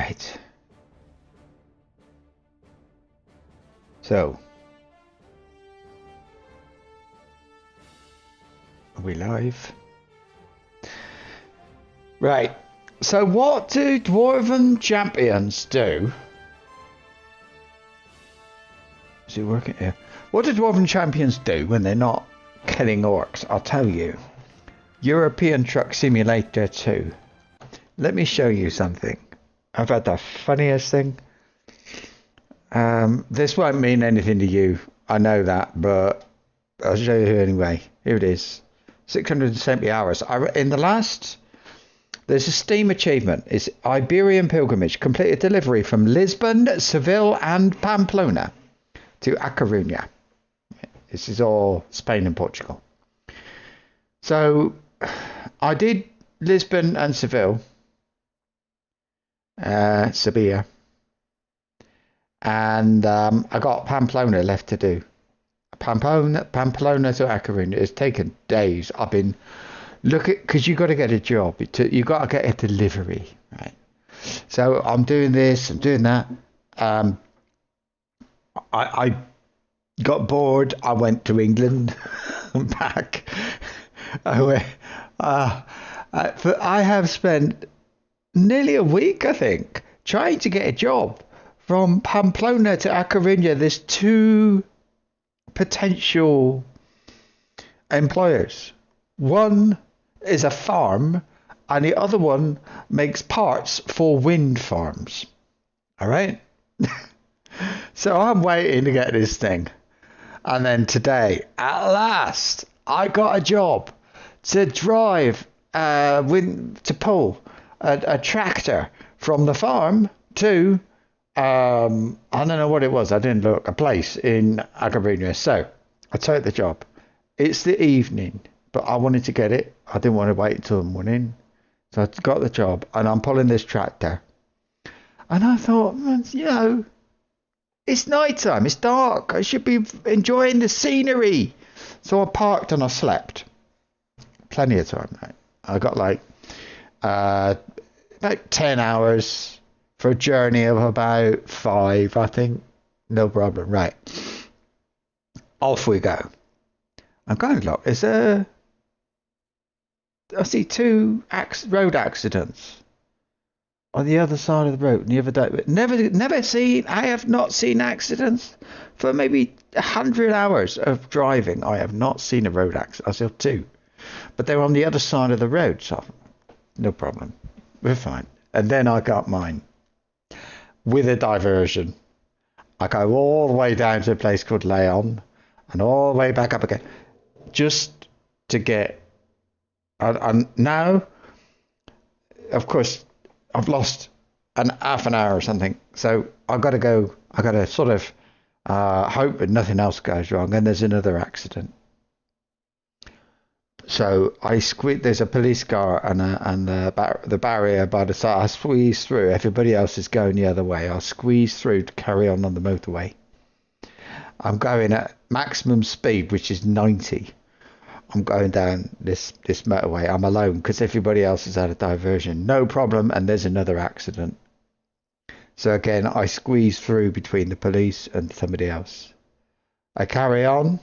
Right. So, are we live? Right. So what do Dwarven Champions do? Is he working here? What do Dwarven Champions do when they're not killing orcs? I'll tell you. European Truck Simulator 2. Let me show you something. I've had the funniest thing. This won't mean anything to you. I know that, but I'll show you anyway. Here it is. 670 hours. There's a Steam achievement. It's Iberian Pilgrimage. Completed delivery from Lisbon, Seville and Pamplona to A Coruña. This is all Spain and Portugal. So I did Lisbon and Seville. Sevilla. And I got Pamplona left to do. Pamplona to A Coruña. It's taken days. I've been because you got to get a job. You got to get a delivery, right? So I'm doing this. I'm doing that. I got bored. I went to England and back. I have spent nearly a week, I think, trying to get a job from Pamplona to A Coruña. There's two potential employers. One is a farm, and the other one makes parts for wind farms. All right? So I'm waiting to get this thing. And then today, at last, I got a job to drive, to pull a tractor from the farm to, I don't know what it was. I didn't look. A place in A Coruña. So I took the job. It's the evening, but I wanted to get it. I didn't want to wait until the morning. So I got the job, and I'm pulling this tractor. And I thought, it's nighttime. It's dark. I should be enjoying the scenery. So I parked and I slept. Plenty of time, right? I got like 10 hours for a journey of about 5, I think. No problem. Right. Off we go. I'm going to look. I see 2 road accidents on the other side of the road. The other day, but I have not seen accidents for maybe 100 hours of driving. I have not seen a road accident. I saw 2, but they were on the other side of the road, so no problem. We're fine. And then I got mine with a diversion. I go all the way down to a place called Leon and all the way back up again just to get. And now, of course, I've lost half an hour or something. So I've got to go. I've got to sort of hope that nothing else goes wrong. And there's another accident. So there's a police car and the barrier by the side. I squeeze through. Everybody else is going the other way. I'll squeeze through to carry on the motorway. I'm going at maximum speed, which is 90. I'm going down this motorway. I'm alone because everybody else has had a diversion. No problem. And there's another accident. So again, I squeeze through between the police and somebody else. I carry on.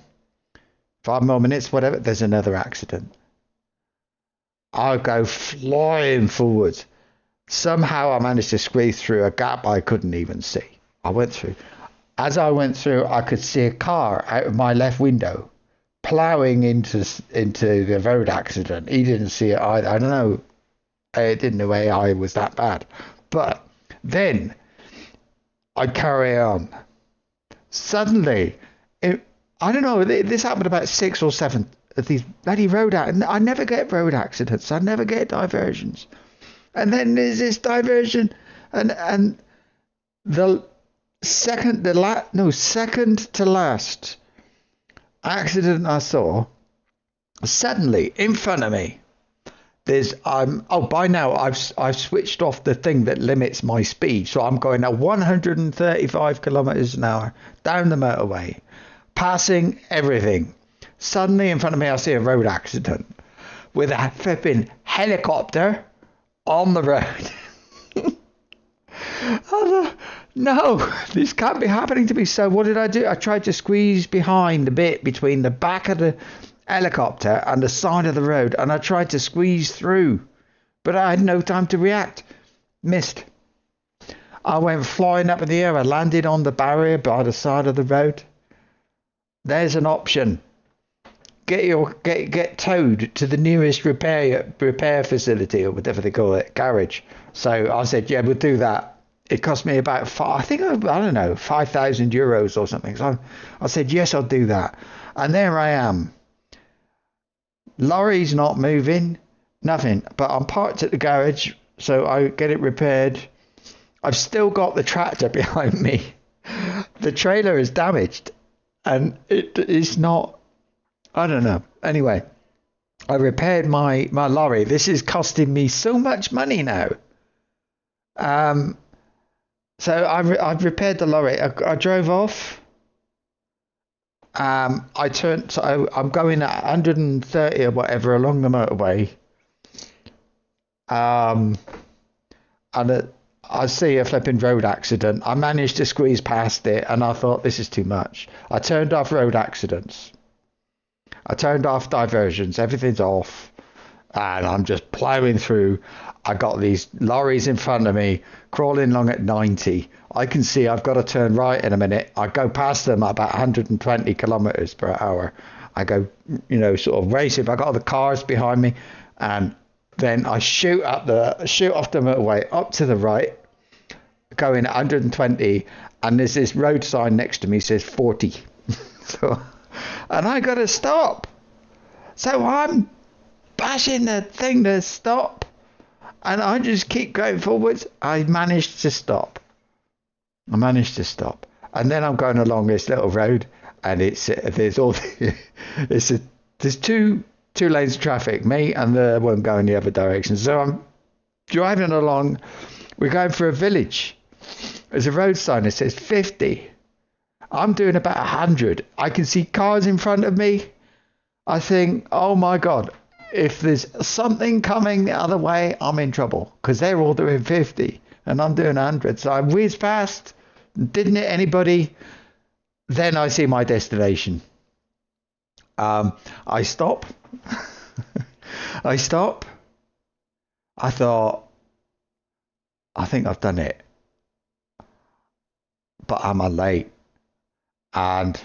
5 more minutes, whatever. There's another accident. I go flying forward. Somehow I managed to squeeze through a gap I couldn't even see. I went through. As I went through, I could see a car out of my left window ploughing into the road accident. He didn't see it either. I don't know. It didn't know AI was that bad. But then I carry on. Suddenly, I don't know, this happened about 6 or 7 of these bloody road accidents. I never get road accidents. I never get diversions. And then there's this diversion. And the second to last accident I saw, suddenly in front of me, by now I've switched off the thing that limits my speed, so I'm going at 135 kilometers an hour down the motorway, passing everything. Suddenly in front of me I see a road accident with a flipping helicopter on the road. No, this can't be happening to me. So what did I do? I tried to squeeze behind the bit between the back of the helicopter and the side of the road, and I tried to squeeze through, but I had no time to react. Missed. I went flying up in the air. I landed on the barrier by the side of the road. There's an option. Get towed to the nearest repair facility, or whatever they call it, garage. So I said, yeah, we'll do that. It cost me about I don't know, 5,000 euros or something. So I said, yes, I'll do that. And there I am. Lorry's not moving, nothing. But I'm parked at the garage, so I get it repaired. I've still got the tractor behind me. The trailer is damaged, and it's not. I don't know. Anyway, I repaired my lorry. This is costing me so much money now. So I've repaired the lorry. I drove off. I turned. So I'm going at 130 or whatever along the motorway. And I see a flipping road accident. I managed to squeeze past it, and I thought, this is too much. I turned off road accidents. I turned off diversions. Everything's off, and I'm just plowing through. I got these lorries in front of me, crawling along at 90. I can see I've got to turn right in a minute. I go past them at about 120 kilometers per hour. I go, sort of racing. I got the cars behind me, and then I shoot off the motorway up to the right, going 120, and there's this road sign next to me says 40. And I got to stop. So I'm bashing the thing to stop, and I just keep going forwards. I managed to stop. And then I'm going along this little road, and there's two lanes of traffic, me and the one going the other direction. So I'm driving along. We're going for a village. There's a road sign that says 50. I'm doing about 100. I can see cars in front of me. I think, oh my God, if there's something coming the other way, I'm in trouble, because they're all doing 50 and I'm doing 100. So I whiz past, didn't hit anybody. Then I see my destination. I stop. I thought, I think I've done it. But am I late? And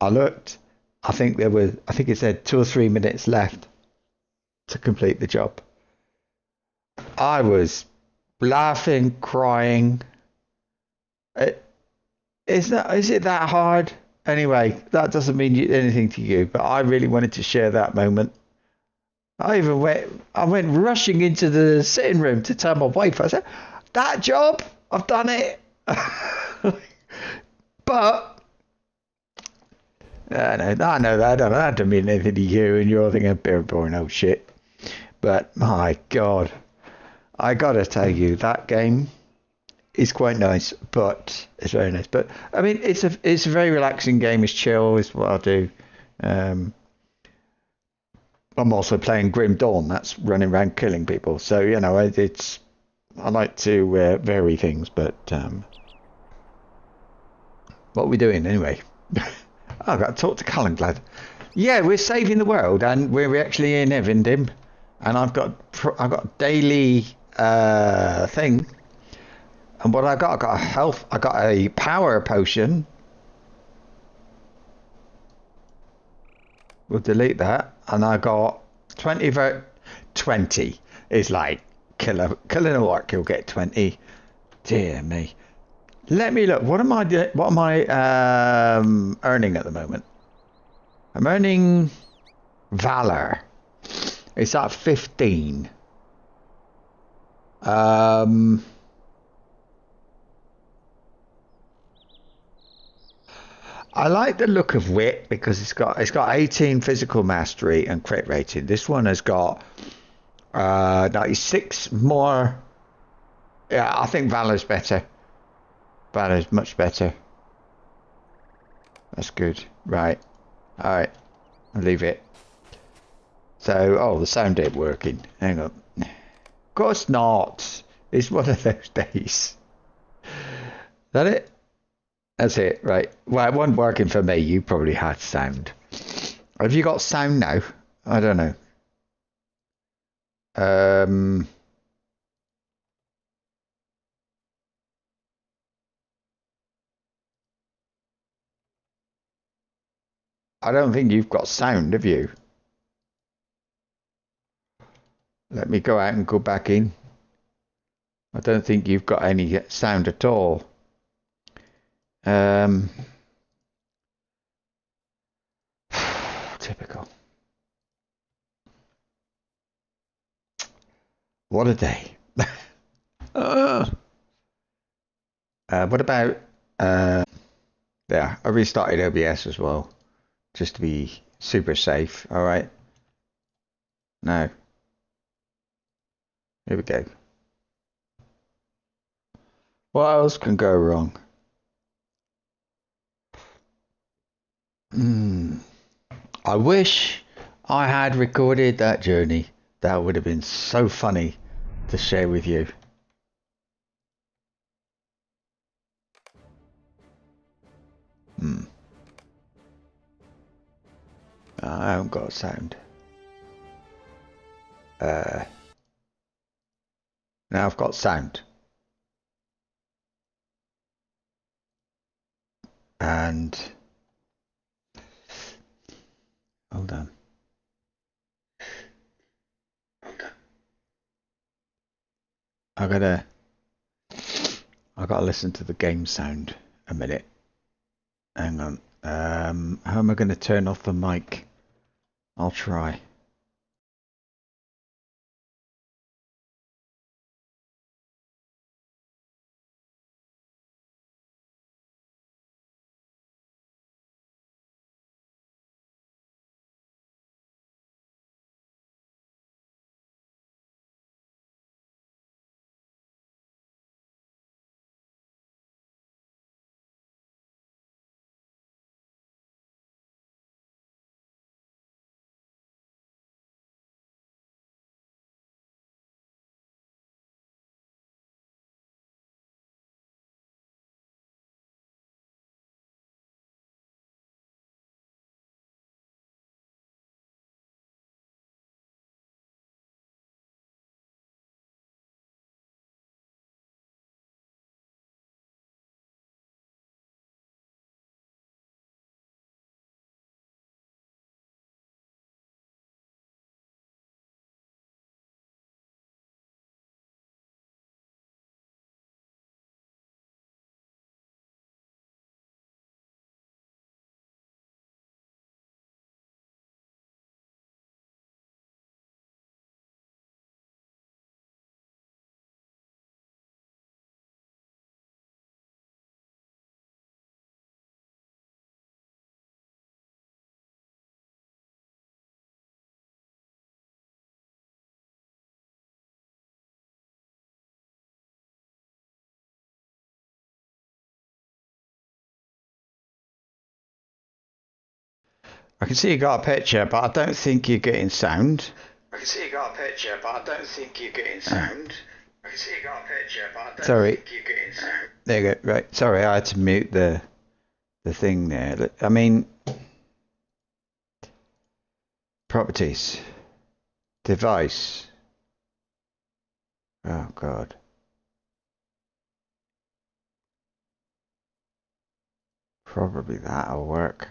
I looked. I think it said 2 or 3 minutes left to complete the job. I was laughing, crying. Is it that hard? Anyway, that doesn't mean anything to you, but I really wanted to share that moment. I went rushing into the sitting room to tell my wife. I said, that job, I've done it. But I know that doesn't mean anything to you, and you're thinking, "Beer boring old shit." But my God, I gotta tell you, that game is quite nice. But it's very nice. But I mean, it's a very relaxing game. It's chill. Is what I'll do. I'm also playing Grim Dawn. That's running around killing people. So I like to vary things. But what are we doing anyway? I've got to talk to Callanglad. Yeah, we're saving the world, and we're actually in Evendim, and I've got daily thing. And what I got a health. I got a power potion. We'll delete that, and I got 20. 20 is like killing a orc. You'll get 20. Dear me. Let me look. What am I earning at the moment? I'm earning valor. It's at 15. I like the look of wit because it's got 18 physical mastery and crit rating. This one has got 96 more. Yeah, I think valor's better. Valor's much better. That's good. Right. Alright. I'll leave it. So, the sound ain't working. Hang on. Of course not. It's one of those days. That it? That's it, right. Well, it wasn't working for me. You probably had sound. Have you got sound now? I don't know. Um, I don't think you've got sound, have you? Let me go out and go back in. I don't think you've got any sound at all. Typical. What a day. What about yeah, I restarted OBS as well, just to be super safe. All right. Now, here we go. What else can go wrong? I wish I had recorded that journey. That would have been so funny to share with you. I haven't got sound. Now I've got sound. And hold on. I gotta listen to the game sound a minute. Hang on. How am I gonna turn off the mic? I'll try. I can see you got a picture, but I don't think you're getting sound. I can see you got a picture, but I don't think you're getting sound. I can see you got a picture, but I don't think you're getting sound. There you go. Right. Sorry, I had to mute the thing there. I mean, properties, device. Oh God. Probably that'll work.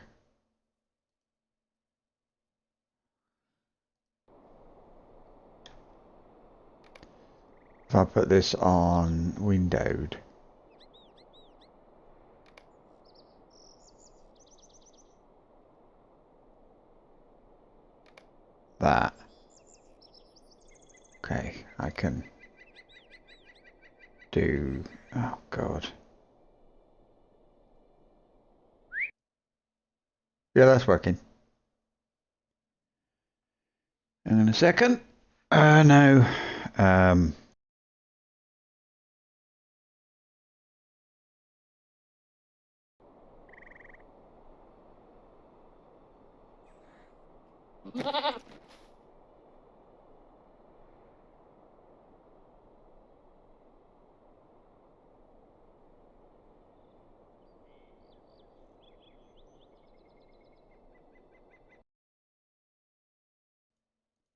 If I put this on windowed. That. Okay, I can do, oh God. Yeah, that's working. Hang on a second. No.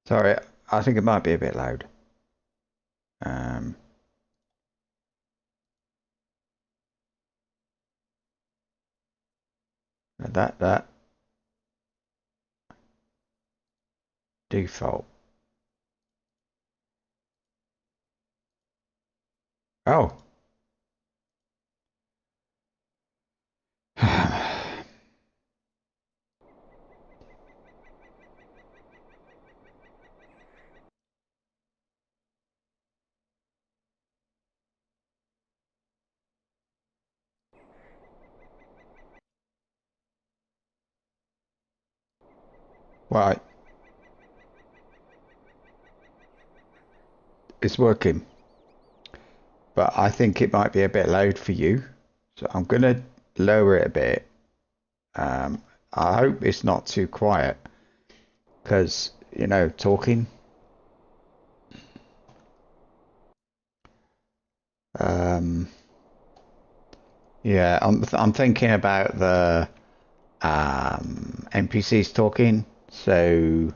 Sorry, I think it might be a bit loud. That default. Oh. Right. It's working. But I think it might be a bit loud for you. So I'm going to lower it a bit. I hope it's not too quiet. Because, you know, talking. Yeah, I'm thinking about the NPCs talking. So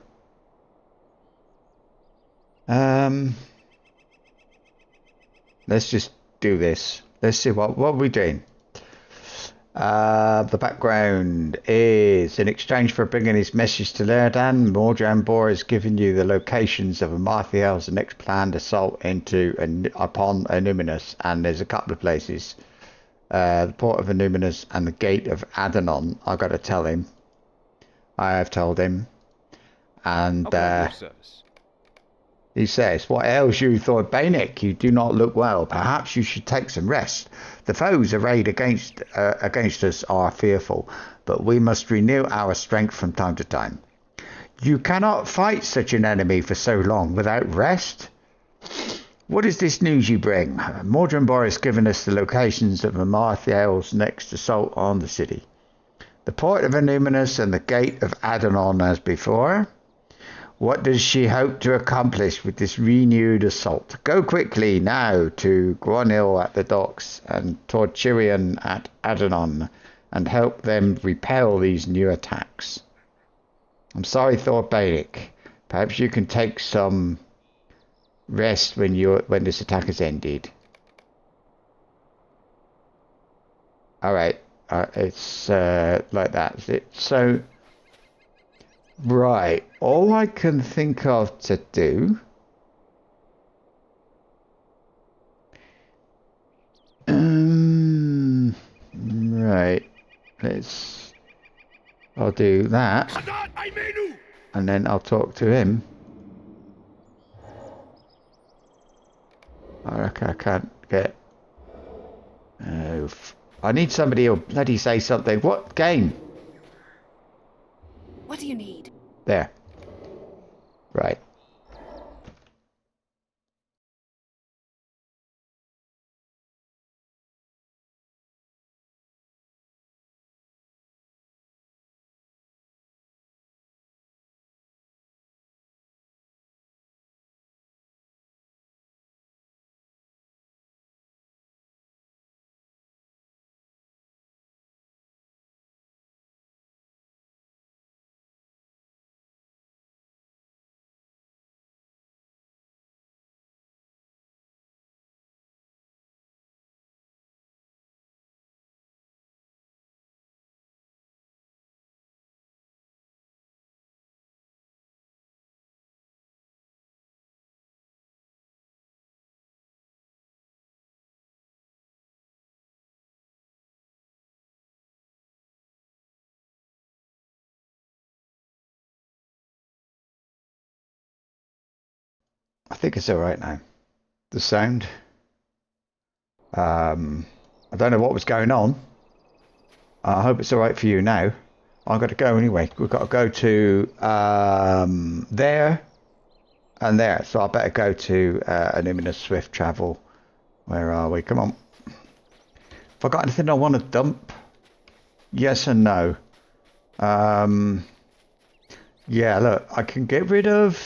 let's just do this. Let's see what are we doing. The background is in exchange for bringing his message to Lerdan, Morjambor has given you the locations of Amarthiel's next planned assault upon Anuminus, and there's a couple of places. The port of Anuminus and the gate of Adanon. I got to tell him. I have told him. And he says, "What ails you, Thordbeinik? You do not look well. Perhaps you should take some rest. The foes arrayed against us are fearful, but we must renew our strength from time to time. You cannot fight such an enemy for so long without rest. What is this news you bring? Morjambor has given us the locations of Amarthiel's next assault on the city. The port of Anuminus and the gate of Adanon as before. What does she hope to accomplish with this renewed assault? Go quickly now to Gronil at the docks and Torchirion at Adanon and help them repel these new attacks. I'm sorry, Thordbeinik. Perhaps you can take some rest when this attack has ended." All right, it's like that. So. Right, all I can think of to do right, I'll do that and then I'll talk to him. I reckon I can't get I need somebody who'll bloody say something. What game? What do you need? There. Right. I think it's all right now. The sound. I don't know what was going on. I hope it's all right for you now. I've got to go anyway. We've got to go to there and there. So I better go to Anuminous Swift Travel. Where are we? Come on. Have I got anything I want to dump? Yes and no. Yeah, look, I can get rid of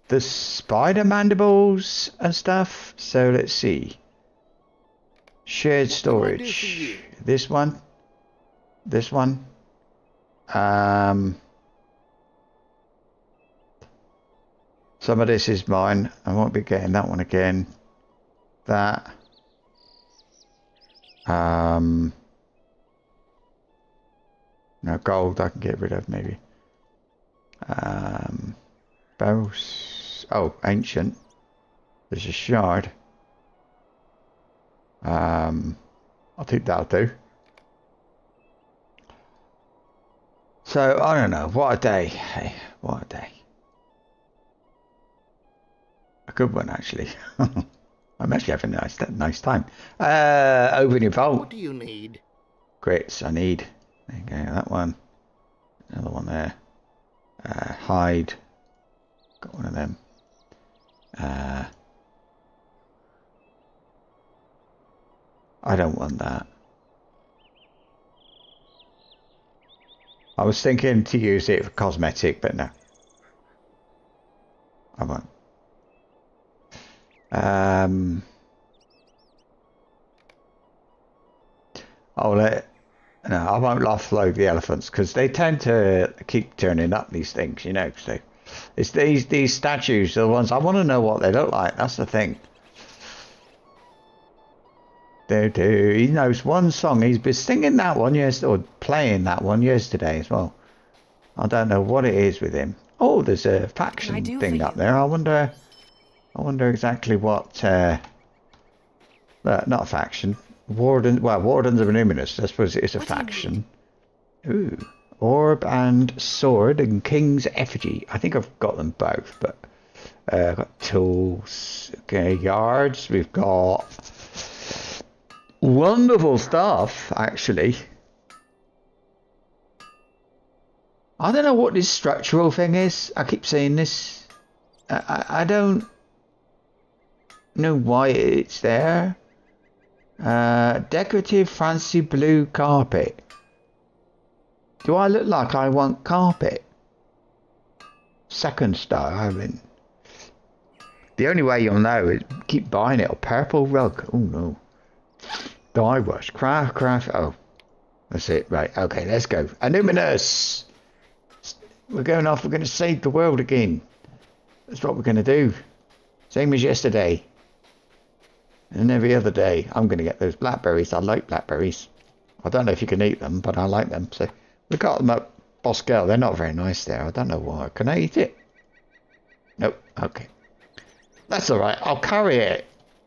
the spider mandibles and stuff. So let's see. Shared storage. This one. This one. Some of this is mine. I won't be getting that one again. That. No, gold I can get rid of maybe. Barrels. Oh, ancient. There's a shard. I think that'll do. So, I don't know. What a day. Hey, what a day. A good one, actually. I'm actually having a nice time. Open your vault. What do you need? Grits, I need. There you go, that one. Another one there. Hide. Got one of them. I don't want that. I was thinking to use it for cosmetic, but no. I won't. No, I won't offload the elephants because they tend to keep turning up these things, you know. So it's these statues are the ones I want to know what they look like. That's the thing. He knows one song. He's been singing that one yesterday, or playing that one yesterday as well. I don't know what it is with him. Oh, there's a faction thing up there. I wonder exactly what. Not a faction. Warden. Well, Wardens of Numinous. I suppose it is a faction. Ooh, orb and sword and king's effigy. I think I've got them both, but I've got tools. Okay, yards. We've got. Wonderful stuff, actually. I don't know what this structural thing is. I keep saying this. I don't know why it's there. Decorative fancy blue carpet. Do I look like I want carpet? Second star, I mean. The only way you'll know is keep buying it. A purple rug. Oh no. Dye wash, craft. Oh, that's it. Right. Okay, let's go. Numinous. We're going off. We're going to save the world again. That's what we're going to do. Same as yesterday. And every other day. I'm going to get those blackberries. I like blackberries. I don't know if you can eat them, but I like them. So we got them at Bosquel. They're not very nice there. I don't know why. Can I eat it? Nope. Okay. That's all right. I'll carry it.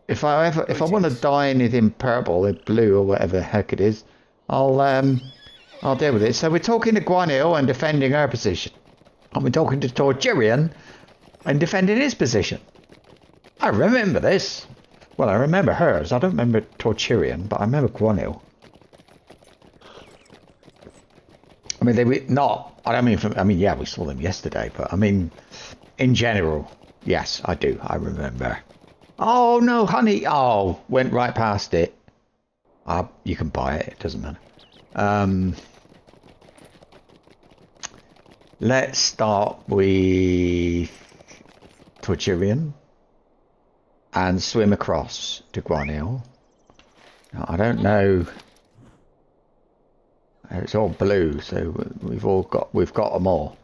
If I want to dye anything purple or blue or whatever the heck it is, I'll deal with it. So we're talking to Guanil and defending her position. And we're talking to Torturian and defending his position. I remember this. Well, I remember hers. I don't remember Torturian, but I remember Guanil. I mean, they were not. I don't mean from. I mean, yeah, we saw them yesterday, but I mean, in general, yes, I do. I remember. Oh no, honey! Oh, went right past it. You can buy it. It doesn't matter. Let's start with Torturian and swim across to Guanil. Now, I don't know. It's all blue, so we've got them all.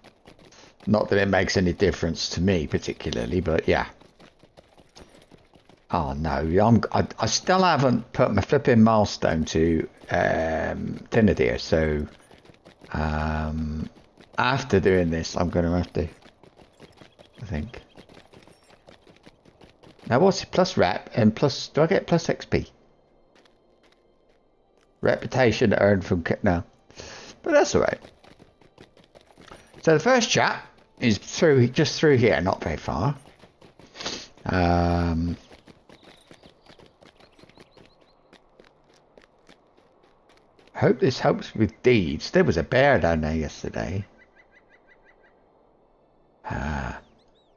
Not that it makes any difference to me particularly, but yeah. Oh no, I still haven't put my flipping milestone to Thénardier, so after doing this I'm going to have to, I think. Now what's it? Plus rep and plus, do I get plus XP? Reputation earned from, no. But that's alright. So the first chat is just through here, not very far. Hope this helps with deeds. There was a bear down there yesterday.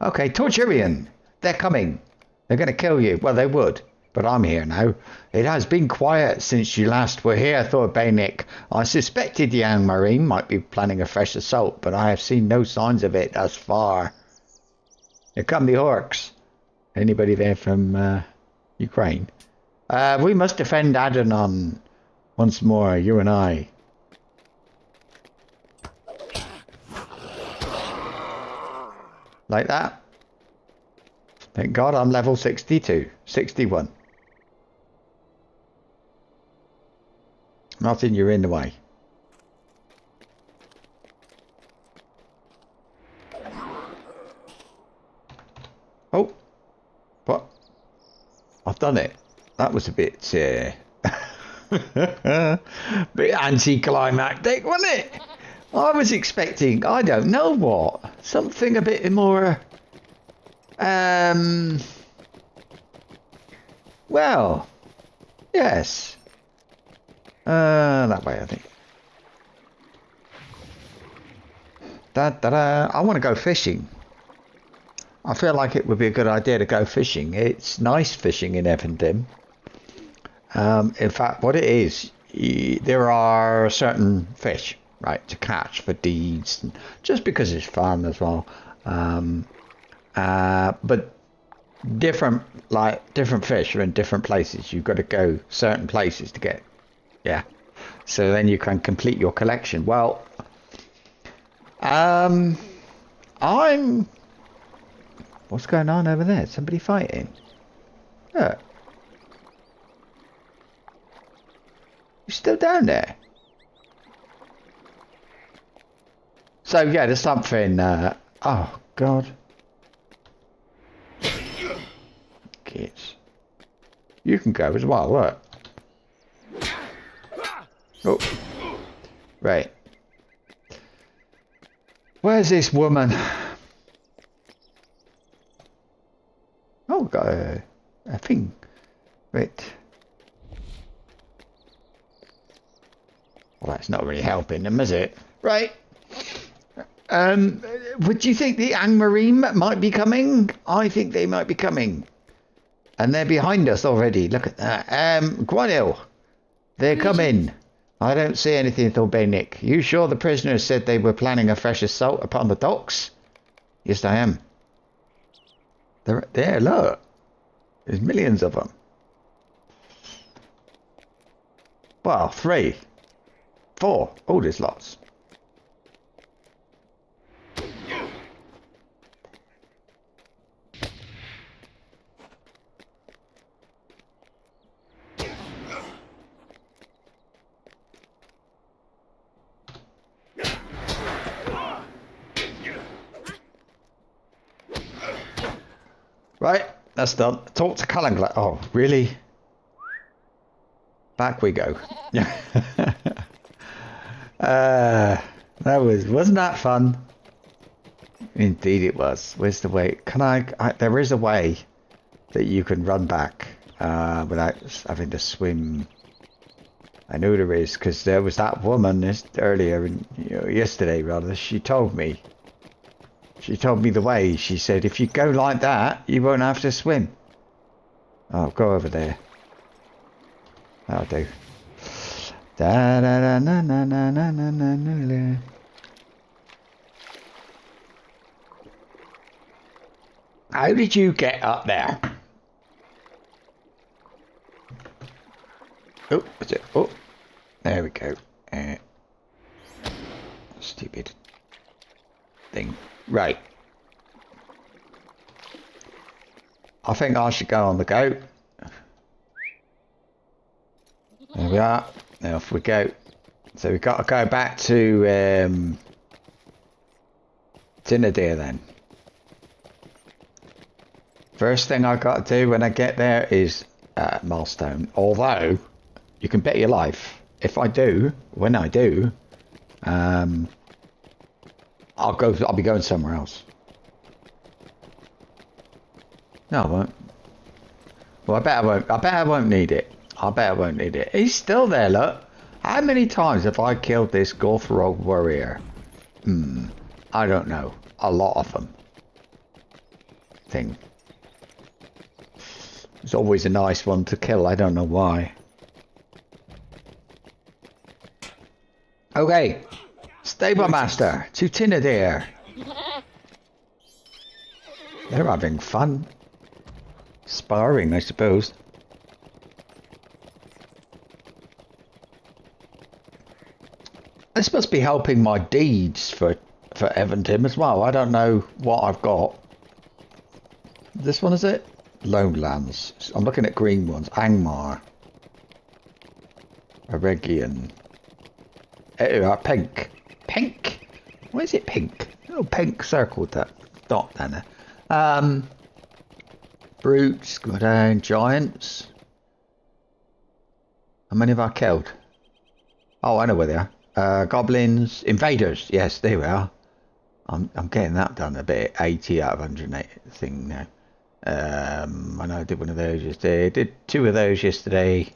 Okay, Torturian. They're coming. They're going to kill you. Well, they would. But I'm here now. It has been quiet since you last were here, Thordbeinik. I suspected the young marine might be planning a fresh assault, but I have seen no signs of it thus far. Here come the orcs. Anybody there from Ukraine? We must defend Adonon. Once more, you and I. Like that? Thank God I'm level 62, 61. Nothing, you're in the way. Oh, what? I've done it. That was a bit, bit anticlimactic, wasn't it? I was expecting, I don't know what, something a bit more, well, yes, that way I think. I want to go fishing. I feel like it would be a good idea to go fishing. It's nice fishing in Evendim. In fact, what it is, there are certain fish, right, to catch for deeds, and just because it's fun as well. But different fish are in different places. You've got to go certain places to get, yeah. So then you can complete your collection. Well, what's going on over there? Somebody fighting? Look. You're still down there? So yeah, there's something, oh God. Kids. You can go as well, look. Oh. Right. Where's this woman? Oh, got a thing. Right. Well, that's not really helping them, is it? Right. Would you think the Angmarine might be coming? I think they might be coming. And they're behind us already. Look at that. Gwanil. They're coming. I don't see anything, Thordbeinik. You sure the prisoners said they were planning a fresh assault upon the docks? Yes, I am. They're there, look. There's millions of them. Well, 3. 4. Oh, there's lots. Right, that's done. Talk to Callangla. Oh, really? Back we go. Wasn't that fun? Indeed it was. Where's the way? There is a way that you can run back without having to swim. I know there is, because there was that woman yesterday rather. She told me the way. She said if you go like that, you won't have to swim. Oh, go over there. That'll do. Da da da na na na na na na na. How did you get up there? Oh, what's it? Oh, there we go. Stupid thing. Right. I think I should go on the goat. There we are. Now off we go. So we've got to go back to Tinadir then. First thing I've got to do when I get there is milestone. Although you can bet your life, when I do, I'll be going somewhere else. No, I won't. Well, I bet I won't need it. He's still there, look. How many times have I killed this Gorthrog warrior? I don't know. A lot of them. It's always a nice one to kill. I don't know why. Okay. Stable Master to Tinadir. They're having fun. Sparring, I suppose. This must be helping my deeds for Evendim as well. I don't know what I've got. This one is it? Lowlands. I'm looking at green ones. Angmar. Aregian. Pink. Pink? Why is it pink? Oh, pink circled that dot down there. Brutes, go down. Giants. How many have I killed? Oh, I know where they are. Goblins. Invaders. Yes, there we are. I'm getting that done a bit. 80 out of 108 thing now. I know I did one of those yesterday. I did 2 of those yesterday.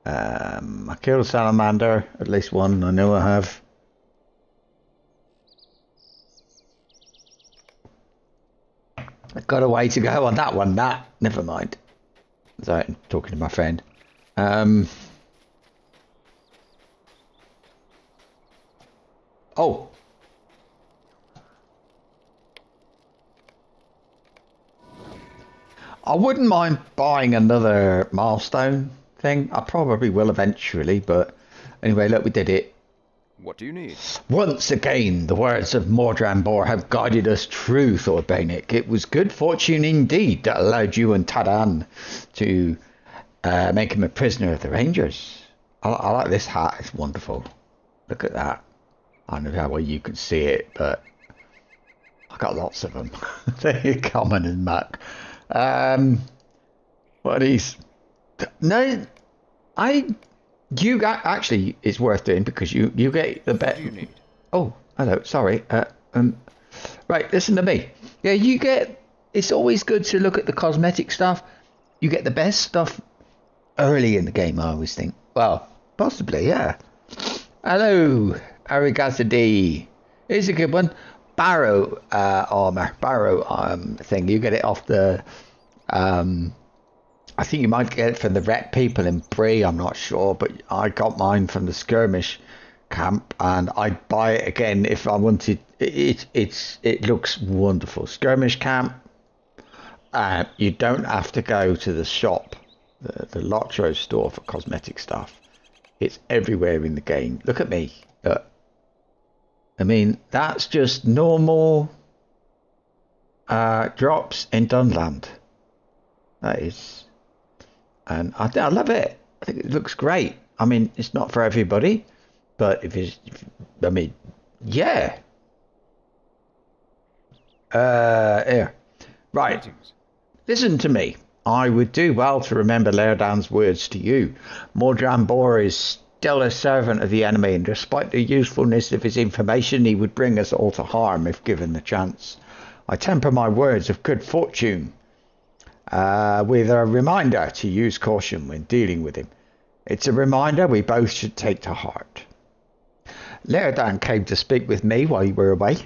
I killed a salamander, at least one. I know I have. I've got a way to go on that one. Never mind. Sorry, I'm talking to my friend. Oh. I wouldn't mind buying another milestone thing. I probably will eventually, but anyway, look, we did it. What do you need? Once again, the words of Mordrambor have guided us true, Thordbeinik. It was good fortune indeed that allowed you and Tadan to make him a prisoner of the Rangers. I like this hat, it's wonderful. Look at that. I don't know how well you can see it, but I got lots of them. They're common and muck. What is? No, you actually it's worth doing because you get the best. Oh, hello. Sorry. Right. Listen to me. Yeah, you get. It's always good to look at the cosmetic stuff. You get the best stuff early in the game. I always think. Well, possibly, yeah. Hello, Arigazadi. Here's a good one. Barrow armor, thing. You get it off the. I think you might get it from the Ret people in Bree. I'm not sure, but I got mine from the skirmish camp, and I'd buy it again if I wanted. It looks wonderful. Skirmish camp. You don't have to go to the shop, the Lotro store for cosmetic stuff. It's everywhere in the game. Look at me. I mean, that's just normal drops in Dunland. That is. And I love it. I think it looks great. I mean, it's not for everybody, but I mean, yeah. Here. Right. Greetings. Listen to me. I would do well to remember Laerdan's words to you. Mordrambor is still a servant of the enemy, and despite the usefulness of his information, he would bring us all to harm if given the chance. I temper my words of good fortune with a reminder to use caution when dealing with him. It's a reminder we both should take to heart. Laerdan came to speak with me while you were away.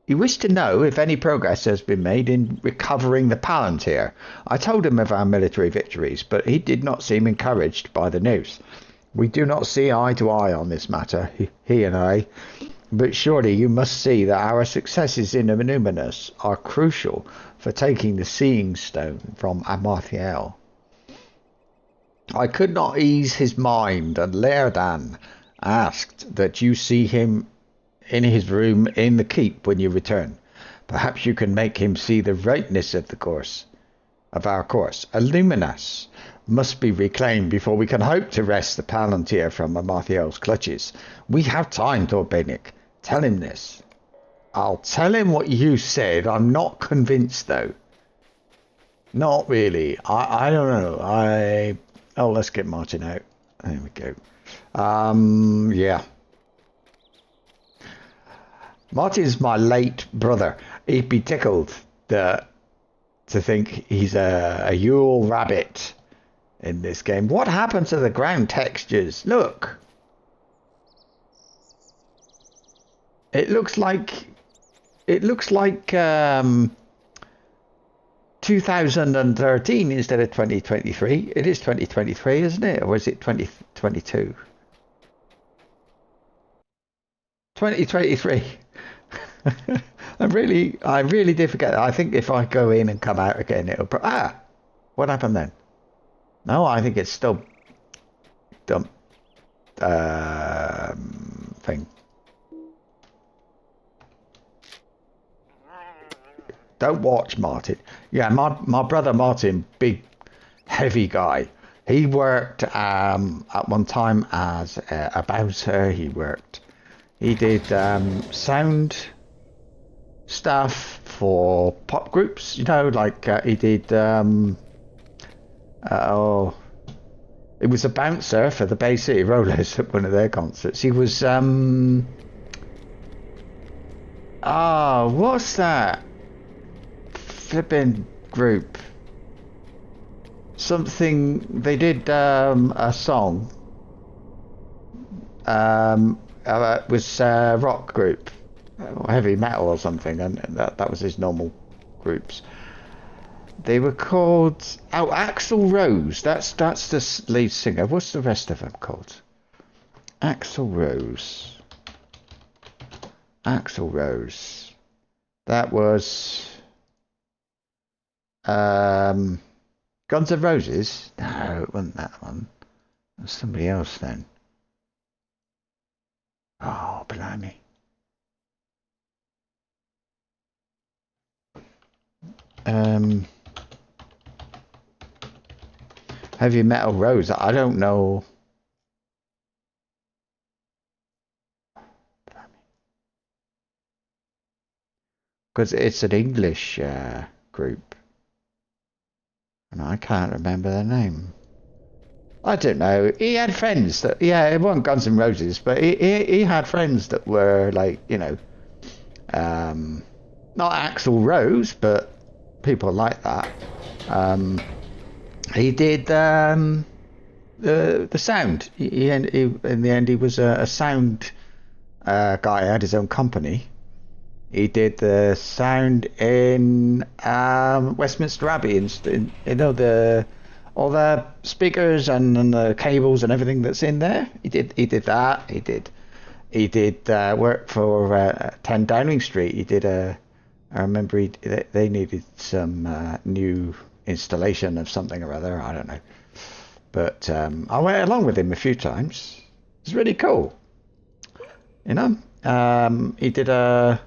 He wished to know if any progress has been made in recovering the Palantir. I told him of our military victories, but he did not seem encouraged by the news. We do not see eye to eye on this matter, he and I, but surely you must see that our successes in Numinous are crucial for taking the Seeing Stone from Amarthael. I could not ease his mind, and Laerdan asked that you see him in his room in the keep when you return. Perhaps you can make him see the rightness of our course. Illuminus must be reclaimed before we can hope to wrest the Palantir from Amarthael's clutches. We have time, Thordbeinik. Tell him this. I'll tell him what you said. I'm not convinced, though. Not really. I don't know. Oh, let's get Martin out. There we go. Yeah. Martin's my late brother. He'd be tickled to think he's a Yule rabbit in this game. What happened to the ground textures? Look. It looks like 2013 instead of 2023. It is 2023, isn't it? Or is it 2022? 2023. I really did forget that. I think if I go in and come out again, it'll... what happened then? No, I think it's still... dump... thing. Don't watch Martin. Yeah, my brother Martin, big, heavy guy. He worked at one time as a bouncer. He did sound stuff for pop groups. You know, like he did. It was a bouncer for the Bay City Rollers at one of their concerts. He was what's that flipping group? Something they did a song. It was a rock group, or heavy metal or something, and that was his normal groups. They were called Axl Rose. That's the lead singer. What's the rest of them called? Axl Rose. Axl Rose. That was Guns N' Roses. No, it wasn't that one. It was somebody else then. Oh, blimey. Heavy Metal Rose. I don't know. Because it's an English group. And I can't remember their name. I don't know. He had friends that, yeah, it wasn't Guns N' Roses, but he had friends that were like, you know, not Axl Rose, but people like that. He did the sound. He in the end he was a sound guy. He had his own company. He did the sound in Westminster Abbey, in you know, all the speakers and the cables and everything that's in there. He did that. He did work for 10 Downing Street. He did I remember they needed some new installation of something or other. I don't know, but I went along with him a few times. It's really cool, you know. He did a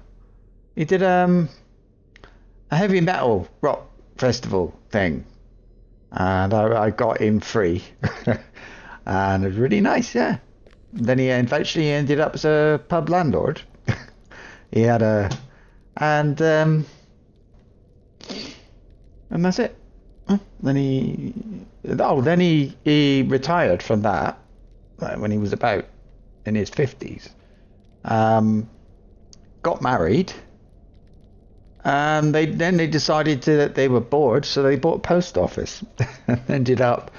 heavy metal rock festival thing, and I got in free, and it was really nice. Yeah. Then he eventually ended up as a pub landlord. He had and that's it. Then he retired from that when he was about in his 50s. Got married, and they decided that they were bored, so they bought a post office. ended up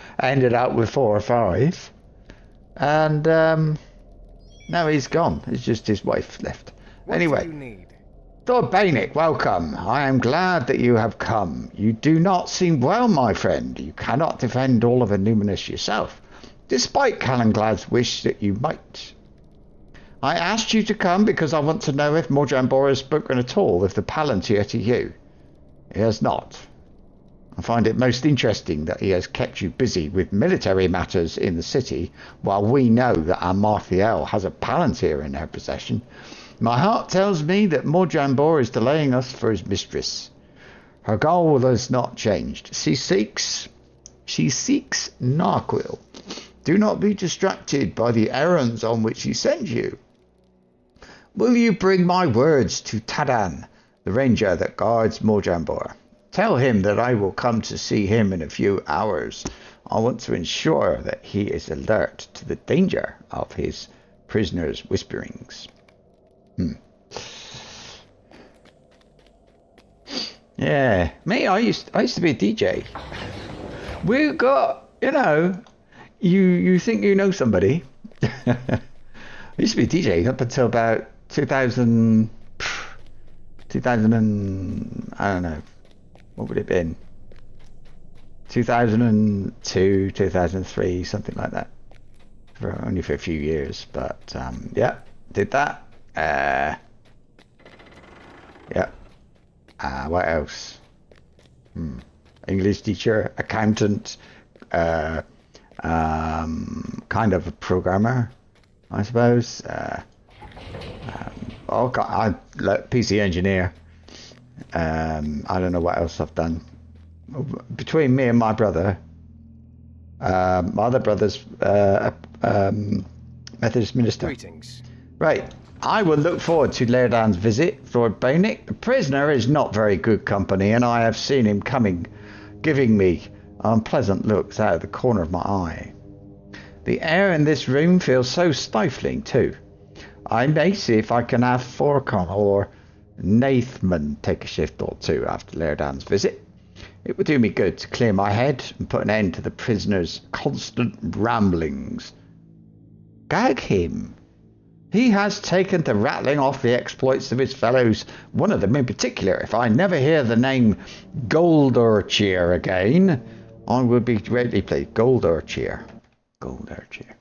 with 4 or 5, and now he's gone. It's just his wife left. Anyway. Thordbeinik, welcome. I am glad that you have come. You do not seem well, my friend. You cannot defend all of Numinous yourself, despite Calanglad's wish that you might. I asked you to come because I want to know if Morjambor has spoken at all of the Palantir to you. He has not. I find it most interesting that he has kept you busy with military matters in the city, while we know that our Marthiel has a Palantir in her possession. My heart tells me that Morjambor is delaying us for his mistress. Her goal has not changed. She seeks Narquil. Do not be distracted by the errands on which he sends you. Will you bring my words to Tadan, the ranger that guards Morjambor? Tell him that I will come to see him in a few hours. I want to ensure that he is alert to the danger of his prisoner's whisperings. Yeah, me. I used to be a DJ. We got, you know, you think you know somebody. I used to be a DJ up until about 2000 and I don't know, what would it have been? 2002, 2003, something like that. Only for a few years, but yeah, did that. Yeah. What else? English teacher, accountant, kind of a programmer, I suppose. PC engineer. I don't know what else I've done. Between me and my brother, my other brother's Methodist minister. Greetings. Right. I will look forward to Lairdan's visit, Thordbeinik. The prisoner is not very good company, and I have seen him giving me unpleasant looks out of the corner of my eye. The air in this room feels so stifling, too. I may see if I can have Forcon or Nathman take a shift or two after Lairdan's visit. It would do me good to clear my head and put an end to the prisoner's constant ramblings. Gag him. He has taken to rattling off the exploits of his fellows, one of them in particular. If I never hear the name Goldurcheer again, I would be greatly pleased. Goldurcheer. Goldurcheer.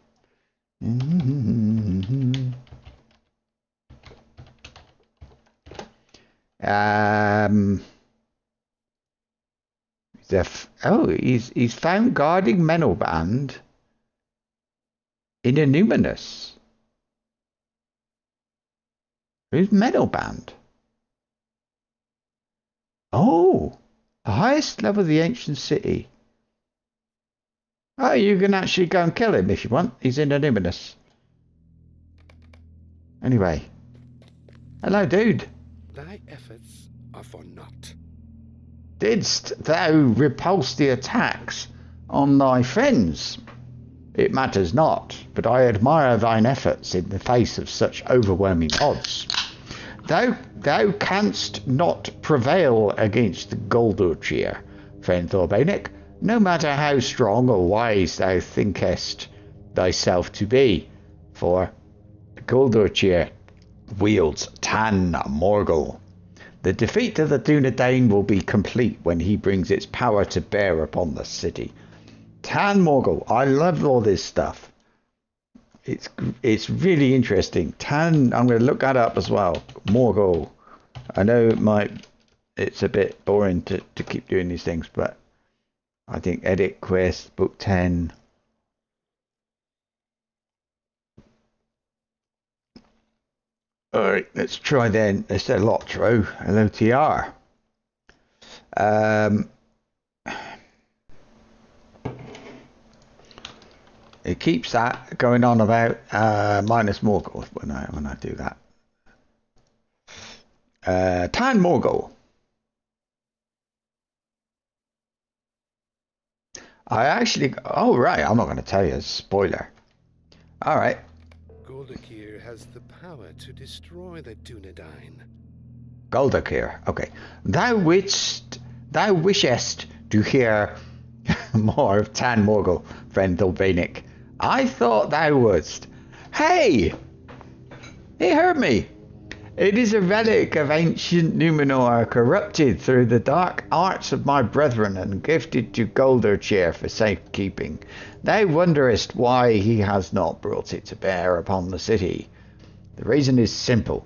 He's found guarding Menelband in Innuminous. Who's Menelband? Oh, the highest level of the ancient city. Oh, you can actually go and kill him if you want. He's in Innuminous. Anyway. Hello, dude. Thy efforts are for naught. Didst thou repulse the attacks on thy friends? It matters not, but I admire thine efforts in the face of such overwhelming odds. Thou canst not prevail against the Goldurcheer, friend Thordbeinik, no matter how strong or wise thou thinkest thyself to be, for Goldurcheer wields Tan Morgul. The defeat of the Dunedain will be complete when he brings its power to bear upon the city. Tan Morgul, I love all this stuff. It's really interesting. Tan, I'm going to look that up as well. Morgul. I know it's a bit boring to keep doing these things, but I think edit quest, book 10. Alright, let's try then. Let's say Lotro, LOTR. It keeps that going on about minus Morgul when I do that. Tan Morgul. Oh right, I'm not going to tell you. Spoiler. All right. Goldurcheer has the power to destroy the Dunedain. Goldurcheer. Okay. Thou wishest to hear more of Tan Morgul, friend Thordbeinik. I thought thou wouldst. Hey! He heard me. It is a relic of ancient Numenor, corrupted through the dark arts of my brethren and gifted to Goldurcheer for safekeeping. Thou wonderest why he has not brought it to bear upon the city. The reason is simple.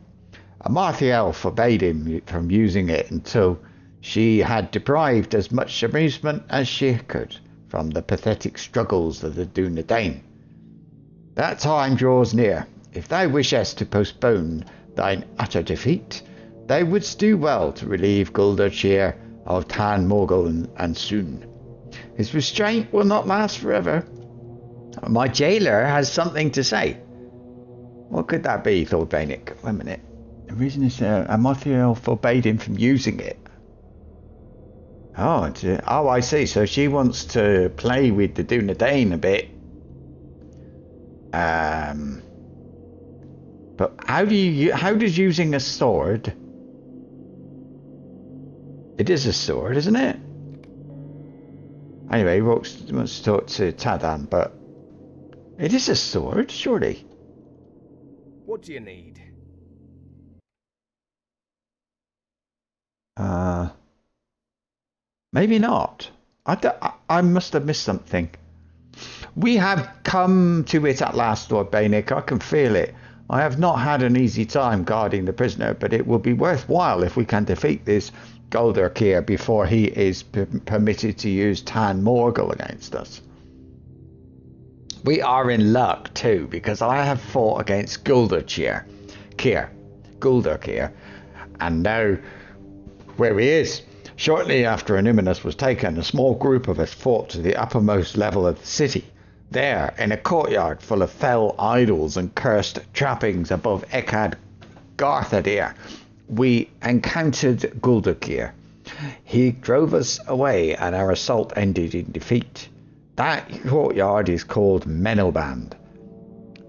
Amarthael forbade him from using it until she had deprived as much amusement as she could from the pathetic struggles of the Dunedain. That time draws near. If thou wishest to postpone thine utter defeat, thou wouldst do well to relieve Goldurcheer of Tan Morgul and soon. His restraint will not last forever. My jailer has something to say. What could that be, Thordbeinik? Wait a minute. The reason is Amarthael forbade him from using it. Oh, I see. So she wants to play with the Dunedain a bit. But how does using a sword? It is a sword, isn't it? Anyway, he wants to talk to Tadan, but it is a sword, surely. What do you need? Maybe not. I must have missed something. We have come to it at last, Thordbeinik. I can feel it. I have not had an easy time guarding the prisoner, but it will be worthwhile if we can defeat this Goldurcheer before he is permitted to use Tan Morgul against us. We are in luck too, because I have fought against Goldurcheer, and now where he is. Shortly after Annuminus was taken, a small group of us fought to the uppermost level of the city. There, in a courtyard full of fell idols and cursed trappings above Ekad Garthadir, we encountered Guldakir. He drove us away and our assault ended in defeat. That courtyard is called Menelband.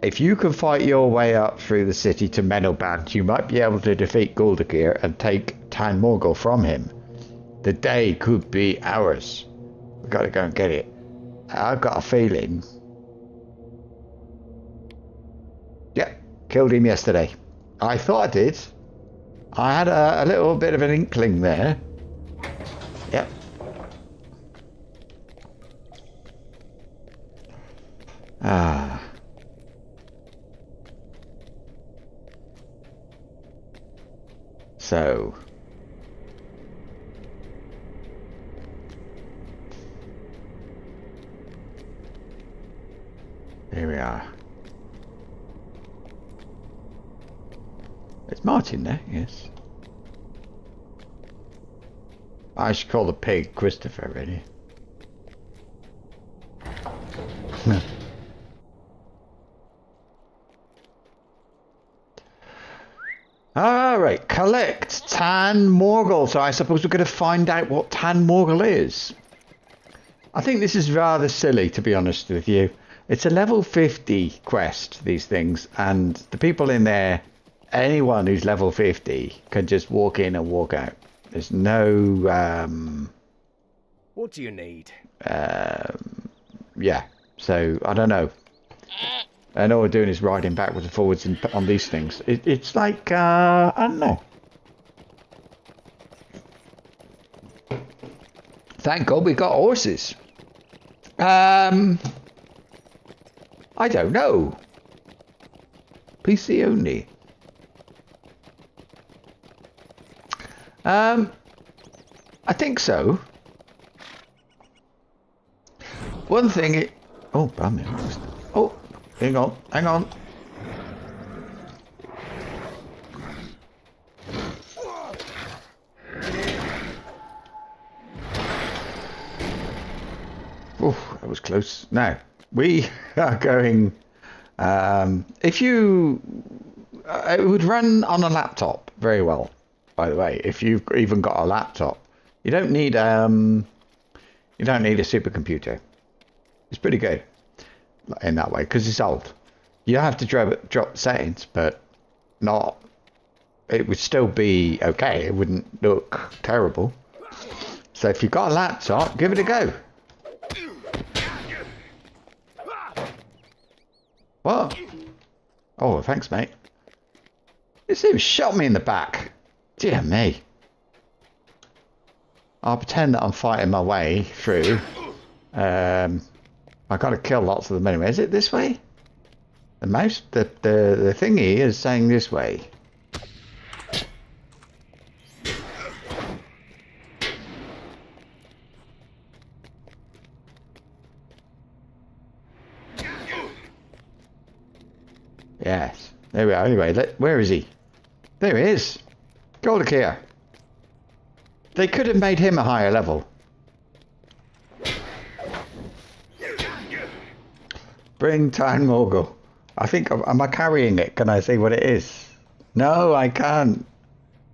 If you can fight your way up through the city to Menelband, you might be able to defeat Guldakir and take Tan Morgul from him. The day could be ours. We've got to go and get it. I've got a feeling. Yeah, killed him yesterday. I thought I did. I had a little bit of an inkling there. Yep. Ah. So. Here we are. It's Martin there, yes. I should call the pig Christopher, really. Alright, collect Tan Morgul. So I suppose we're going to find out what Tan Morgul is. I think this is rather silly, to be honest with you. It's a level 50 quest, these things, and the people in there, anyone who's level 50 can just walk in and walk out. There's no... What do you need? Yeah, so I don't know. And all we're doing is riding backwards and forwards on these things. It's like, I don't know. Thank God we got horses. I don't know. PC only. I think so. One thing oh, bummer. Oh, hang on, hang on. Oh, that was close. Now, we are going, if you, it would run on a laptop very well, by the way, if you've even got a laptop. You don't need a supercomputer. It's pretty good in that way, because it's old. You have to drop settings, but not, it would still be okay. It wouldn't look terrible. So if you've got a laptop, give it a go. What? Oh, thanks, mate. This thing shot me in the back. Dear me. I'll pretend that I'm fighting my way through. I gotta kill lots of them anyway. Is it this way? The mouse, the thingy is saying this way. Yes, there we are. Anyway, where is he? There he is. Goldakir. They could have made him a higher level. Bring Tan Morgul. I think, am I carrying it? Can I see what it is? No, I can't.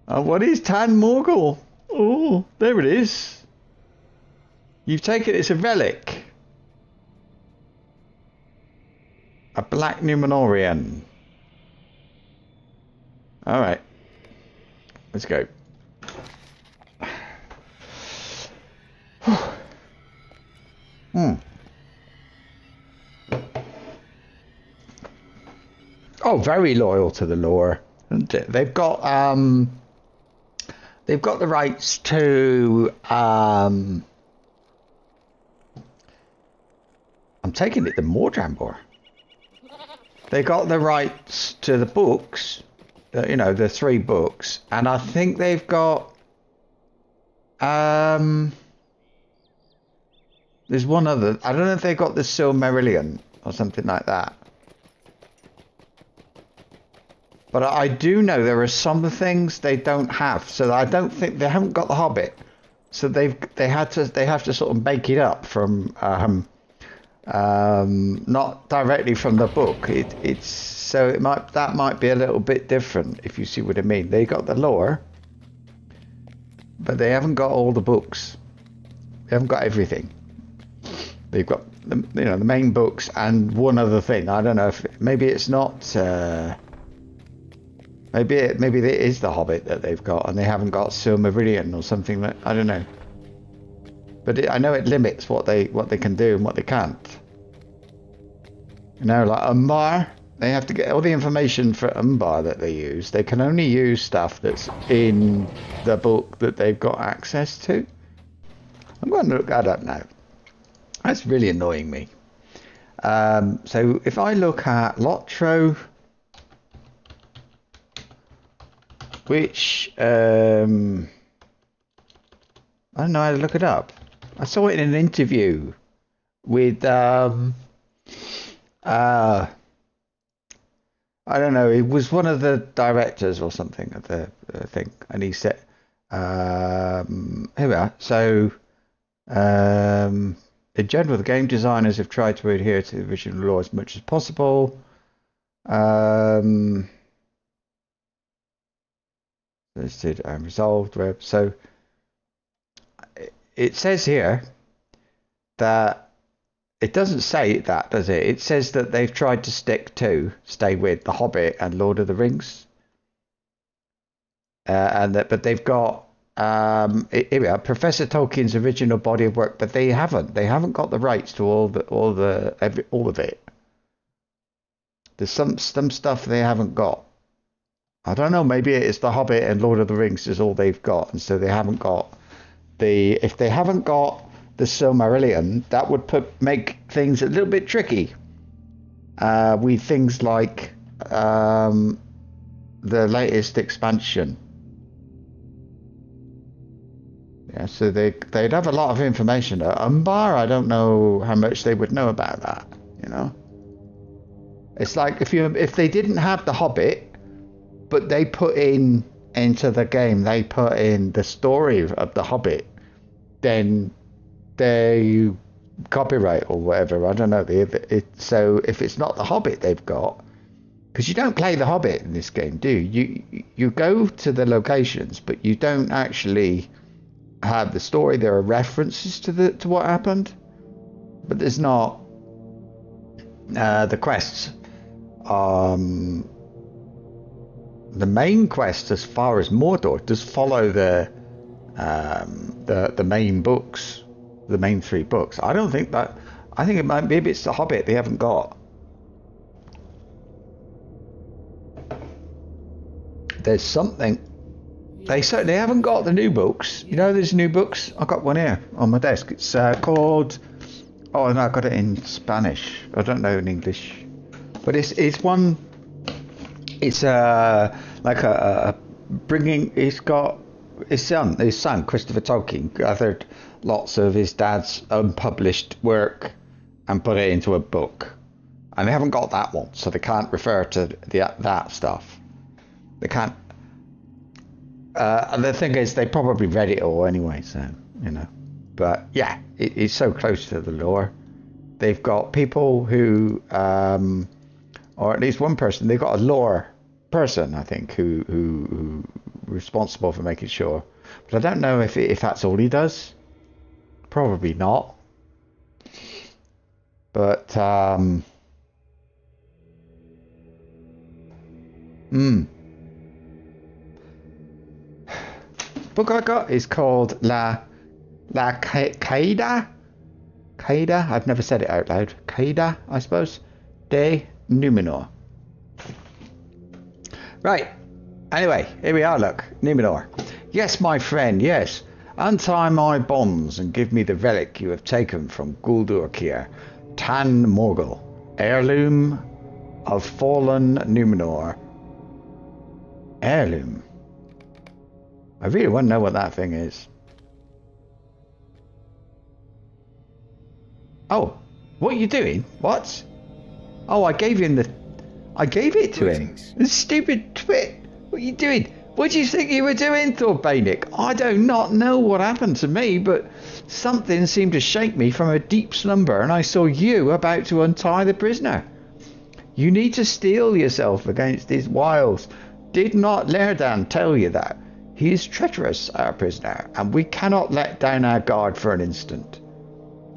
What is Tan Morgul? Oh, there it is. You've taken it. It's a relic. A black Numenorian. Alright. Let's go. Oh, very loyal to the lore. They've got the rights to I'm taking it the Mordrambor. They got the rights to the books, you know, the 3 books, and I think they've got there's one other. I don't know if they got the Silmarillion or something like that. But I do know there are some things they don't have. So I don't think they haven't got the Hobbit. So they have to sort of make it up from not directly from the book. It's so that might be a little bit different, if you see what I mean. They got the lore, but they haven't got all the books. They haven't got everything. They've got the main books and one other thing. I don't know if maybe it's not. Maybe it is the Hobbit that they've got, and they haven't got Silmarillion or something. That I don't know. But I know it limits what they can do and what they can't. You know, like Umbar, they have to get all the information for Umbar that they use. They can only use stuff that's in the book that they've got access to. I'm going to look that up now. That's really annoying me. So if I look at Lotro, which I don't know how to look it up. I saw it in an interview with I don't know, it was one of the directors or something of the thing, and he said here we are. So in general, the game designers have tried to adhere to the original lore as much as possible. Listed and resolved web. So it says here that it doesn't say that, does it? It says that they've tried to stay with The Hobbit and Lord of the Rings, but they've got here we are, Professor Tolkien's original body of work, but they haven't got the rights to all of it. There's some stuff they haven't got. I don't know, maybe it's The Hobbit and Lord of the Rings is all they've got, and so they haven't got if they haven't got the Silmarillion, that would make things a little bit tricky with things like the latest expansion. Yeah, so they'd have a lot of information. Umbar, I don't know how much they would know about that. You know, it's like if they didn't have the Hobbit, but they put into the game, they put in the story of the Hobbit, then they copyright or whatever. I don't know. So if it's not the Hobbit they've got, because you don't play the Hobbit in this game, do you? You go to the locations, but you don't actually have the story. There are references to what happened, but there's not the quests. The main quest, as far as Mordor, does follow the main books, the main 3 books. I don't think that. I think it might maybe it's the Hobbit they haven't got. There's something. They certainly haven't got the new books. You know, there's new books. I've got one here on my desk. It's called. Oh no, I got it in Spanish. I don't know in English, but it's one. It's like a bringing. It's got his son Christopher Tolkien gathered lots of his dad's unpublished work and put it into a book, and they haven't got that one, so they can't refer to that stuff. They can't. And the thing is, they probably read it all anyway, so you know. But yeah, it's so close to the lore. They've got people who, or at least one person. They've got a lore person, I think, who responsible for making sure. But I don't know if that's all he does. Probably not. But book I got is called La Caida. Caida. I've never said it out loud. Caida, I suppose. De Numenor. Right. Anyway, here we are, look. Numenor. Yes, my friend, yes. Untie my bonds and give me the relic you have taken from Guldur-Kir, Tan Morgul, heirloom of fallen Numenor. Heirloom. I really want to know what that thing is. Oh, what are you doing? What? Oh, I gave him the... I gave it to Greetings. him. This stupid twit. What are you doing? What do you think you were doing, Thordbeinik? I do not know what happened to me, but something seemed to shake me from a deep slumber, and I saw you about to untie the prisoner. You need to steel yourself against his wiles. Did not Lerdan tell you that? He is treacherous, our prisoner, and we cannot let down our guard for an instant.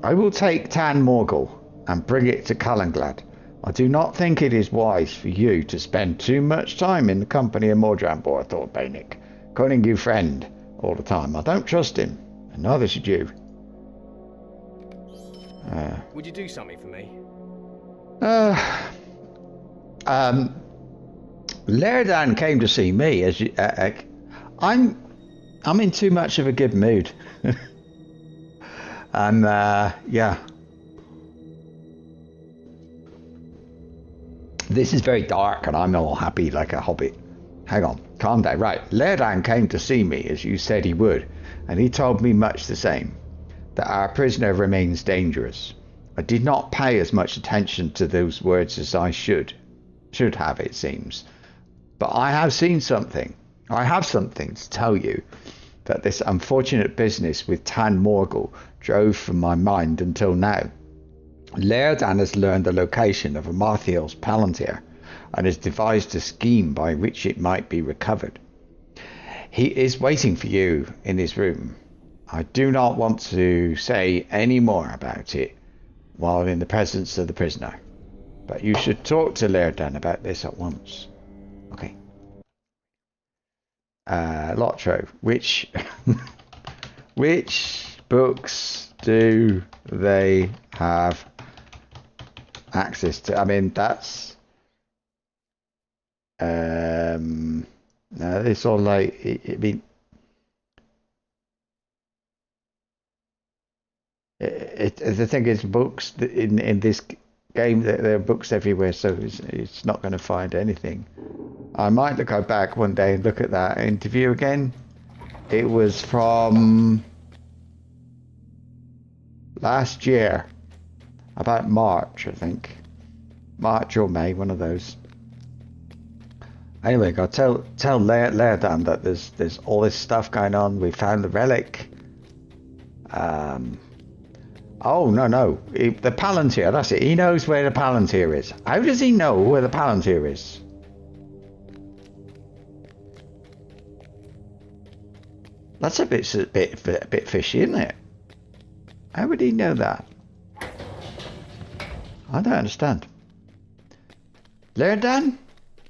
I will take Tan Morgul and bring it to Calanglad. I do not think it is wise for you to spend too much time in the company of Mordrambor, Thordbeinik, calling you friend all the time. I don't trust him, and neither should you. Would you do something for me? Lerdan came to see me as you, I'm in too much of a good mood. And yeah. This is very dark and I'm all happy like a hobbit. Hang on, calm down. Right, Lerdan came to see me as you said he would, and he told me much the same, that our prisoner remains dangerous. I did not pay as much attention to those words as I should have, it seems. But I have seen something. I have something to tell you that this unfortunate business with Tan Morgul drove from my mind until now. Lerdan has learned the location of Amarthiel's Palantir and has devised a scheme by which it might be recovered. He is waiting for you in his room. I do not want to say any more about it while in the presence of the prisoner, but you should talk to Lerdan about this at once. Okay. Lotro, which books do they have access to? I mean, that's no, it's all like I mean, the thing is, books in this game, there are books everywhere, so it's not going to find anything. I might go back one day and look at that interview again. It was from last year, about March, I think. March or May, one of those. Anyway, I'll tell Lerdan that there's all this stuff going on. We found the relic. Oh, no. The Palantir, that's it. He knows where the Palantir is. How does he know where the Palantir is? That's a bit fishy, isn't it? How would he know that? I don't understand. Lerdan?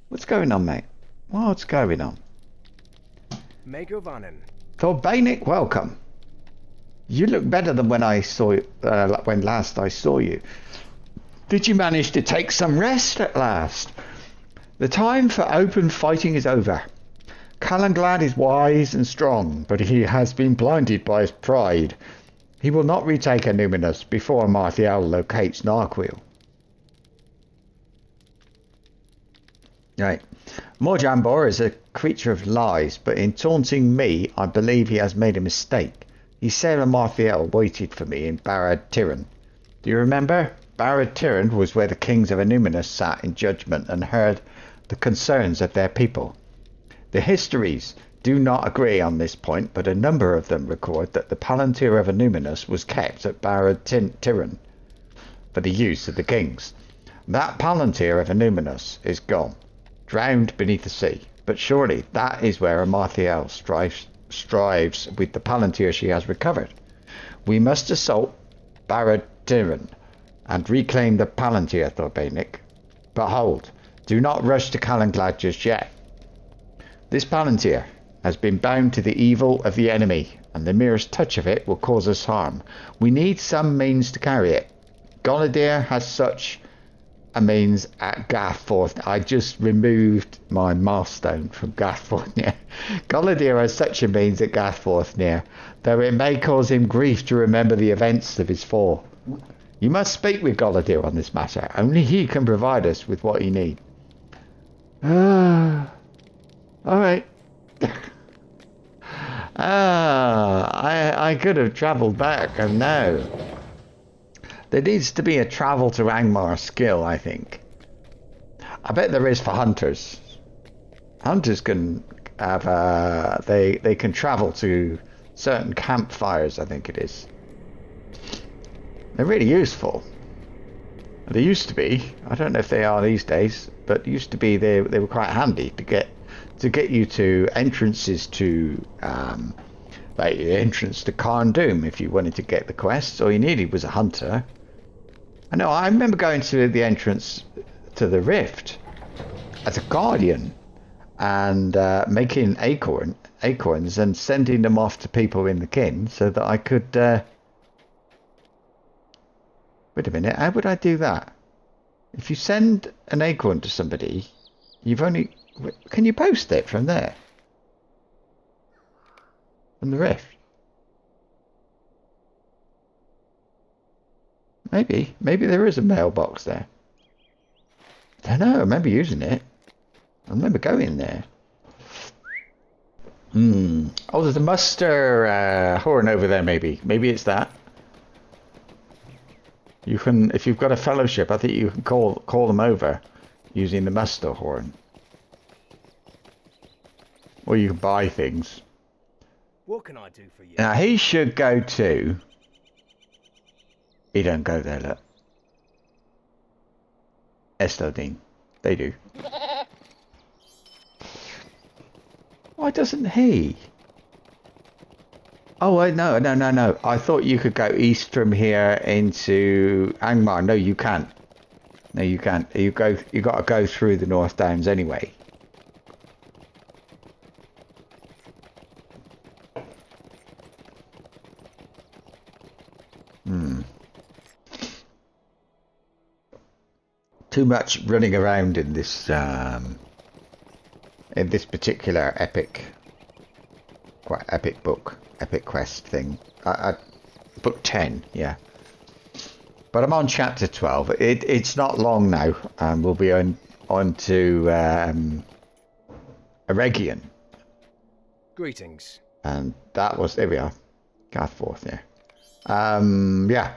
What's going on, mate? What's going on? Megovanen. Thordbeinik, welcome. You look better than when I saw you, when last I saw you. Did you manage to take some rest at last? The time for open fighting is over. Calanglad is wise and strong, but he has been blinded by his pride. He will not retake Numinus before Amarthiel locates Narquil. Right. Morjambor is a creature of lies, but in taunting me, I believe he has made a mistake. He said Amarthiel waited for me in Barad Tirran. Do you remember? Barad Tirran was where the kings of Numinus sat in judgment and heard the concerns of their people. The histories do not agree on this point, but a number of them record that the Palantir of Numinus was kept at Barad Tirran for the use of the kings. That Palantir of Numinus is gone, drowned beneath the sea, but surely that is where Amarthiel strives with the Palantir she has recovered. We must assault Barad Tirran and reclaim the Palantir, Thordbeinik. But hold, do not rush to Calanglad just yet. This Palantir has been bound to the evil of the enemy, and the merest touch of it will cause us harm. We need some means to carry it. Goladir has such a means at Gathforth. I just removed my milestone from Gathforth. Goladir has such a means at Gathforth, though it may cause him grief to remember the events of his fall. You must speak with Goladir on this matter. Only he can provide us with what you need. Alright. I could have travelled back, and now there needs to be a travel to Angmar skill, I think. I bet there is for hunters. Hunters can have they can travel to certain campfires, I think it is. They're really useful. They used to be. I don't know if they are these days, but used to be they were quite handy to get you to entrances to like the entrance to Carn Doom if you wanted to get the quests. All you needed was a hunter. I know, I remember going to the entrance to the Rift as a guardian and making acorns and sending them off to people in the kin so that I could wait a minute, how would I do that? If you send an acorn to somebody, you've only... Can you post it from there? From the Rift? Maybe there is a mailbox there. I don't know, I remember using it. I remember going there. Oh, there's a muster horn over there, maybe. Maybe it's that. You can, if you've got a fellowship, I think you can call them over using the muster horn. Or you can buy things. What can I do for you? Now he should go too. He don't go there, look. Estodine. They do. Why doesn't he? Oh, no. I thought you could go east from here into Angmar. No, you can't. No, you can't. You got to go through the North Downs anyway. Too much running around in this particular epic quest thing. Book 10, yeah. But I'm on chapter 12. It's not long now, and we'll be on to Eregion. Greetings. And that was, there we are, Garthforth, yeah. Yeah.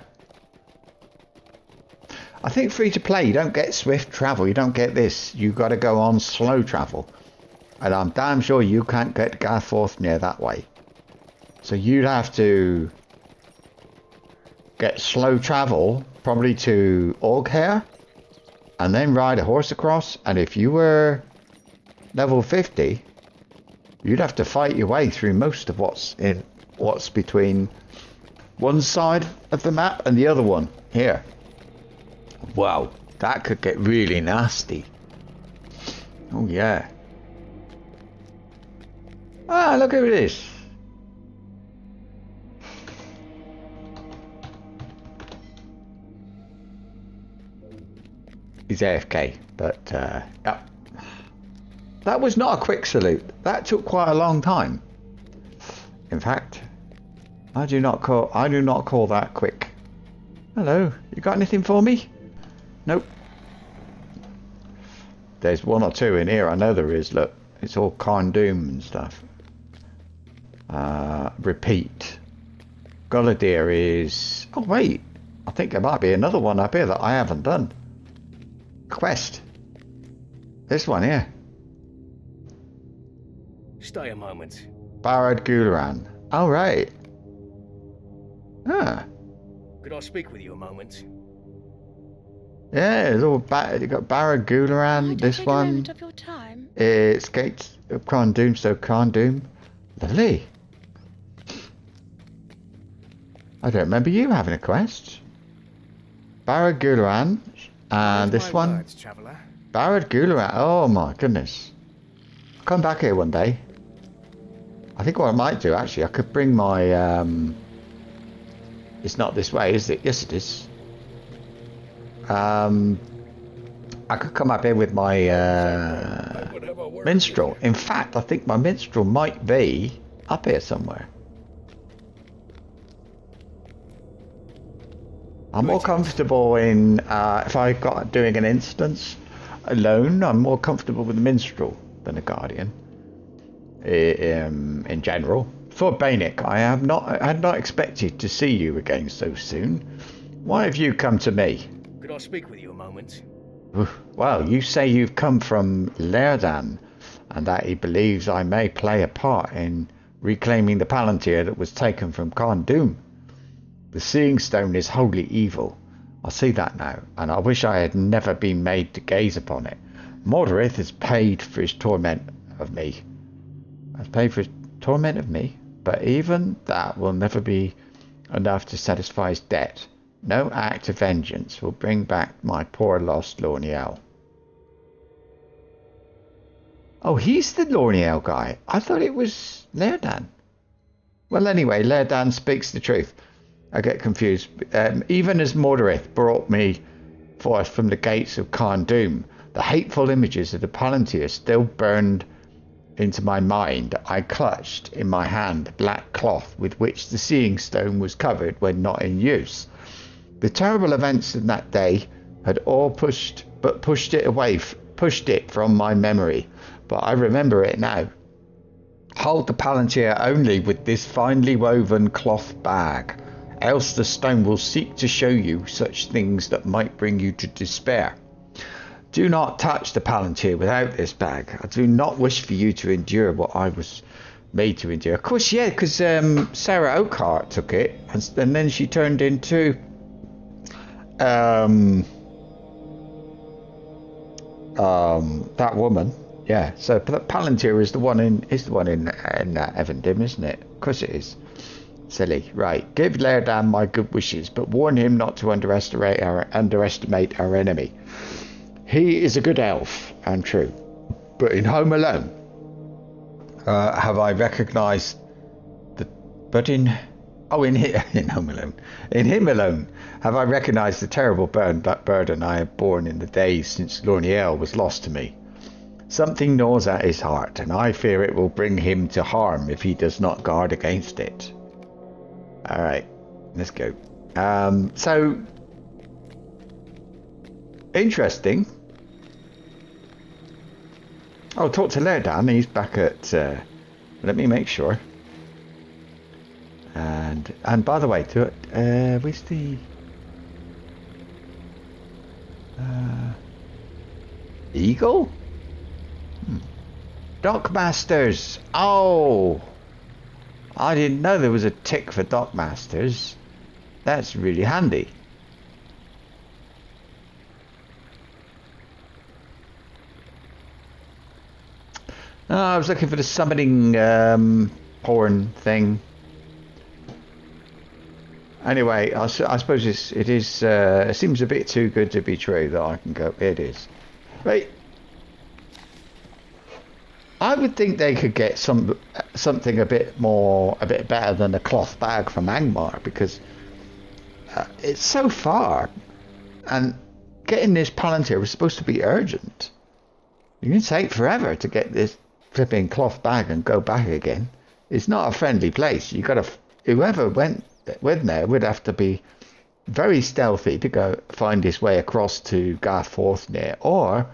I think free to play, you don't get swift travel, you don't get this. You got to go on slow travel. And I'm damn sure you can't get Garthforth near that way. So you'd have to get slow travel, probably to Orghair, and then ride a horse across. And if you were level 50, you'd have to fight your way through most of what's between one side of the map and the other one here. Wow, that could get really nasty. Oh yeah. Ah, look who it is. He's AFK, but yeah. That was not a quick salute. That took quite a long time. In fact, I do not call that quick. Hello, you got anything for me? Nope. There's one or two in here, I know there is, look. It's all Carn Doom and stuff. Repeat. Gullidir is... Oh wait, I think there might be another one up here that I haven't done. Quest. This one here. Stay a moment. Barad Gularan. Oh right. Ah. Could I speak with you a moment? Yeah, it's all you got Barad Gularan, this one. Of your time. It's Gates of Carn Doom, so Carn Doom. Lovely. I don't remember you having a quest. Barad Gularan, and this one. Words, traveller. Barad Gularan. Oh my goodness. I'll come back here one day. I think what I might do actually, I could bring my. It's not this way, is it? Yes, it is. I could come up here with my minstrel. In fact, I think my minstrel might be up here somewhere. I'm more comfortable in if I got doing an instance alone. I'm more comfortable with the minstrel than a guardian. In general, Thordbeinik, I had not expected to see you again so soon. Why have you come to me? Could I speak with you a moment? Well, you say you've come from Lerdan, and that he believes I may play a part in reclaiming the Palantir that was taken from Khan Doom. The Seeing Stone is wholly evil. I see that now, and I wish I had never been made to gaze upon it. Mordorith has paid for his torment of me. But even that will never be enough to satisfy his debt. No act of vengeance will bring back my poor lost Lorniel. Oh, he's the Lorniel guy. I thought it was Lerdan. Well, anyway, Lerdan speaks the truth. I get confused. Even as Mordorith brought me forth from the gates of Khan Doom, the hateful images of the Palantir still burned into my mind. I clutched in my hand the black cloth with which the Seeing Stone was covered when not in use. The terrible events of that day had all pushed it from my memory, but I remember it now. Hold the Palantir only with this finely woven cloth bag, else the stone will seek to show you such things that might bring you to despair. Do not touch the Palantir without this bag. I do not wish for you to endure what I was made to endure. Of course, yeah, because Sarah Oakhart took it, and then she turned into that woman. Yeah, so Palantir is the one in Evendim, isn't it? Of course it is. Silly. Right. Give Lerdan my good wishes, but warn him not to underestimate our enemy. He is a good elf and true, but in Home Alone, have I recognised the? But in Home Alone, in him alone, have I recognised the terrible burden I have borne in the days since Lorniel was lost to me. Something gnaws at his heart, and I fear it will bring him to harm if he does not guard against it. All right, let's go. So interesting. I'll talk to Lerdan. He's back at. Let me make sure. And by the way, where's the Eagle? Dockmasters. Oh, I didn't know there was a tick for Dockmasters. That's really handy. Oh, I was looking for the summoning porn thing. Anyway, I suppose it seems a bit too good to be true that I can go. It is. Right. I would think they could get something a bit better than a cloth bag from Angmar, because it's so far, and getting this Palantir was supposed to be urgent. You can take forever to get this flipping cloth bag and go back again. It's not a friendly place. Whoever went there would have to be very stealthy to go find his way across to Garth Forthner, or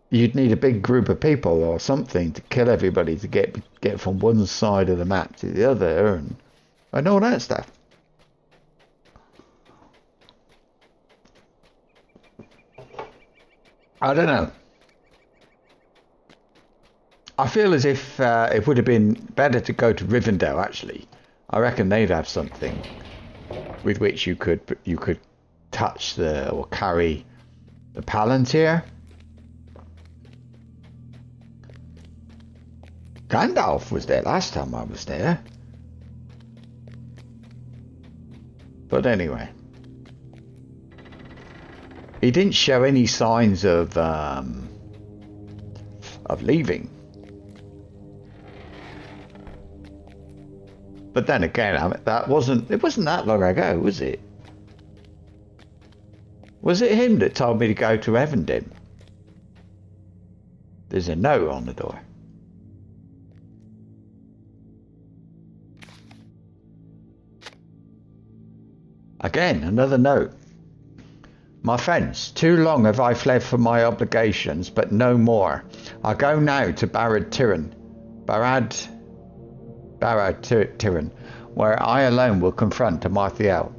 you'd need a big group of people or something to kill everybody to get from one side of the map to the other, and all that stuff. I don't know. I feel as if it would have been better to go to Rivendell, actually. I reckon they'd have something with which you could touch or carry the Palantir. Gandalf was there last time I was there. But anyway, he didn't show any signs of leaving. But then again, it wasn't that long ago, was it? Was it him that told me to go to Evendim? There's a note on the door. Again, another note. My friends, too long have I fled from my obligations, but no more. I go now to Barad Tiran, where I alone will confront Amarthael.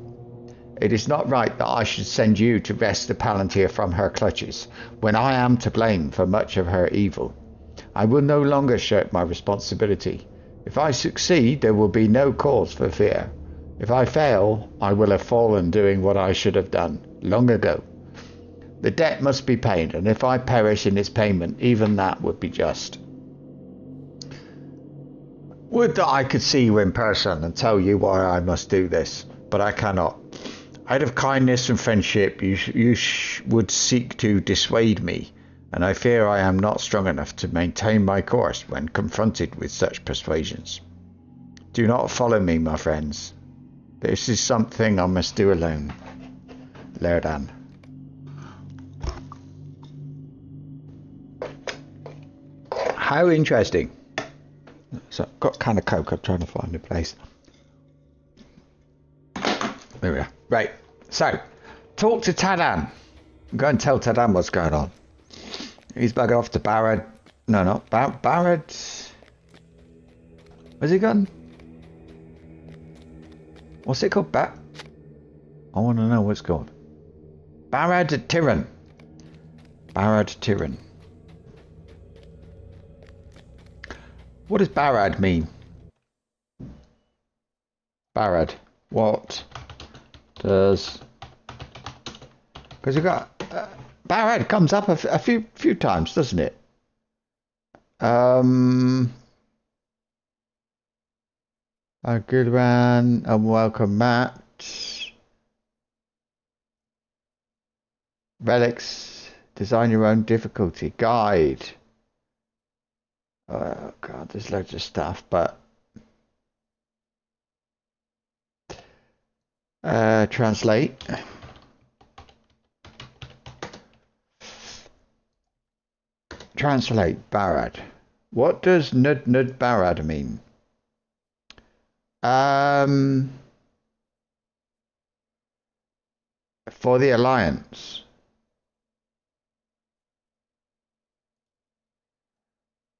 It is not right that I should send you to wrest the Palantir from her clutches, when I am to blame for much of her evil. I will no longer shirk my responsibility. If I succeed, there will be no cause for fear. If I fail, I will have fallen doing what I should have done, long ago. The debt must be paid, and if I perish in its payment, even that would be just. Would that I could see you in person and tell you why I must do this, but I cannot. Out of kindness and friendship, you would seek to dissuade me, and I fear I am not strong enough to maintain my course when confronted with such persuasions. Do not follow me, my friends. This is something I must do alone. Lerdan. How interesting. So I've got a can of Coke, I'm trying to find a place. There we are. Right, so, talk to Tadan. Go and tell Tadan what's going on. He's buggered off to Barad. No, not Barad. Where's he gone? What's it called? I want to know what's called. Barad Tiran. Barad Tiran. What does Barad mean? Barad. What does... Because you got... Barad comes up a few times, doesn't it? A good one. And welcome, Matt. Relics. Design your own difficulty. Guide. Oh god, there's loads of stuff, but translate. Translate Barad. What does Nud Barad mean? For the Alliance.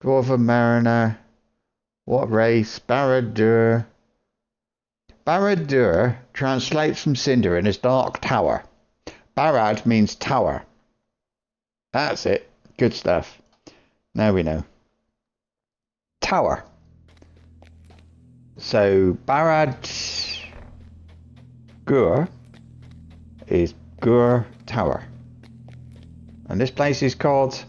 Dwarven Mariner. What race? Barad-dûr. Barad-dûr translates from Cinder in his dark tower. Barad means tower. That's it. Good stuff. Now we know. Tower. So Barad-gur is Gur Tower. And this place is called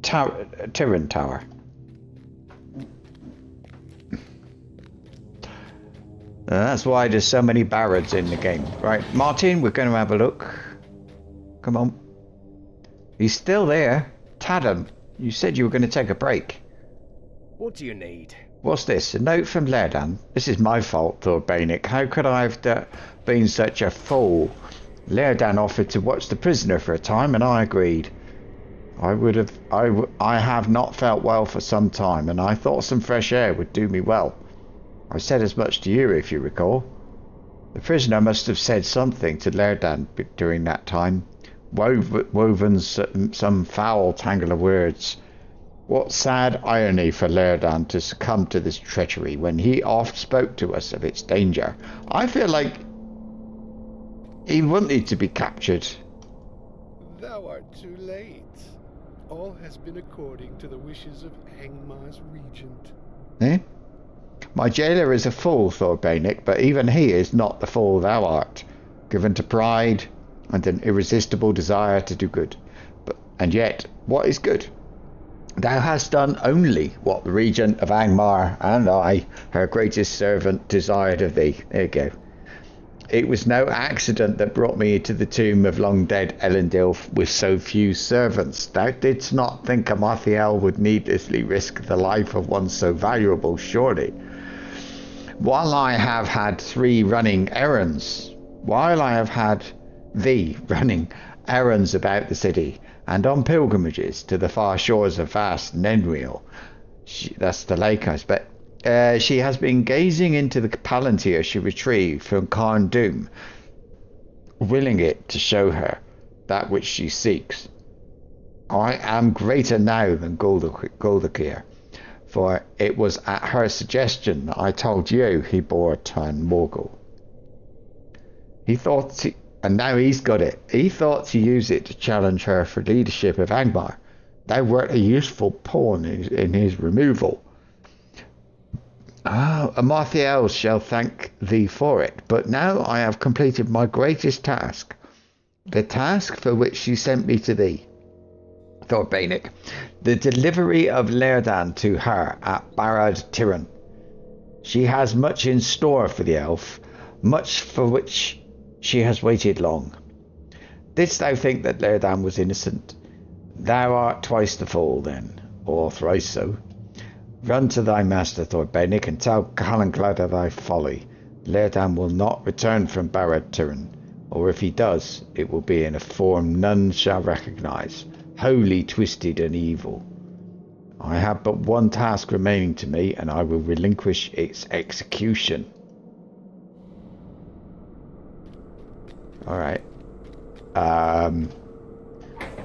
Tiran Tower. That's why there's so many Barads in the game. Right, Martin, we're going to have a look. Come on. He's still there. Tadan, you said you were going to take a break. What do you need? What's this? A note from Lerdan. This is my fault, Thordbeinik. How could I have been such a fool? Lerdan offered to watch the prisoner for a time, and I agreed. I have not felt well for some time, and I thought some fresh air would do me well. I said as much to you, if you recall. The prisoner must have said something to Lerdan during that time, woven some foul tangle of words. What sad irony for Lerdan to succumb to this treachery when he oft spoke to us of its danger. I feel like he wanted to be captured. Thou art too late. All has been according to the wishes of Angmar's regent. Eh? My jailer is a fool, Thordbeinik, but even he is not the fool thou art, given to pride and an irresistible desire to do good. And yet, what is good? Thou hast done only what the regent of Angmar and I, her greatest servant, desired of thee. There you go. It was no accident that brought me to the tomb of long-dead Elendil with so few servants. Thou didst not think Amathiel would needlessly risk the life of one so valuable, surely. While I have had thee running errands about the city, and on pilgrimages to the far shores of vast Nenriel, that's the lake, I expect, she has been gazing into the Palantir she retrieved from Karn Doom, willing it to show her that which she seeks. I am greater now than Goldakir, for it was at her suggestion that I told you he bore a turn Morgul. And now he's got it. He thought to use it to challenge her for leadership of Angmar. Thou wert a useful pawn in his removal. Amarthael shall thank thee for it, but now I have completed my greatest task, the task for which she sent me to thee, Thordbeinik, the delivery of Lerdan to her at Barad Tiryn. She has much in store for the elf, much for which she has waited long. Didst thou think that Lerdan was innocent? Thou art twice the fool, then, or thrice so. Run to thy master, Thordbeinik, and tell Calanglad of thy folly. Lerdan will not return from Barad Tiryn, or if he does, it will be in a form none shall recognize, wholly twisted and evil. I have but one task remaining to me, and I will relinquish its execution. Alright.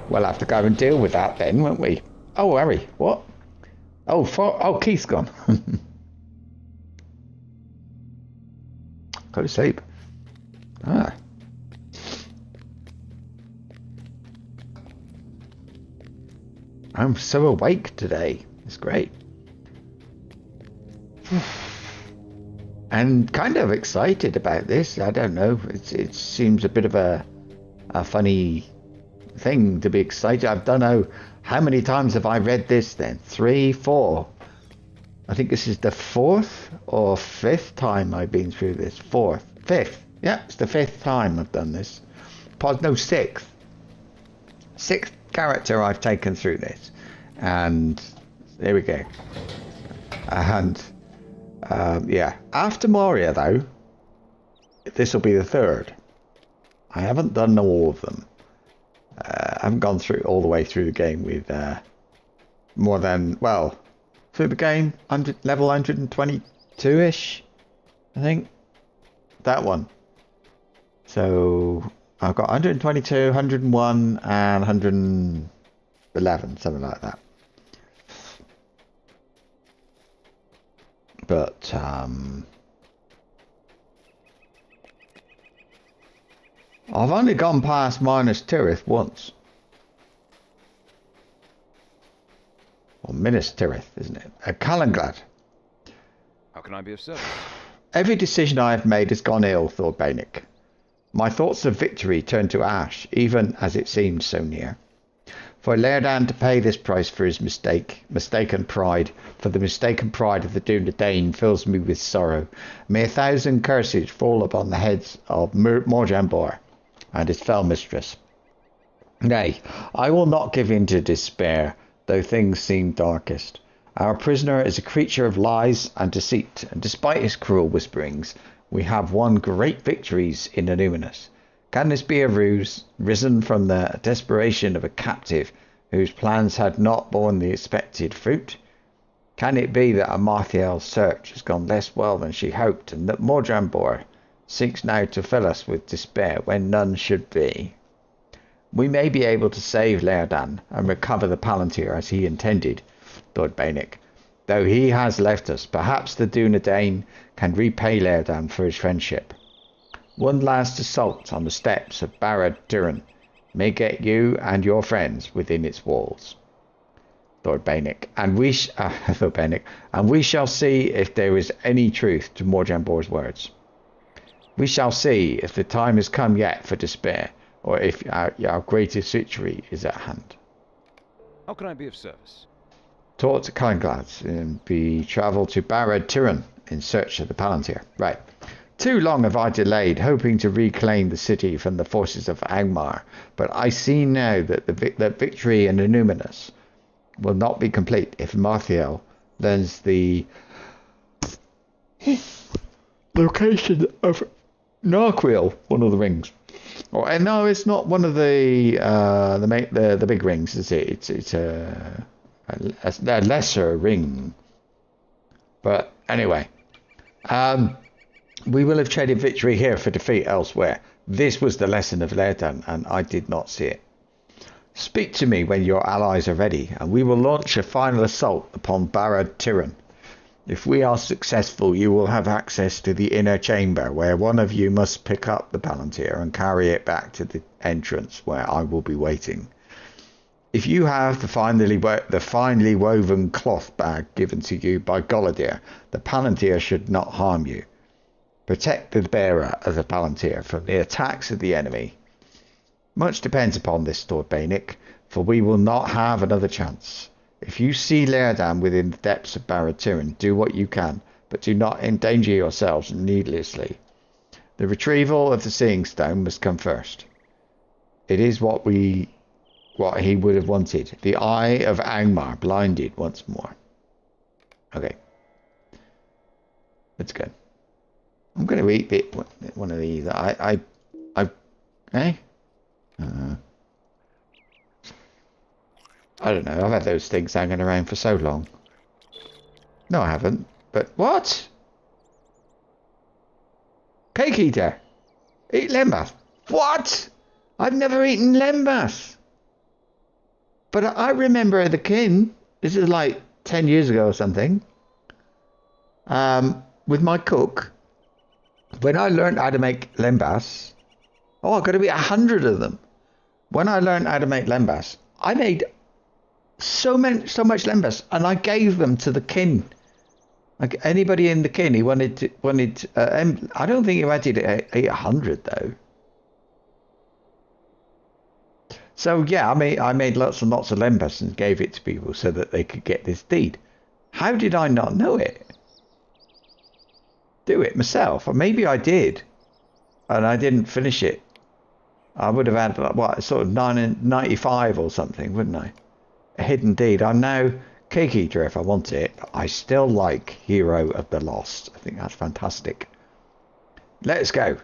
We'll have to go and deal with that then, won't we? Oh, Harry, what? Oh, Keith's gone. Go to sleep. Ah. I'm so awake today. It's great. And kind of excited about this. I don't know. It seems a bit of a funny thing to be excited. I don't know how many times have I read this then? 3, 4. I think this is the 4th or 5th time I've been through this. 4th, 5th. Yeah, it's the 5th time I've done this. No, 6th. 6th character I've taken through this. And there we go. And yeah, after Moria though, this will be the 3rd. I haven't done all of them. I haven't gone through all the way through the game with more than, well, through the game, level 122-ish, I think. That one. So I've got 122, 101, and 111, something like that. But I've only gone past Minas Tirith once. Or Minas Tirith, isn't it? Calanglad. How can I be of service? Every decision I have made has gone ill, Thordbeinik. My thoughts of victory turned to ash, even as it seemed so near. For Lerdan to pay this price for his mistaken pride, for the mistaken pride of the Dunedain fills me with sorrow. May 1,000 curses fall upon the heads of Morjambor and his fell mistress. Nay, I will not give in to despair, though things seem darkest. Our prisoner is a creature of lies and deceit, and despite his cruel whisperings, we have won great victories in Illuminus. Can this be a ruse, risen from the desperation of a captive whose plans had not borne the expected fruit? Can it be that Amarthael's search has gone less well than she hoped, and that Morjambor seeks now to fill us with despair when none should be? We may be able to save Lerdan and recover the Palantir as he intended, Thordbeinik. Though he has left us, perhaps the Dunedain can repay Lerdan for his friendship. One last assault on the steps of Barad Tiryn may get you and your friends within its walls. Thordbeinik, and we shall see if there is any truth to Morjambor's words. We shall see if the time has come yet for despair, or if our greatest victory is at hand. How can I be of service? Taught to Calanglad and be travel to Barad Tiryn in search of the Palantir. Right. Too long have I delayed, hoping to reclaim the city from the forces of Angmar, but I see now that the victory in Illuminus will not be complete if Amarthael learns the location of Narquiel, one of the rings. Or no, it's not one of the big rings, is it? It's a lesser ring. But anyway, we will have traded victory here for defeat elsewhere. This was the lesson of Lerdan, and I did not see it. Speak to me when your allies are ready, and we will launch a final assault upon Barad Tiryn. If we are successful, you will have access to the inner chamber, where one of you must pick up the palantir and carry it back to the entrance, where I will be waiting. If you have the finely woven cloth bag given to you by Golidir, the palantir should not harm you. Protect the bearer of the palantir from the attacks of the enemy. Much depends upon this, Thordbeinik, for we will not have another chance. If you see Laerdan within the depths of Barad-Turin, do what you can, but do not endanger yourselves needlessly. The retrieval of the Seeing Stone must come first. It is what he would have wanted. The eye of Angmar blinded once more. Okay. Let's go. I'm going to eat one of these. Eh? I don't know. I've had those things hanging around for so long. No, I haven't. But what? Cake eater. Eat lembas. What? I've never eaten lembas. But I remember the kin. This is like 10 years ago or something. With my cook. When I learned how to make lembas. Oh, I've got to be 100 of them. When I learned how to make lembas, I made so much lembas, and I gave them to the kin. Like anybody in the kin, he wanted. I don't think he wanted to eat 100 though. So yeah, I made lots and lots of lembas and gave it to people so that they could get this deed. How did I not know it? Do it myself, or maybe I did, and I didn't finish it. I would have had what, sort of 95 or something, wouldn't I? A hidden deed. I'm now cake eater if I want it, but I still like Hero of the Lost. I think that's fantastic. Let's go.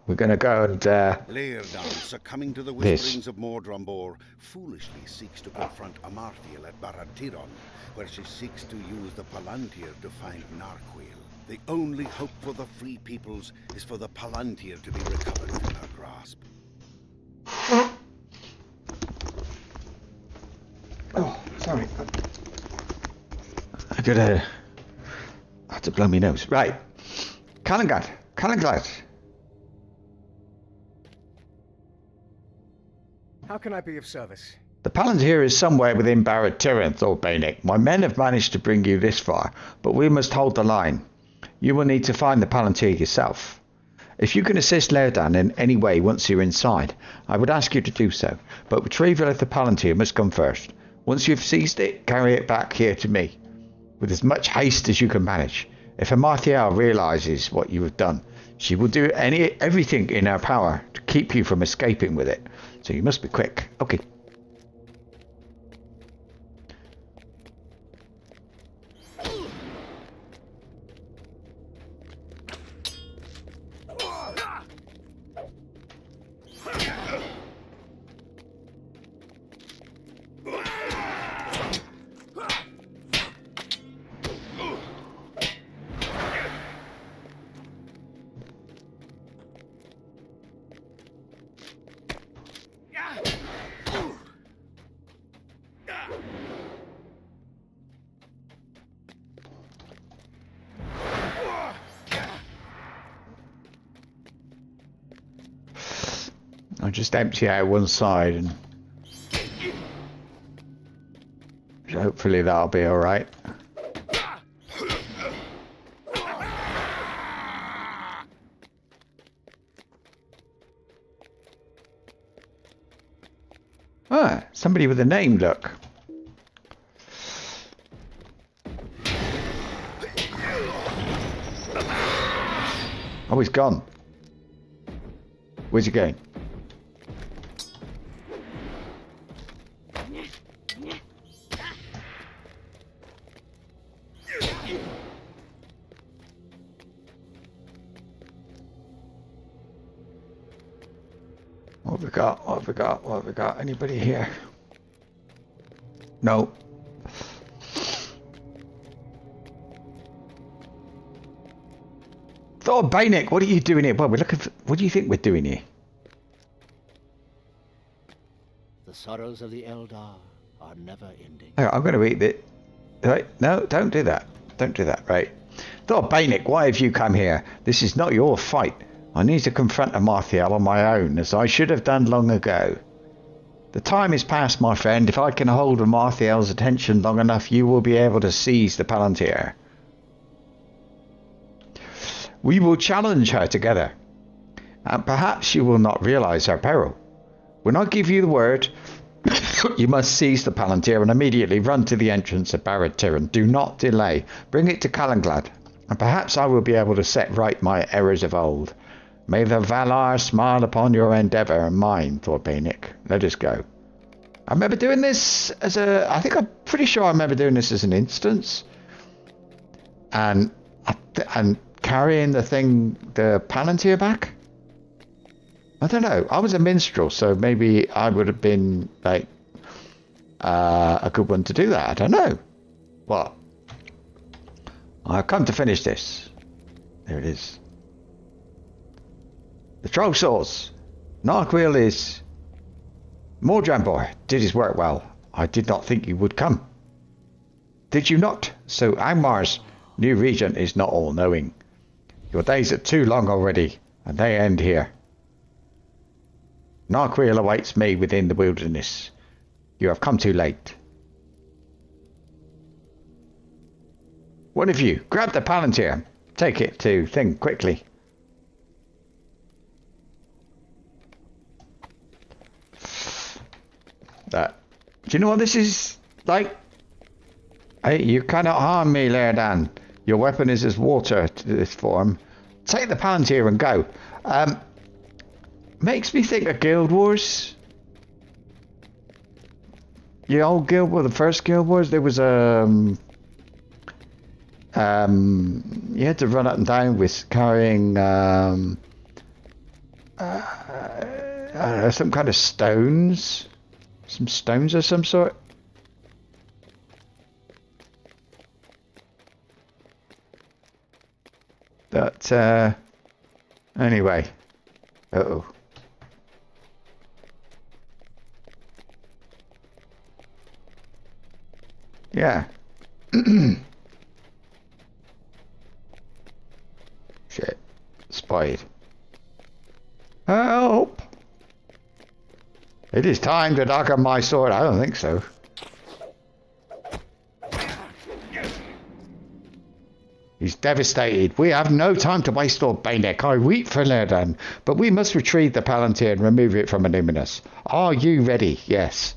We're going to go and Laerdan, succumbing to the whisperings of Mordrambor, foolishly seeks to confront Amarthiel at Barad-Turin, where she seeks to use the Palantir to find Narquil. The only hope for the free peoples is for the Palantir to be recovered from her grasp. Oh, sorry. I had to blow my nose. Right. Calenglad. How can I be of service? The Palantir is somewhere within Barad-Turin, Thordbeinik. My men have managed to bring you this far, but we must hold the line. You will need to find the Palantir yourself. If you can assist Laerdan in any way once you're inside, I would ask you to do so, but retrieval of the Palantir must come first. Once you've seized it, carry it back here to me, with as much haste as you can manage. If Amarthiel realizes what you have done, she will do everything in her power to keep you from escaping with it, so you must be quick. Okay. I'll just empty out one side and hopefully that'll be alright. Ah, somebody with a name, look. Oh, he's gone. Where's he going? What have we got? Anybody here? No. Thordbeinik, what are you doing here? Well, we're looking for... What do you think we're doing here? The sorrows of the Eldar are never ending. Oh, I'm going to eat it. Right? No, don't do that. Don't do that, right? Thordbeinik, why have you come here? This is not your fight. I need to confront Amarthiel on my own, as I should have done long ago. The time is past, my friend. If I can hold Amarthiel's attention long enough, you will be able to seize the Palantir. We will challenge her together, and perhaps you will not realize her peril. When I give you the word, you must seize the Palantir and immediately run to the entrance of Barad-Tiryn. Do not delay. Bring it to Calanglad, and perhaps I will be able to set right my errors of old. May the Valar smile upon your endeavour and mine, Thordbeinik. Let us go. I remember doing this as I'm pretty sure I remember doing this as an instance. And carrying the Palantir back? I don't know. I was a minstrel, so maybe I would have been, like, a good one to do that. I don't know. What? I've come to finish this. There it is. The troll saws. Narquil is... Mordrambor did his work well. I did not think you would come. Did you not? So Angmar's new regent is not all-knowing. Your days are too long already, and they end here. Narquil awaits me within the wilderness. You have come too late. One of you, grab the Palantir. Take it to Thing quickly. Do you know what this is like? Hey, you cannot harm me, Lerdan. Your weapon is as water to this form. Take the Palantir and go. Makes me think of Guild Wars. The old Guild Wars, the first Guild Wars, there was you had to run up and down with carrying some kind of stones. Some stones of some sort. But anyway. Uh-oh. Yeah. Shit. Spied. Help! It is time to knock on my sword. I don't think so. He's devastated. We have no time to waste, Thordbeinik. I weep for Lerdan, but we must retrieve the Palantir and remove it from Illuminus. Are you ready? Yes.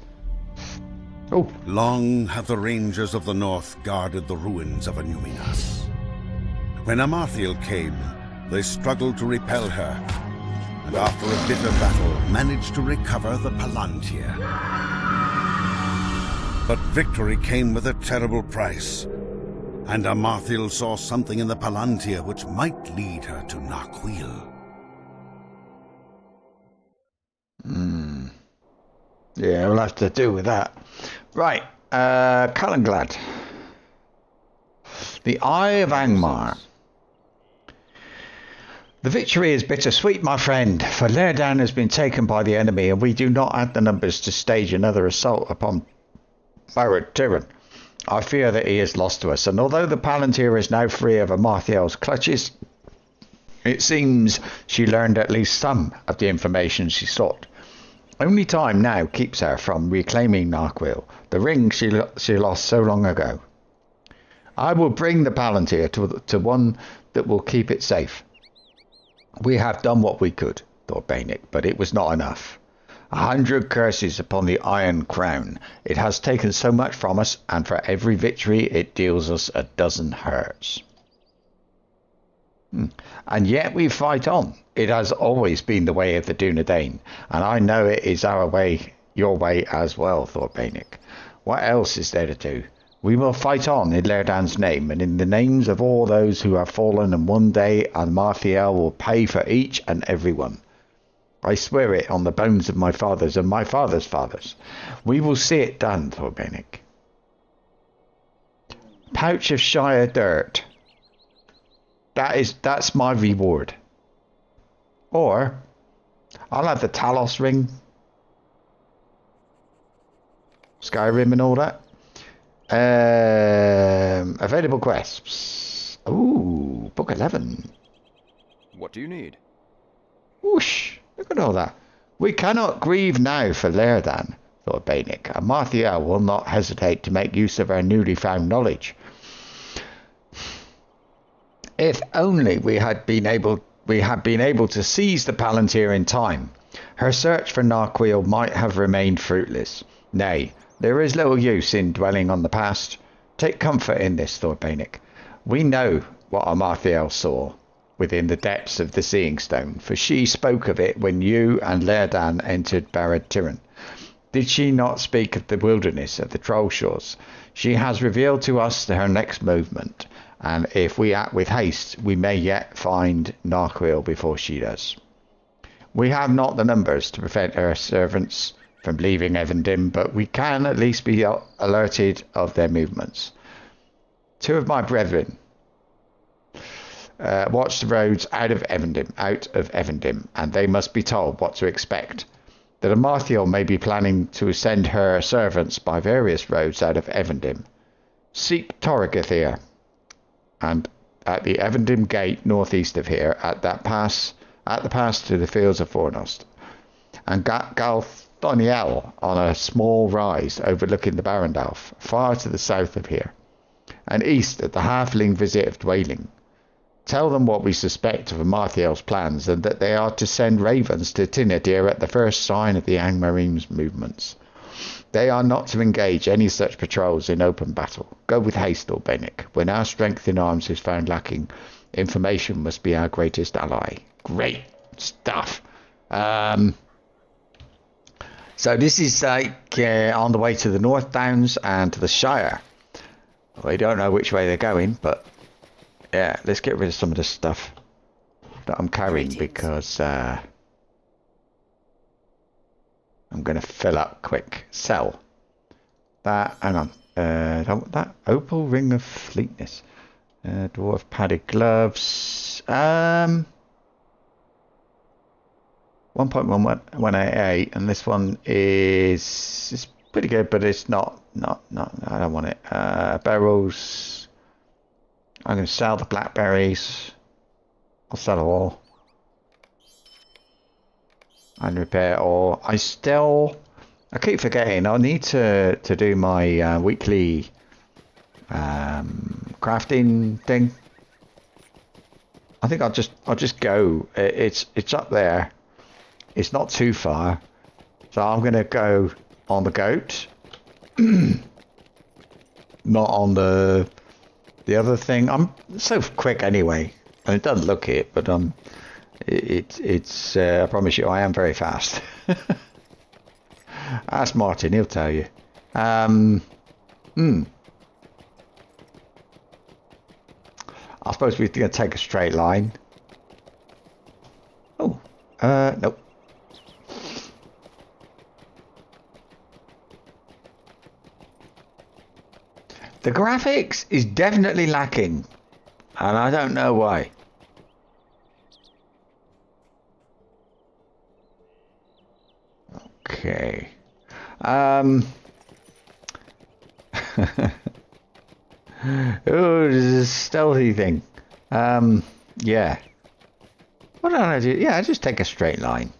Oh. Long have the rangers of the north guarded the ruins of Illuminus. When Amarthiel came, they struggled to repel her, and after a bitter battle, managed to recover the Palantir. But victory came with a terrible price, and Amarthiel saw something in the Palantir which might lead her to Narquil. Yeah, we'll have to do with that. Right, Calanglad. The Eye of Angmar. The victory is bittersweet, my friend, for Lerdan has been taken by the enemy, and we do not have the numbers to stage another assault upon Barad-Tiryn. I fear that he is lost to us, and although the Palantir is now free of Amarthiel's clutches, it seems she learned at least some of the information she sought. Only time now keeps her from reclaiming Narquil, the ring she lost so long ago. I will bring the Palantir to one that will keep it safe. We have done what we could, Thordbeinik, but it was not enough. 100 curses upon the Iron Crown. It has taken so much from us, and for every victory it deals us a dozen hurts. And yet we fight on. It has always been the way of the Dunedain, and I know it is our way, your way as well, Thordbeinik. What else is there to do? We will fight on in Lerdan's name, and in the names of all those who have fallen, and one day Amarthiel will pay for each and every one. I swear it on the bones of my fathers and my father's fathers. We will see it done, Thordbeinik. Pouch of Shire dirt. That's my reward. Or I'll have the Talos ring, Skyrim and all that. Available quests. Ooh, book 11. What do you need? Whoosh, look at all that. We cannot grieve now for Laerdan, Thordbeinik, and Marthiel will not hesitate to make use of our newly found knowledge. If only we had been able to seize the Palantir in time, her search for Narquil might have remained fruitless. Nay, there is little use in dwelling on the past. Take comfort in this, Thordbeinik. We know what Amarthiel saw within the depths of the Seeing Stone, for she spoke of it when you and Laerdan entered Barad Tiryn. Did she not speak of the wilderness of the Troll Shores? She has revealed to us her next movement, and if we act with haste, we may yet find Narquil before she does. We have not the numbers to prevent our servants from leaving Evendim, but we can at least be alerted of their movements. 2 of my brethren watch the roads out of Evendim, and they must be told what to expect. That Amarthiel may be planning to send her servants by various roads out of Evendim. Seek Torrigathir, and at the Evendim gate northeast of here, at the pass to the fields of Fornost, and Galthoniel on a small rise overlooking the Barandalf, far to the south of here, and east at the halfling visit of Dwayling. Tell them what we suspect of Amarthiel's plans, and that they are to send ravens to Tinadir at the first sign of the Angmarim's movements. They are not to engage any such patrols in open battle. Go with haste, Thordbeinik. When our strength in arms is found lacking, information must be our greatest ally. Great stuff. So this is like on the way to the North Downs and to the Shire. We don't know which way they're going, but yeah, let's get rid of some of the stuff that I'm carrying because I'm going to fill up quick. Sell that. Hang on. Don't want that. Opal ring of fleetness. Dwarf padded gloves. 1.188, and this one is pretty good, but it's not. I don't want it. Barrels. I'm going to sell the blackberries. I'll sell it all. And repair all. I keep forgetting. I need to do my weekly crafting thing. I think I'll just go. It's up there. It's not too far, so I'm going to go on the goat, not on the other thing. I'm so quick anyway, and it doesn't look it, but it's I promise you, I am very fast. Ask Martin, he'll tell you. I suppose we're going to take a straight line. Oh, nope. The graphics is definitely lacking, and I don't know why. Okay. Oh, this is a stealthy thing. Yeah. What did I do? Yeah, I just take a straight line.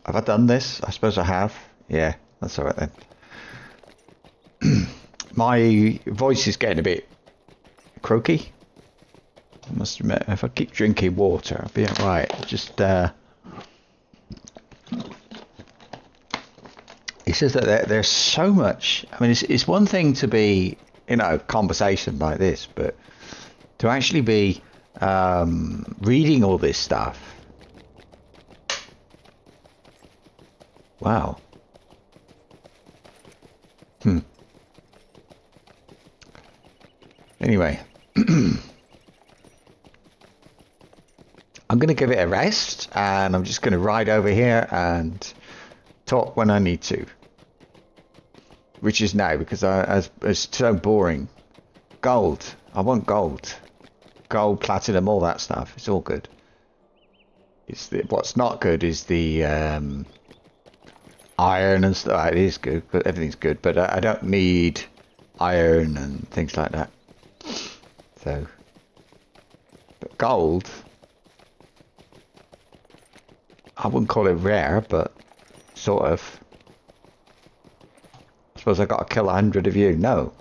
Have I done this? I suppose I have. Yeah, that's alright then. My voice is getting a bit croaky. I must admit, if I keep drinking water, I'll be alright. Just, he says that there's so much. I mean, it's one thing to be, conversation like this, but to actually be reading all this stuff. Wow. Anyway. I'm going to give it a rest, and I'm just going to ride over here and talk when I need to. Which is now, because it's so boring. Gold. I want gold. Gold, platinum, all that stuff. It's all good. What's not good is the iron and stuff. It is good, but everything's good. But I don't need iron and things like that. So, but gold, I wouldn't call it rare, but sort of. I suppose I got to kill 100 of you. No.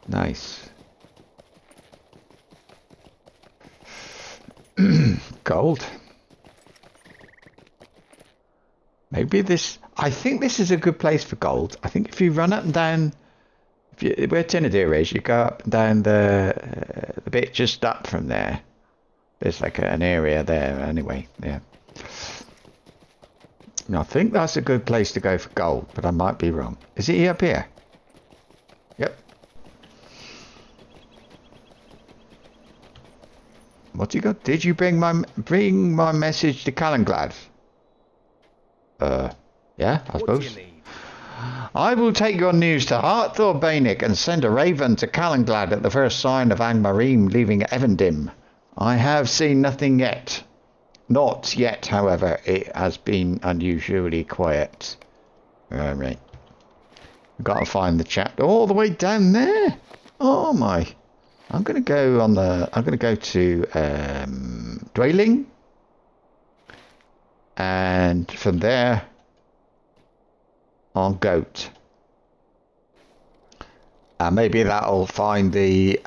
Nice. Gold. Maybe this... I think this is a good place for gold. I think if you run up and down... where Tinadir is, you go up and down the bit just up from there. There's like an area there anyway. Yeah. No, I think that's a good place to go for gold, but I might be wrong. Is it up here? Yep. What's he got? Did you bring my message to Calenglad? Yeah, I suppose. What do you need? I will take your news to Thordbeinik and send a raven to Calenglad at the first sign of Angmarim leaving Evendim. I have seen nothing yet. Not yet, however. It has been unusually quiet. Alright. We've got to find the chapter all the way down there. Oh my. I'm gonna go on the to Dwelling. And from there on Goat. Maybe that'll find the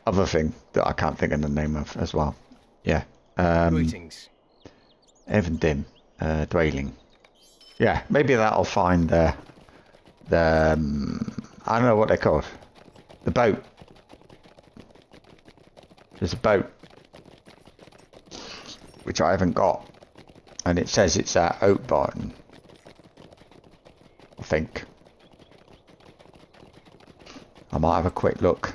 other thing that I can't think of the name of as well. Yeah. Greetings. Evendim, Dwelling. Yeah, maybe that'll find the I don't know what they're called. The boat. There's a boat. Which I haven't got. And it says it's at Oak Barton. I think. I might have a quick look.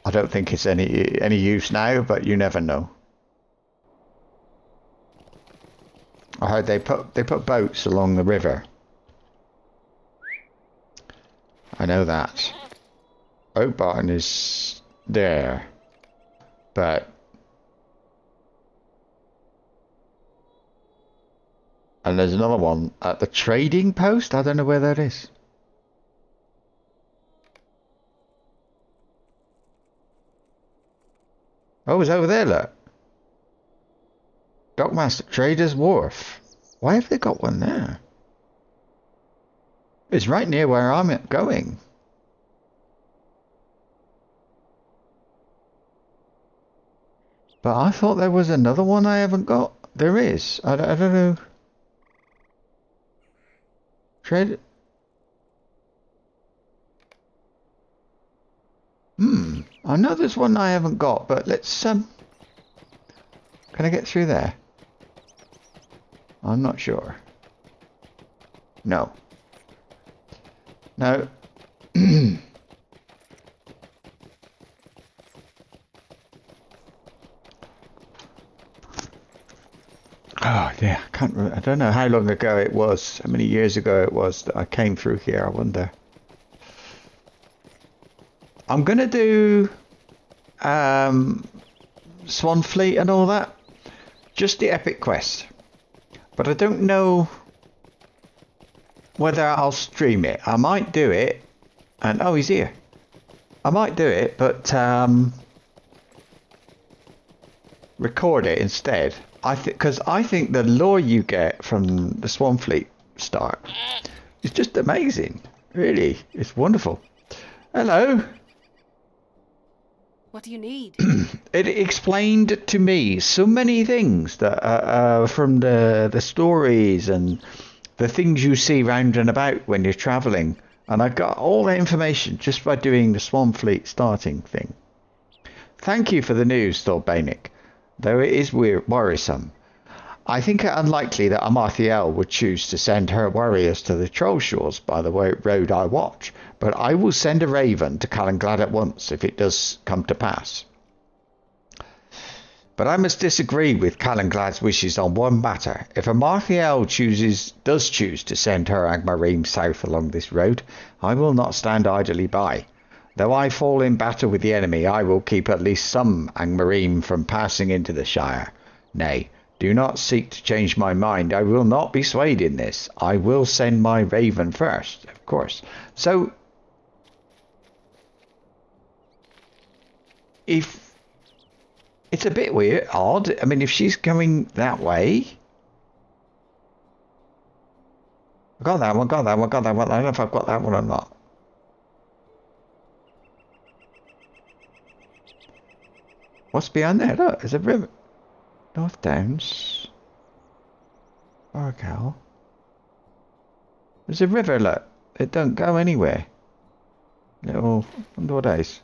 I don't think it's any use now, but you never know. I heard they put boats along the river. I know that. Oak Barton is there, but and there's another one at the trading post. I don't know where that is. Oh, it's over there, look. Dockmaster Trader's Wharf. Why have they got one there? It's right near where I'm going. But I thought there was another one I haven't got. There is. I don't know. Trade. I know there's one I haven't got, but let's can I get through there? I'm not sure. No. No. Oh yeah, I don't know how long ago it was, how many years ago it was that I came through here, I wonder. I'm gonna do Swan Fleet and all that. Just the epic quest. But I don't know whether I'll stream it. I might do it and oh, he's here. I might do it, but record it instead. Because I think the lore you get from the Swan Fleet start is just amazing. Really, it's wonderful. Hello. What do you need? It explained to me so many things that from the stories and the things you see round and about when you're travelling. And I got all that information just by doing the Swan Fleet starting thing. Thank you for the news, Thordbeinik. Though it is worrisome. I think it unlikely that Amarthiel would choose to send her warriors to the Troll Shores by the road I watch, but I will send a raven to Calenglad at once if it does come to pass. But I must disagree with Calenglad's wishes on one matter. If Amarthiel does choose to send her Angmarim south along this road, I will not stand idly by. Though I fall in battle with the enemy, I will keep at least some Angmarine from passing into the Shire. Nay, do not seek to change my mind. I will not be swayed in this. I will send my raven first, of course. So, if it's a bit weird, odd. I mean, if she's going that way, I got that one, got that one, got that one. I don't know if I've got that one or not. What's behind there? Look, there's a river. North Downs. Argyle. There's a river, look. It don't go anywhere. Little, I wonder what that is.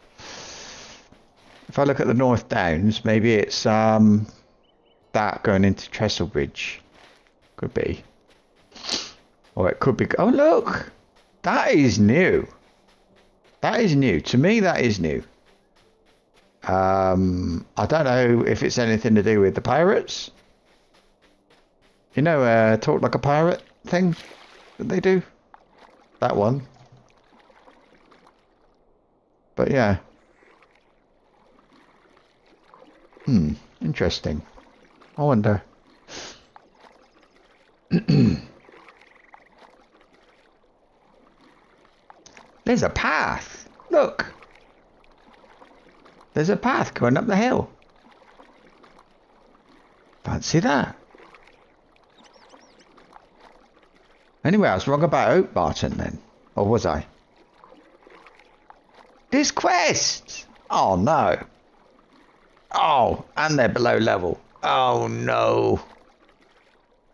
If I look at the North Downs, maybe it's that going into Trestlebridge. Could be. Or it could be... Oh, look! That is new. That is new. To me, that is new. I don't know if it's anything to do with the pirates. You know, talk like a pirate thing that they do. That one. But yeah. Interesting. I wonder. There's a path. Look. There's a path going up the hill. Fancy that. Anyway, I was wrong about Oak Barton then. Or was I? This quest! Oh no. Oh, and they're below level. Oh no.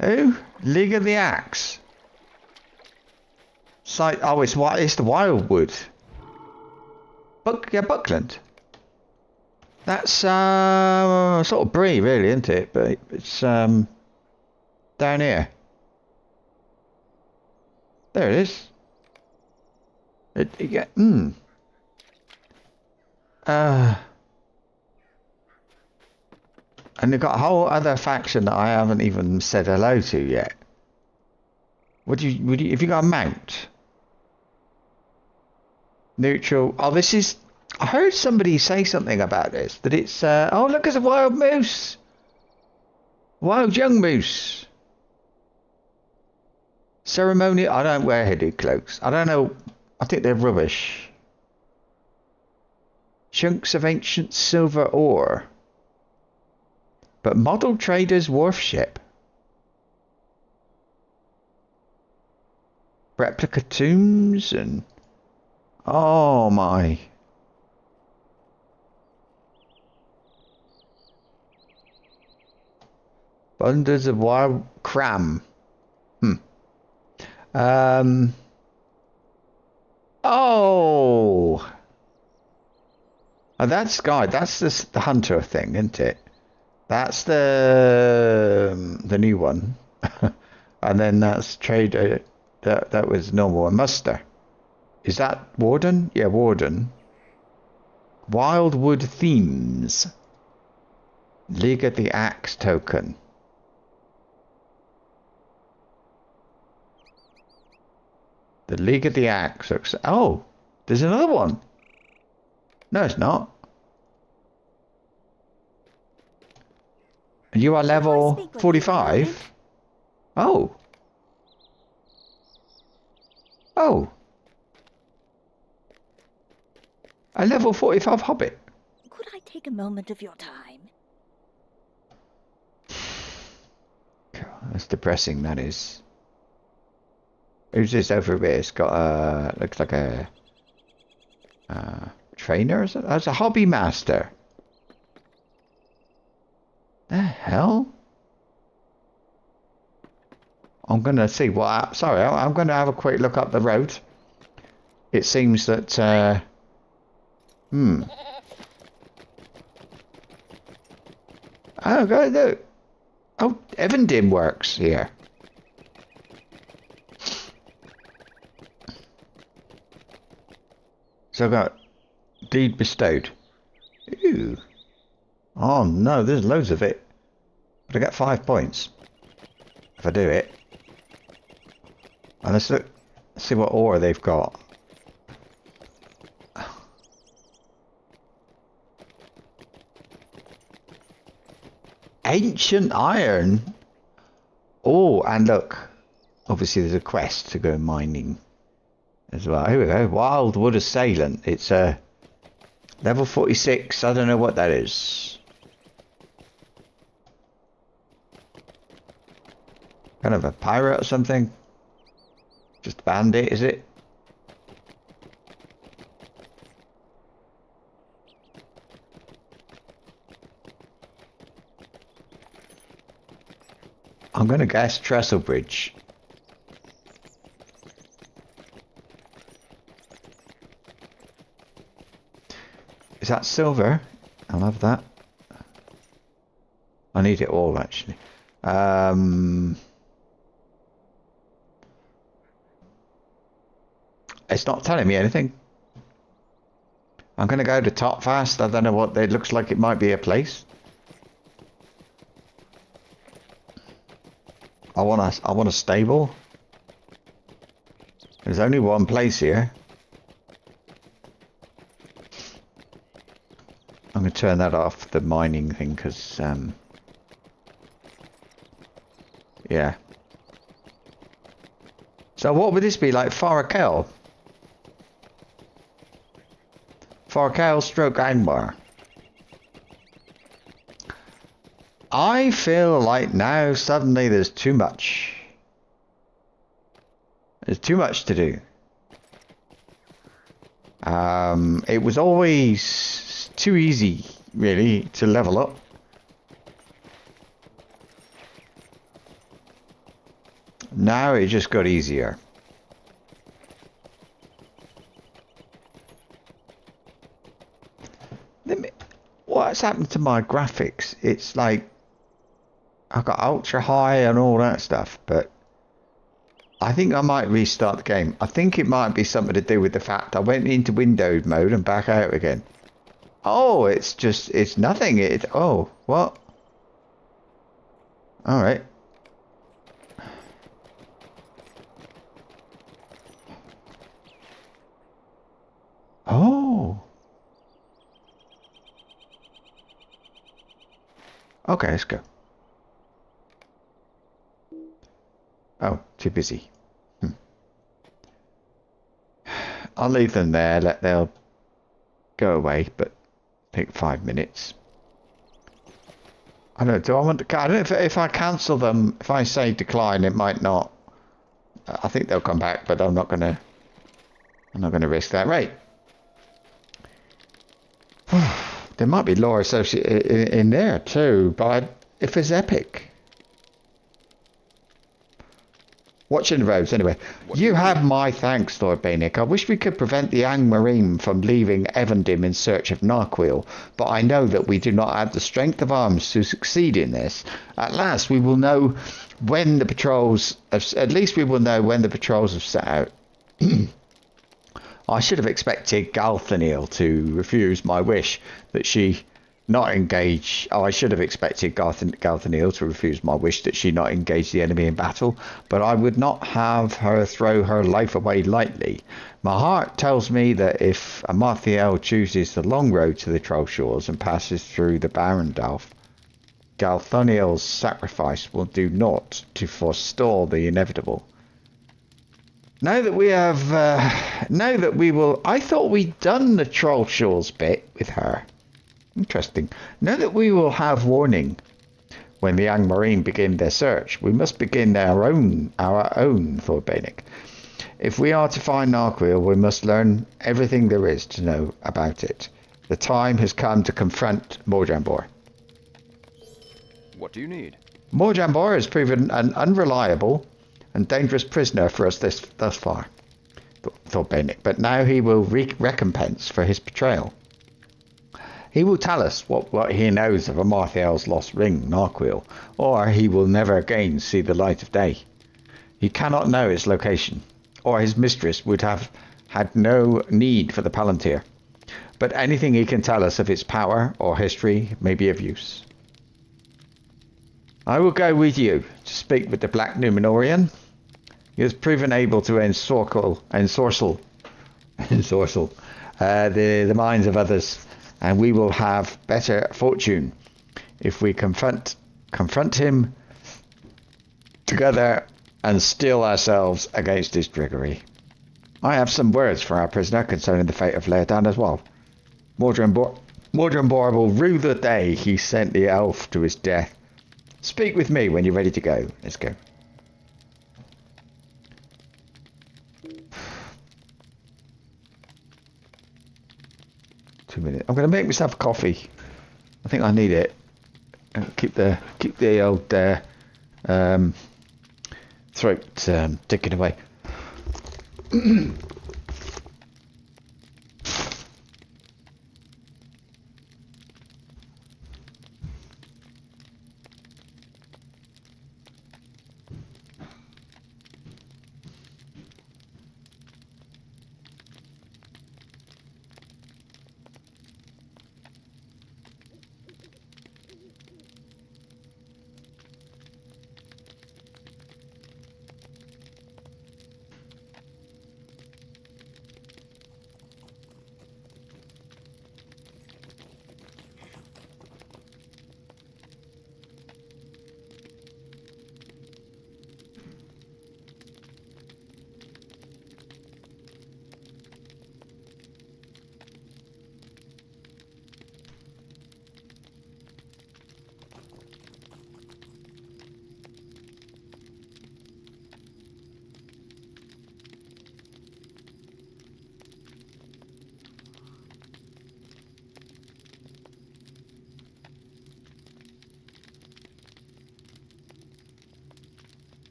Who? League of the Axe. Site. Oh, it's the Wildwood. Buckland. That's sort of Bree, really, isn't it? But it's down here. There it is. And they've got a whole other faction that I haven't even said hello to yet. Would you if you got a mount? Neutral. Oh, this is... I heard somebody say something about this. That it's... oh, look, there's a wild moose. Wild young moose. Ceremonial... I don't wear hooded cloaks. I don't know. I think they're rubbish. Chunks of ancient silver ore. But model traders warship. Replica tombs and... Oh my... Bundles of wild cram. Oh! Oh, that's God. That's the hunter thing, isn't it? That's the new one. And then that's trader. That was normal. And muster. Is that Warden? Yeah, Warden. Wildwood themes. League of the Axe token. The League of the Axe. Oh, there's another one. No, it's not. And you are level 45? Oh. Oh. A level 45 hobbit. Could I take a moment of your time? God, that's depressing, that is. Who's this over here? It's got a... looks like a... trainer or something? That's a hobby master. The hell? I'm going to see what... Sorry, I'm going to have a quick look up the road. It seems that... Oh, go look. Oh, Evandin works here. So I've got deed bestowed. Ooh. Oh no, there's loads of it. But I get 5 points if I do it. And let's look, see what ore they've got. Ancient iron. Oh, and look. Obviously, there's a quest to go mining as well. Here we go. Wildwood Assailant. It's a level 46. I don't know what that is. Kind of a pirate or something. Just a bandit, is it? I'm going to guess Trestle Bridge. Is that silver? I'll have that. I need it all, actually. It's not telling me anything. I'm going to go to top fast. I don't know what it looks like. It might be a place. I want a stable. There's only one place here. I'm going to turn that off, the mining thing, because yeah. So what would this be like? Farakel? Farakel stroke Angmar. I feel like now suddenly there's too much. There's too much to do. It was always too easy, really, to level up. Now it just got easier. What's happened to my graphics? It's like I've got ultra high and all that stuff, but I think I might restart the game. I think it might be something to do with the fact I went into windowed mode and back out again. Oh, it's nothing. Oh, what? All right. Oh. Okay, let's go. Oh, too busy. I'll leave them there. They'll go away, but take 5 minutes. I don't know. Do I want to? I don't know if I cancel them. If I say decline, it might not. I think they'll come back, but I'm not gonna risk that. Right. There might be lore associated in there too, but if it's epic. Watching the roads, anyway. You have my thanks, Thordbeinik. I wish we could prevent the Angmarine from leaving Evendim in search of Narquil, but I know that we do not have the strength of arms to succeed in this. At last, we will know when the patrols have, at least we will know when the patrols have set out. I should have expected Galthaniel to refuse my wish that she not engage. Oh, I should have expected Galthaniel to refuse my wish that she not engage the enemy in battle, but I would not have her throw her life away lightly. My heart tells me that if Amarthiel chooses the long road to the Troll Shores and passes through the Barrendalf, Galthaniel's sacrifice will do naught to forestall the inevitable. Now that we have, now that we will, I thought we'd done the Troll Shores bit with her. Interesting. Now that we will have warning when the Angmarine begin their search, we must begin our own, Thordbeinik. If we are to find Narquil, we must learn everything there is to know about it. The time has come to confront Morjambor. What do you need? Morjambor has proven an unreliable and dangerous prisoner for us thus far, Thordbeinik, but now he will recompense for his betrayal. He will tell us what he knows of Amarthiel's lost ring, Narquil, or he will never again see the light of day. He cannot know its location, or his mistress would have had no need for the Palantir. But anything he can tell us of its power or history may be of use. I will go with you to speak with the Black Numenorian. He has proven able to ensorcel the minds of others, and we will have better fortune if we confront confront him together and steel ourselves against his trickery. I have some words for our prisoner concerning the fate of Leodan as well. Mordred will rue the day he sent the elf to his death. Speak with me when you're ready to go. Let's go. Minutes. I'm going to make myself a coffee. I think I need it. Keep the old throat ticking away.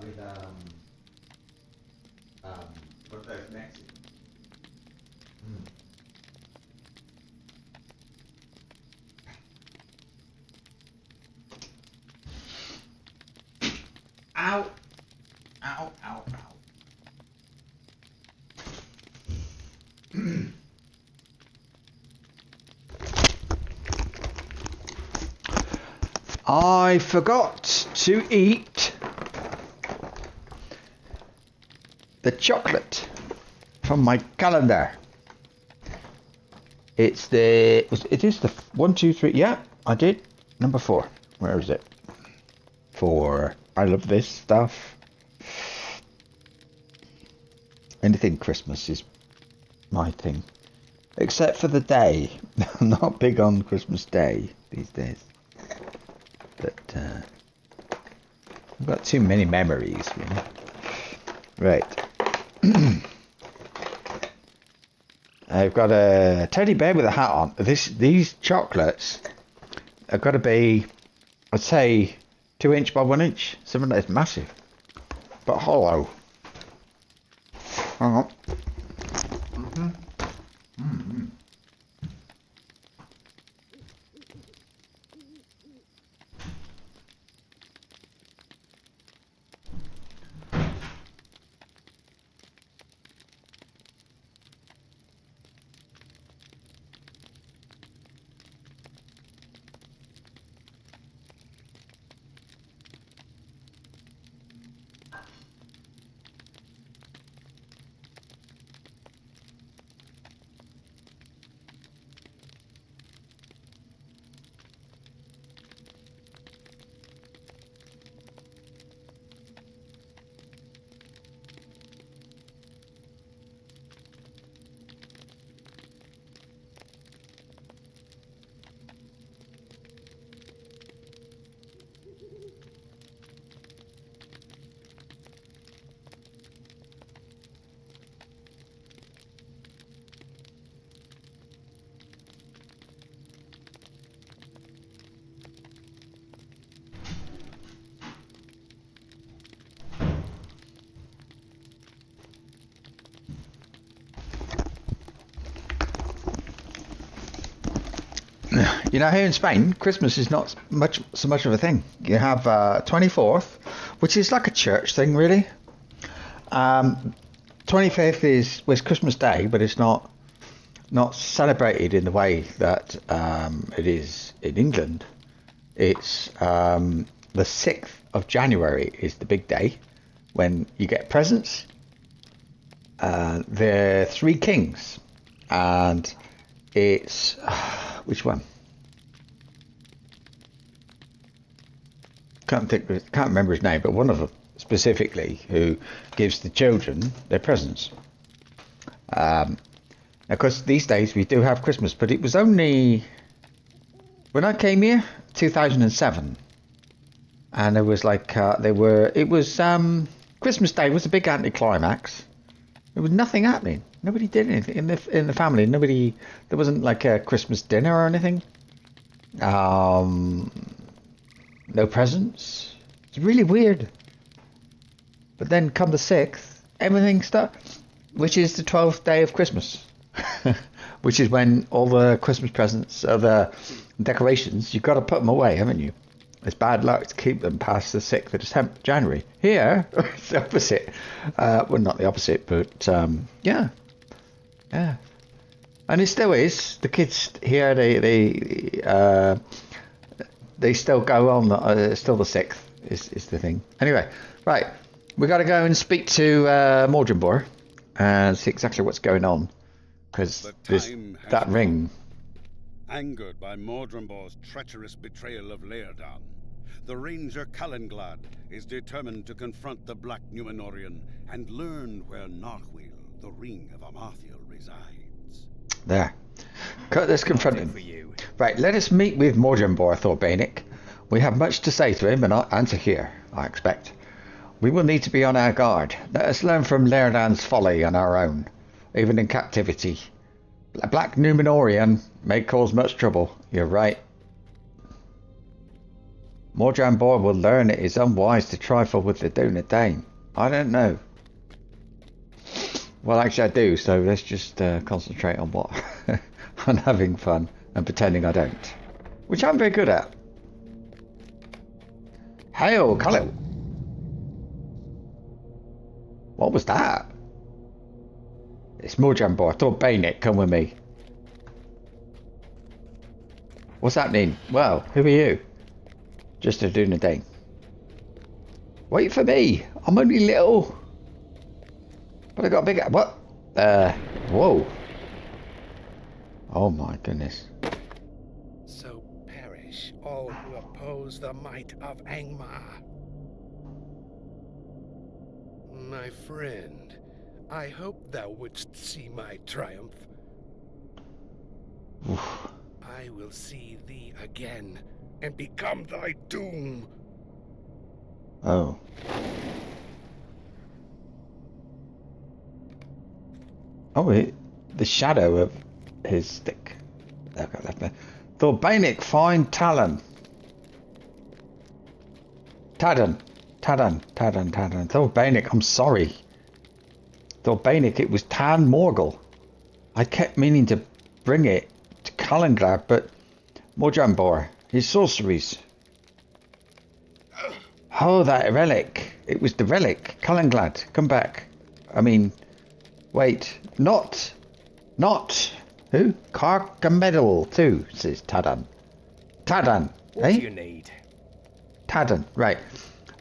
With what those Mexican. Ow! Ow! Ow! Ow! I forgot to eat the chocolate from my calendar. It is the 1, 2, 3. Yeah, I did. Number 4. Where is it? 4. I love this stuff. Anything Christmas is my thing, except for the day. I'm not big on Christmas Day these days. But I've got too many memories, you know. Right. I've got a teddy bear with a hat on. These chocolates have got to be, I'd say, 2 inch by 1 inch. Something that is massive, but hollow. Hang on. You know, here in Spain, Christmas is not so much of a thing. You have 24th, which is like a church thing, really. 25th was Christmas Day, but it's not celebrated in the way that it is in England. It's the 6th of January is the big day when you get presents. There are 3 kings, and it's which one? Can't remember his name, but one of them specifically who gives the children their presents. Of course, these days we do have Christmas, but it was only when I came here, 2007, and it was like Christmas Day was a big anticlimax. There was nothing happening. Nobody did anything in the family. There wasn't like a Christmas dinner or anything. No presents. It's really weird. But then come the 6th, everything starts, which is the 12th day of Christmas, which is when all the Christmas presents, the decorations, you've got to put them away, haven't you? It's bad luck to keep them past the 6th of January. Here, it's the opposite. Well, not the opposite, but yeah. And it still is. The kids here, they still go on. Still the 6th is the thing. Anyway, right. We got to go and speak to Mordrenbor and see exactly what's going on. Because there's that ring. Angered by Mordrenbor's treacherous betrayal of Laerdan, the ranger Calenglad is determined to confront the Black Numenorian and learn where Narquil, the Ring of Amarthiel, resides. There. Let's confront him. Right, let us meet with Mordrenbor, Thordbeinik. We have much to say to him and to hear, I expect. We will need to be on our guard. Let us learn from Laerdan's folly on our own, even in captivity. A Black Numenorian may cause much trouble. You're right. Mordrenbor will learn it is unwise to trifle with the Dunedain. I don't know. Well, actually I do, so let's just concentrate on what on having fun and pretending I don't. Which I'm very good at. Hail, Khalil. What was that? It's Mordrenbor. Thordbeinik, come with me. What's happening? Well, who are you? Just a Dunedain. Wait for me. I'm only little. But I got bigger. What? Whoa. Oh my goodness. So perish all who oppose the might of Angmar. My friend, I hope thou wouldst see my triumph. Oof. I will see thee again and become thy doom. Oh. Oh, the shadow of his stick. Thordbeinik, find Talon. Thordbeinik, I'm sorry. Thordbeinik, it was Tan Morgul. I kept meaning to bring it to Kalingrad, but Modrambor, his sorceries. Oh, that relic. It was the relic. Kalingrad, come back. I mean, wait, not who? Carcamedal too, says Tadan. Tadan, What do you need? Tadan, right.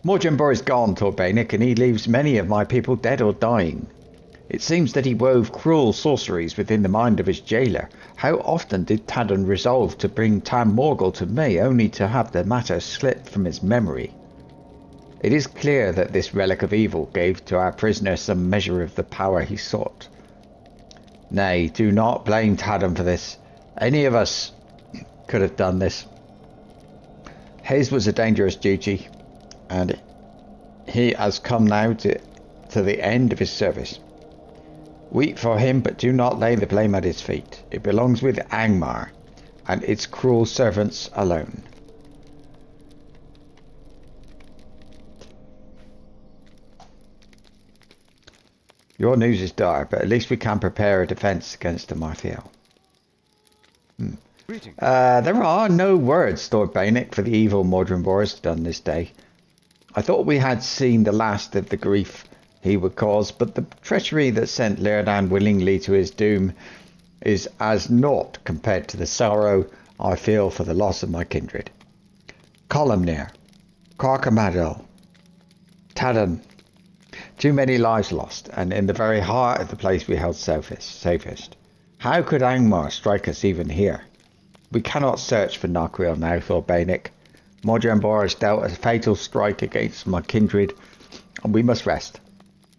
Modrambor is gone, Thordbeinik, and he leaves many of my people dead or dying. It seems that he wove cruel sorceries within the mind of his jailer. How often did Tadan resolve to bring Tam Morgul to me, only to have the matter slip from his memory? It is clear that this relic of evil gave to our prisoner some measure of the power he sought. Nay, do not blame Tadan for this. Any of us could have done this. His was a dangerous duty, and he has come now to the end of his service. Weep for him, but do not lay the blame at his feet. It belongs with Angmar and its cruel servants alone. Your news is dire, but at least we can prepare a defense against the Marthiel. There are no words, Thordbeinik, for the evil Modrambor has done this day. I thought we had seen the last of the grief he would cause, but the treachery that sent Lairdan willingly to his doom is as naught compared to the sorrow I feel for the loss of my kindred. Columnir, Carcamadel, Tadan, too many lives lost, and in the very heart of the place we held safest. How could Angmar strike us even here? We cannot search for Narquiel now, Thordbeinik. Modrambor has dealt a fatal strike against my kindred, and we must rest.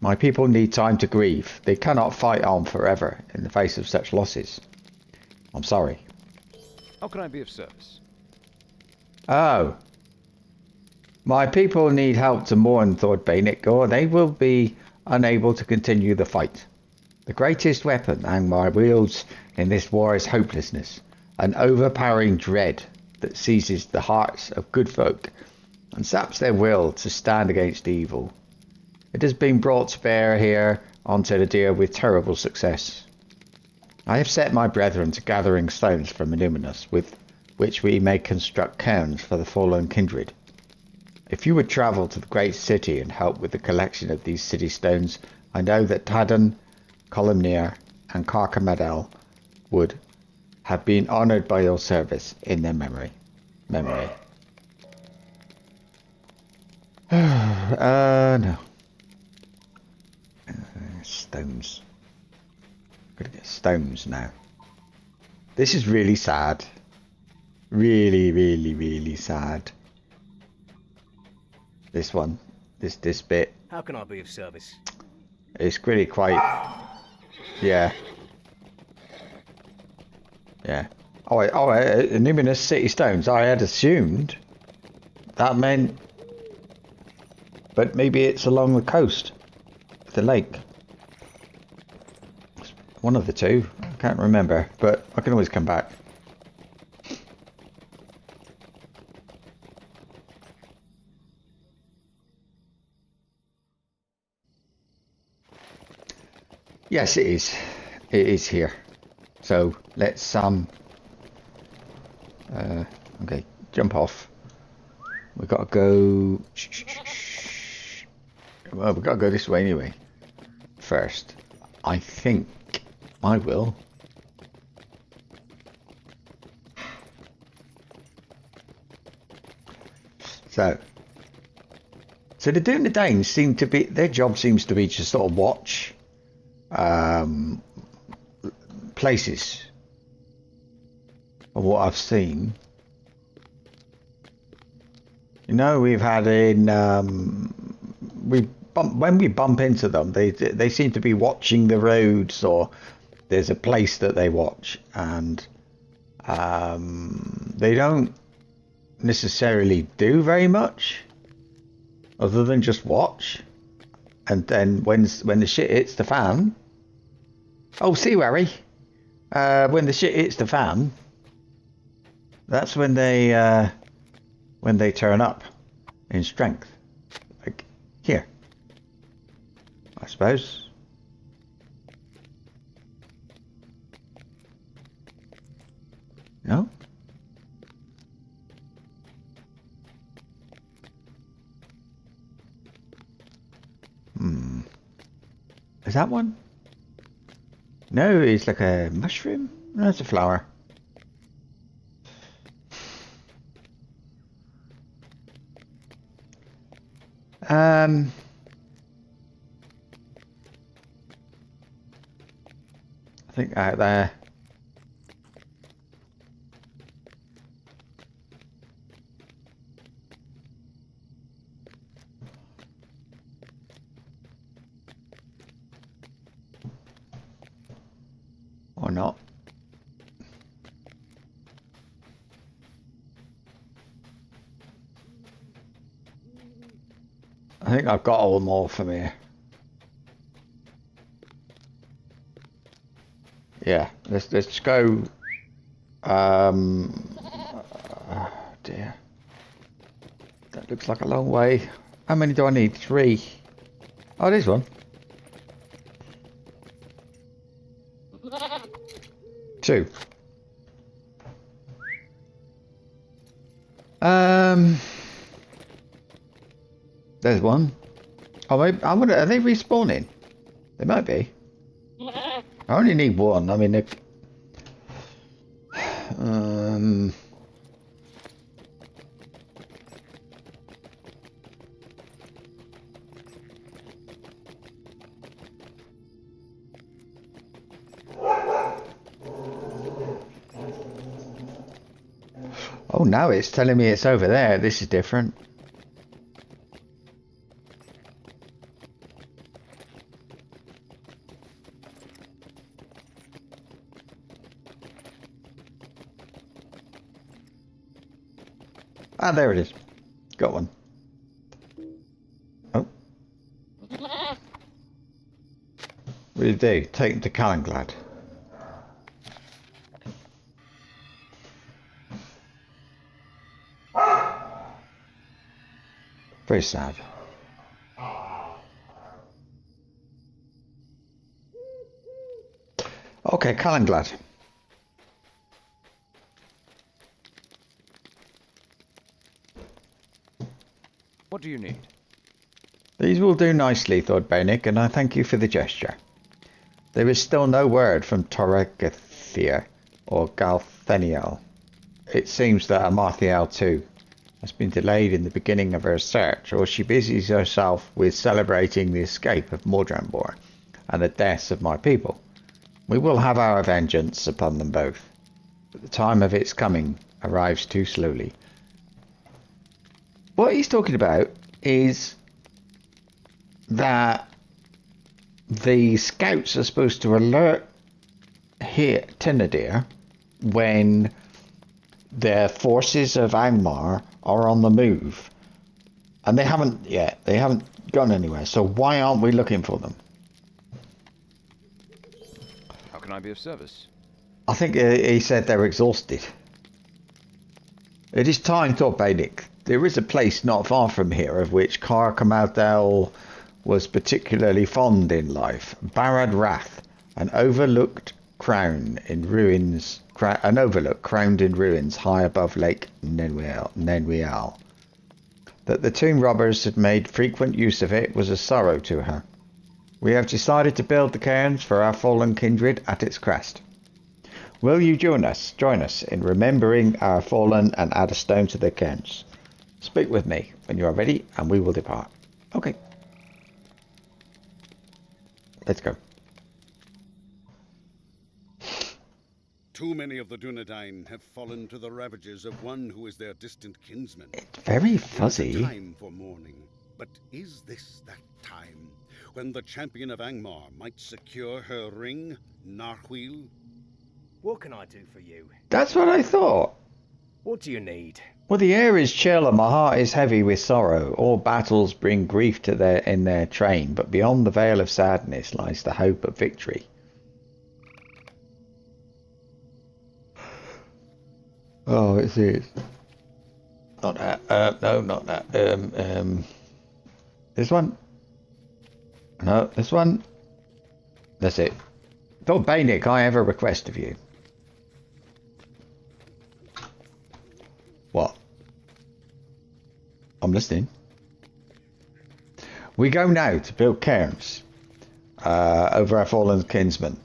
My people need time to grieve. They cannot fight on forever in the face of such losses. I'm sorry. How can I be of service? Oh. My people need help to mourn, Thordbeinik, or they will be unable to continue the fight. The greatest weapon Angmar wields in this war is hopelessness, an overpowering dread that seizes the hearts of good folk and saps their will to stand against evil. It has been brought to bear here on Tenadir with terrible success. I have set my brethren to gathering stones from Illuminus, with which we may construct cairns for the fallen kindred. If you would travel to the great city and help with the collection of these city stones, I know that Tadan, Columnir, and Carcamadel would have been honoured by your service in their memory. No. Stones. Gotta get stones now. This is really sad. Really sad. This one. This bit. How can I be of service? It's really quite... Yeah. Illuminus City Stones. I had assumed that meant... But maybe it's along the coast. The lake. One of the two. I can't remember, but I can always come back. Yes, it is. It is here. So let's okay, jump off. We gotta go. Well, we gotta go this way anyway. First, I think I will. So the Doom the Danes seem to be, their job seems to be to sort of watch places of what I've seen. You know, we've had in when we bump into them, they seem to be watching the roads, or there's a place that they watch, and they don't necessarily do very much other than just watch. And then when the shit hits the fan, oh, see, Harry, when the shit hits the fan, that's when they turn up. in strength. Like here, I suppose. No? Is that one? No, it's like a mushroom. No, it's a flower. I think out there. Or not. I think I've got all more from here. Yeah, let's go. Oh dear. That looks like a long way. How many do I need? 3. Oh, there's one. 2. There's one. Oh, maybe, I wonder, are they respawning? They might be. I only need 1. I mean, they, oh, now it's telling me it's over there. This is different. Ah, there it is. Got one. Oh. What do you do? Take him to Calenglad. Very sad. Okay, Calenglad. What do you need? These will do nicely, Thordbeinik, and I thank you for the gesture. There is still no word from Torregathia or Galtheniel. It seems that Amarthiel too has been delayed in the beginning of her search, or she busies herself with celebrating the escape of Mordrambor and the deaths of my people. We will have our vengeance upon them both, but the time of its coming arrives too slowly. What he's talking about is that the scouts are supposed to alert here Tinadir when the forces of Angmar are on the move, and they haven't yet. They haven't gone anywhere. So why aren't we looking for them? How can I be of service? I think he said they're exhausted. It is time, Thordbeinik. There is a place not far from here of which Car Kamaldel was particularly fond in life. Barad Rath, an overlook crowned in ruins high above Lake Nenwial. That the tomb robbers had made frequent use of it was a sorrow to her. We have decided to build the cairns for our fallen kindred at its crest. Will you join us in remembering our fallen and add a stone to their cairns? Speak with me when you are ready, and we will depart. Okay. Let's go. Too many of the Dunedain have fallen to the ravages of one who is their distant kinsman. It's very fuzzy. It is time for mourning, but is this that time when the champion of Angmar might secure her ring, Narhuil? What can I do for you? That's what I thought. What do you need? Well, the air is chill and my heart is heavy with sorrow. All battles bring grief to in their train, but beyond the veil of sadness lies the hope of victory. Oh, it is. Not that. No, not that. This one. No, this one. That's it. Thordbeinik, I have a request of you. What? I'm listening. We go now to build cairns over our fallen kinsmen.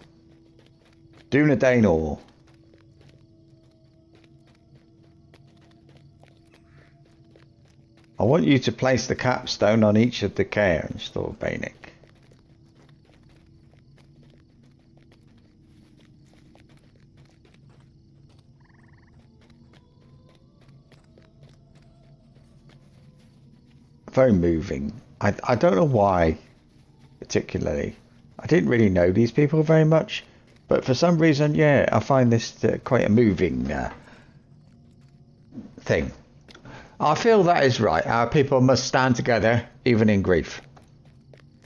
Dunedain all. I want you to place the capstone on each of the cairns, Thordbeinik. Very moving. I don't know why, particularly. I didn't really know these people very much, but for some reason, yeah, I find this quite a moving thing. I feel that is right. Our people must stand together, even in grief.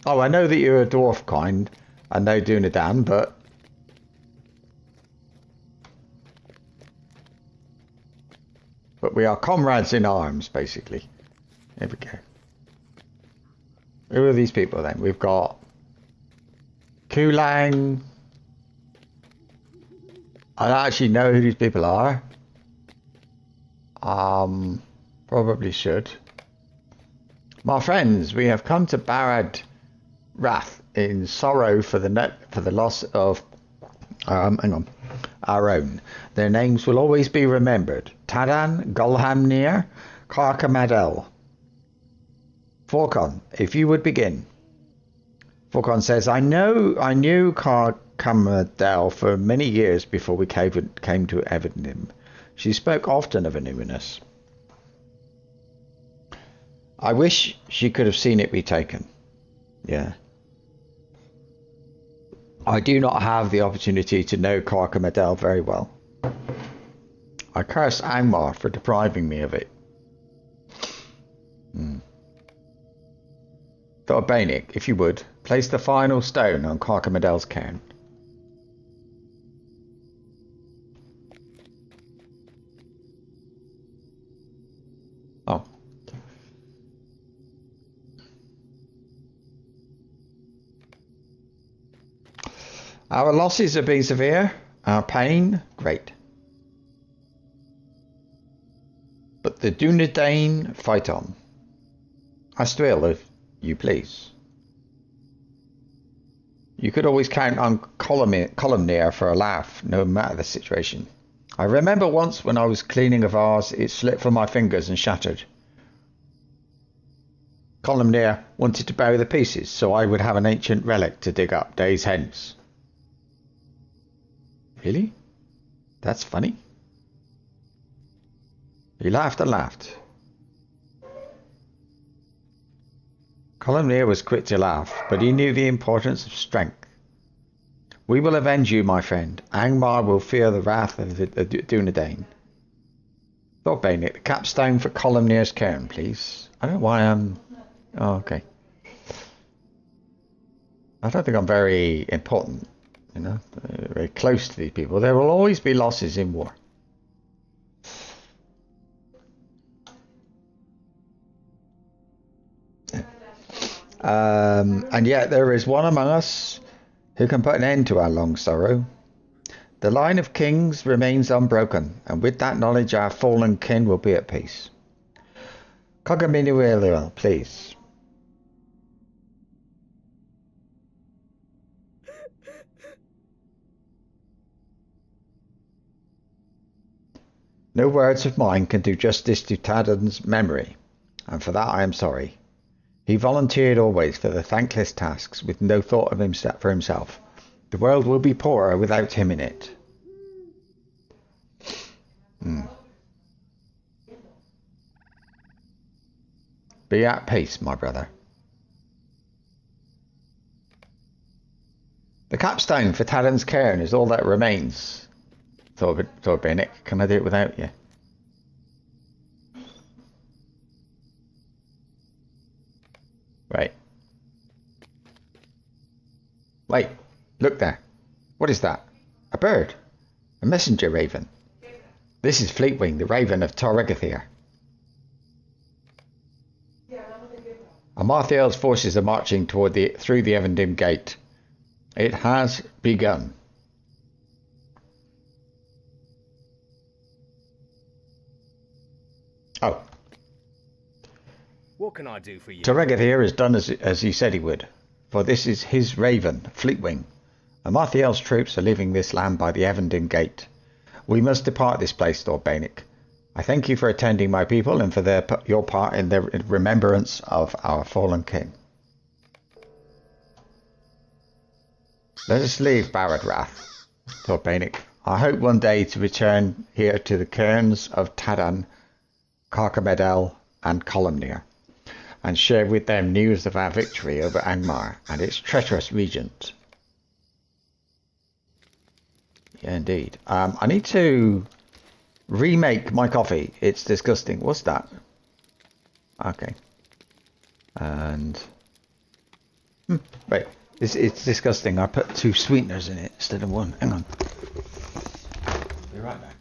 Oh, I know that you're a dwarf kind, and no Dunedain, but... But we are comrades in arms, basically. There we go. Who are these people then? We've got Kulang. I don't actually know who these people are. Probably should. My friends, we have come to Barad Wrath in sorrow for the loss of our own. Their names will always be remembered. Tadan, Golhamnir, Karkamadel. Forkon, if you would begin. Forkon says, I knew Karkamadel for many years before we came to Evadim. She spoke often of Anubis. I wish she could have seen it be taken. Yeah. I do not have the opportunity to know Karkamadel very well. I curse Angmar for depriving me of it. Thordbeinik, if you would, place the final stone on Karkamadel's cairn. Oh. Our losses have been severe. Our pain, great. But the Dunedain fight on. Astriel, if you please. You could always count on Columnir for a laugh, no matter the situation. I remember once when I was cleaning a vase, it slipped from my fingers and shattered. Columnir wanted to bury the pieces, so I would have an ancient relic to dig up days hence. Really? That's funny. He laughed and laughed. Columnir was quick to laugh, but he knew the importance of strength. We will avenge you, my friend. Angmar will fear the wrath of the Dunedain. Thordbeinik, the capstone for Columnir's cairn, please. I don't know why I'm... Oh, okay. I don't think I'm very important, you know, very close to these people. There will always be losses in war. And yet there is one among us who can put an end to our long sorrow. The line of kings remains unbroken, and with that knowledge our fallen kin will be at peace. Kogaminuel, please. No words of mine can do justice to Tadan's memory, and for that I am sorry. He volunteered always for the thankless tasks with no thought of himself for himself. The world will be poorer without him in it. Be at peace, my brother. The capstone for Tadan's cairn is all that remains. Thordbeinik, can I do it without you? Right. Wait, look there. What is that? A bird. A messenger raven. This is Fleetwing, the raven of Torregathir. Amarthael's forces are marching through the Evendim Gate. It has begun. Oh. What can I do for you? Teregath here has done as he said he would, for this is his Raven, Fleetwing. Amarthael's troops are leaving this land by the Evendim Gate. We must depart this place, Thordbeinik. I thank you for attending my people and for your part in the remembrance of our fallen king. Let us leave Baradrath, Thordbeinik. I hope one day to return here to the cairns of Tadan, Carcamedel and Columnir, and share with them news of our victory over Angmar and its treacherous regent. Yeah, indeed. I need to remake my coffee. It's disgusting. What's that? Okay. And wait, it's disgusting. I put 2 sweeteners in it instead of 1. Hang on. Be right back.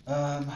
Um,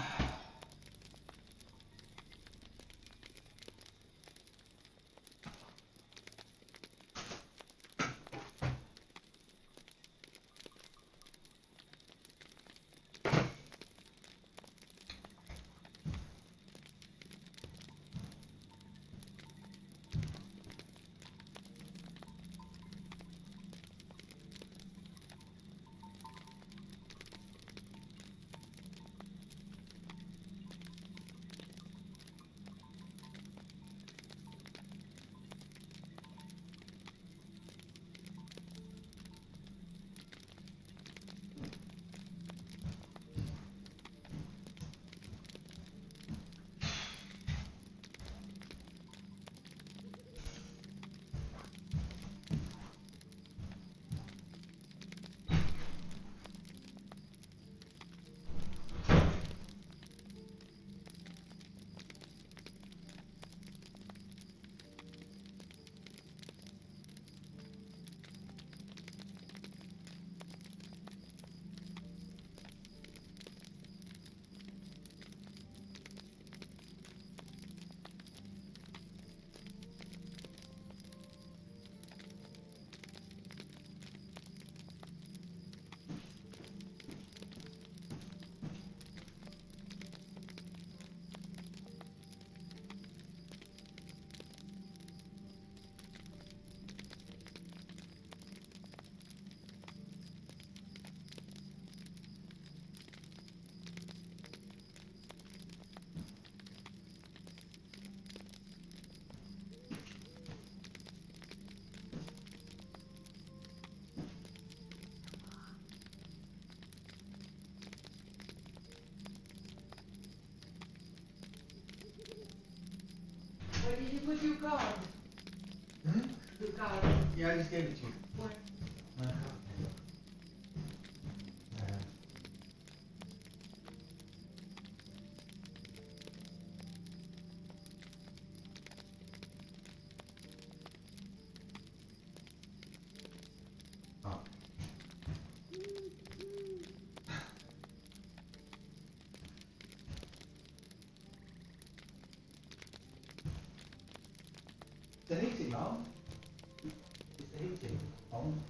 with your card? Hmm? Your card? Yeah, I just gave it to you. What? The heating on? Is the heating on?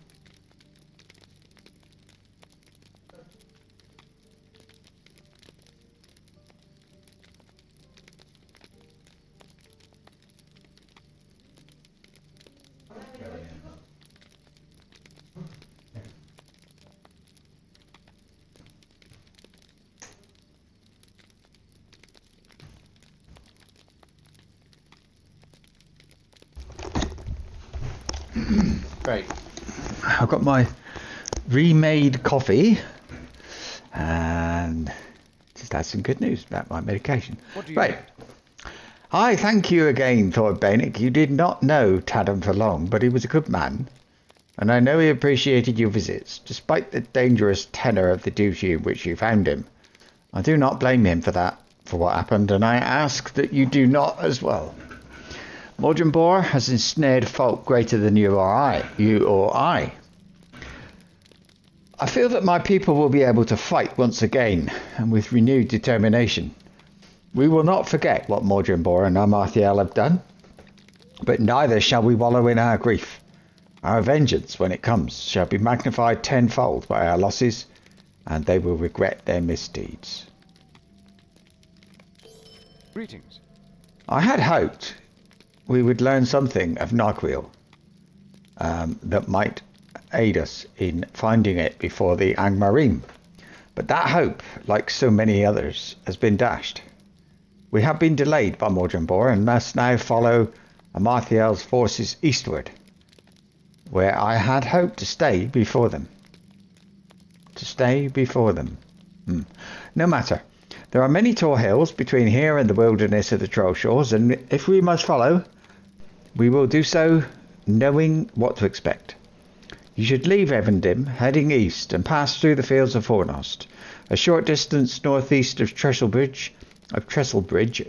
Great. I've got my remade coffee and just had some good news about my medication. Right. Hi, thank you again, Thordbeinik. You did not know Taddam for long, but he was a good man, and I know he appreciated your visits, despite the dangerous tenor of the duty in which you found him. I do not blame him for that, for what happened, and I ask that you do not as well. Mordrenbor has ensnared folk greater than you or I. I feel that my people will be able to fight once again, and with renewed determination. We will not forget what Mordrenbor and Amarthiel have done, but neither shall we wallow in our grief. Our vengeance, when it comes, shall be magnified tenfold by our losses, and they will regret their misdeeds. Greetings. I had hoped we would learn something of Narquil that might aid us in finding it before the Angmarim. But that hope, like so many others, has been dashed. We have been delayed by Mordrenbor and must now follow Amarthiel's forces eastward, where I had hoped to stay before them. No matter. There are many tall hills between here and the wilderness of the Troll Shores, and if we must follow, we will do so knowing what to expect. You should leave Evendim, heading east, and pass through the fields of Fornost. A short distance northeast of Trestlebridge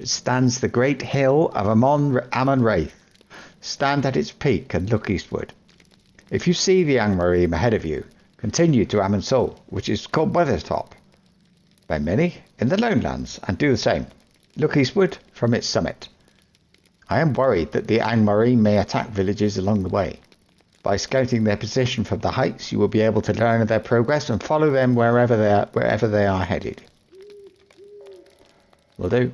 stands the great hill of Amon Wraith. Stand at its peak and look eastward. If you see the Angmarim ahead of you, continue to Amon Sol, which is called Weathertop by many in the Lowlands, and do the same. Look eastward from its summit. I am worried that the Angmarim may attack villages along the way. By scouting their position from the heights, you will be able to learn of their progress and follow them wherever they are headed. Will do.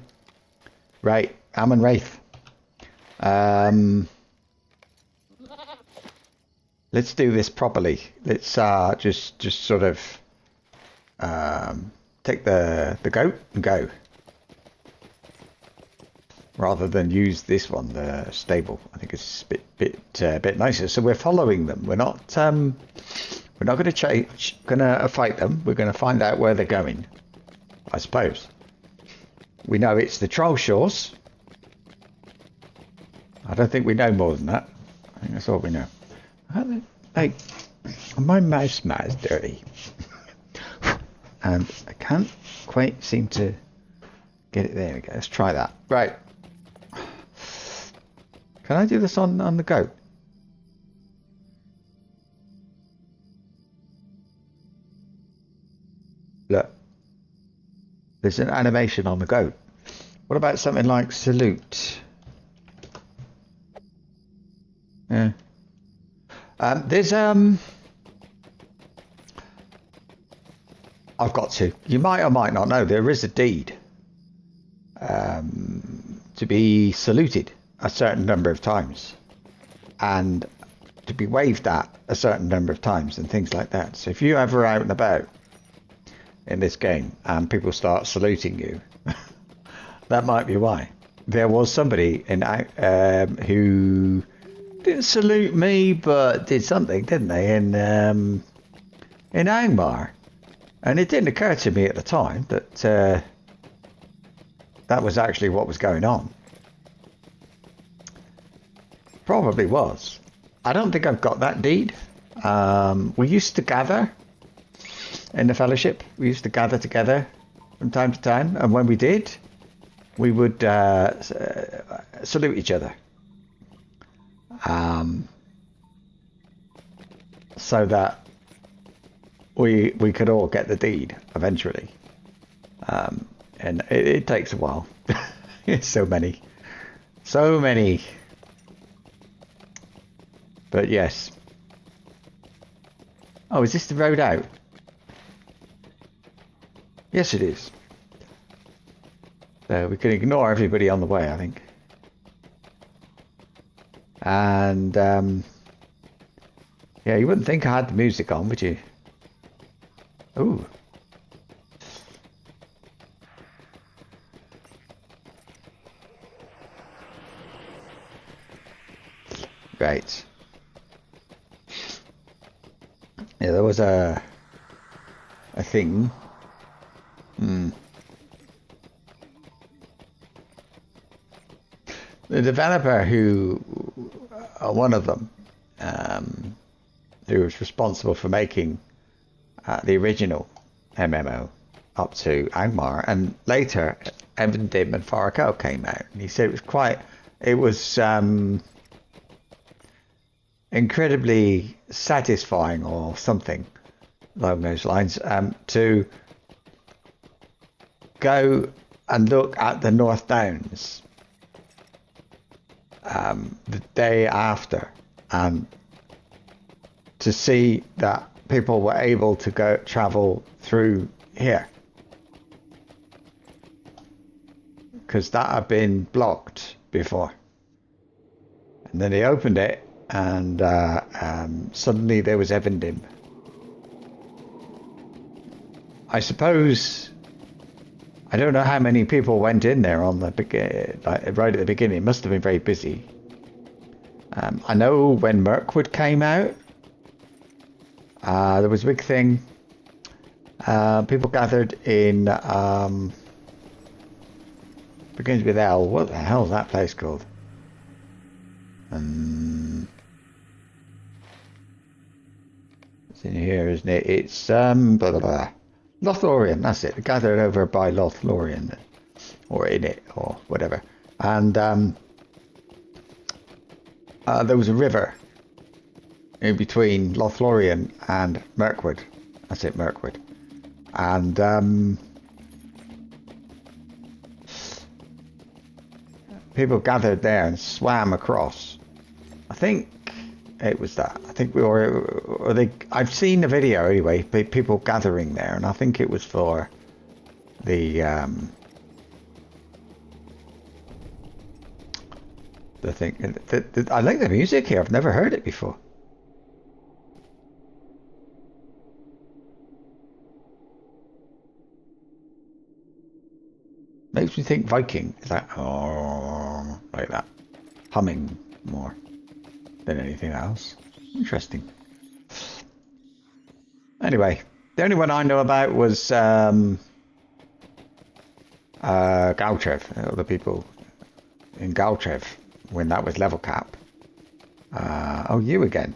Right, Amon Wraith. Let's do this properly. Let's just sort of take the goat and go, rather than use this one, the stable. I think it's a bit nicer. So we're following them. We're not going to fight them. We're going to find out where they're going, I suppose. We know it's the Troll Shores. I don't think we know more than that. I think that's all we know. Hey, my mouse mat is dirty. And I can't quite seem to get it. There we go. Let's try that. Right. Can I do this on the goat? Look. There's an animation on the goat. What about something like salute? Yeah. There's I've got to. You might or might not know there is a deed to be saluted a certain number of times, and to be waved at a certain number of times, and things like that. So if you're ever out and about in this game and people start saluting you, that might be why. There was somebody who didn't salute me, but did something, didn't they, in Angmar. And it didn't occur to me at the time that that was actually what was going on. Probably was. I don't think I've got that deed. We used to gather in the fellowship. We used to gather together from time to time, and when we did, we would salute each other. So that we could all get the deed eventually. And it takes a while. It's so many. But yes. Oh, is this the road out? Yes, it is. So we can ignore everybody on the way, I think. And yeah, you wouldn't think I had the music on, would you? Ooh. Right. Yeah, there was a thing. The developer who, one of them, who was responsible for making the original MMO up to Angmar, and later Evendim and Farako came out, and he said it was incredibly satisfying or something along those lines, to go and look at the North Downs the day after, and to see that people were able to travel through here, because that had been blocked before, and then they opened it, and suddenly there was Evendim. I suppose, I don't know how many people went in there on the right at the beginning. It must have been very busy. I know when Mirkwood came out, there was a big thing. People gathered in begins with L. What the hell is that place called? It's in here, isn't it? It's blah blah blah. Lothlorien, that's it. Gathered over by Lothlorien, or in it, or whatever. And there was a river in between Lothlorien and Mirkwood. That's it, Mirkwood. And people gathered there and swam across. I think it was that. I think I've seen the video anyway, people gathering there, and I think it was for the thing. I like the music here. I've never heard it before. Makes me think Viking. It's like, oh, like that. Humming more than anything else. Interesting. Anyway, the only one I know about was Galtrev. The people in Galtrev when that was level cap. Oh, you again.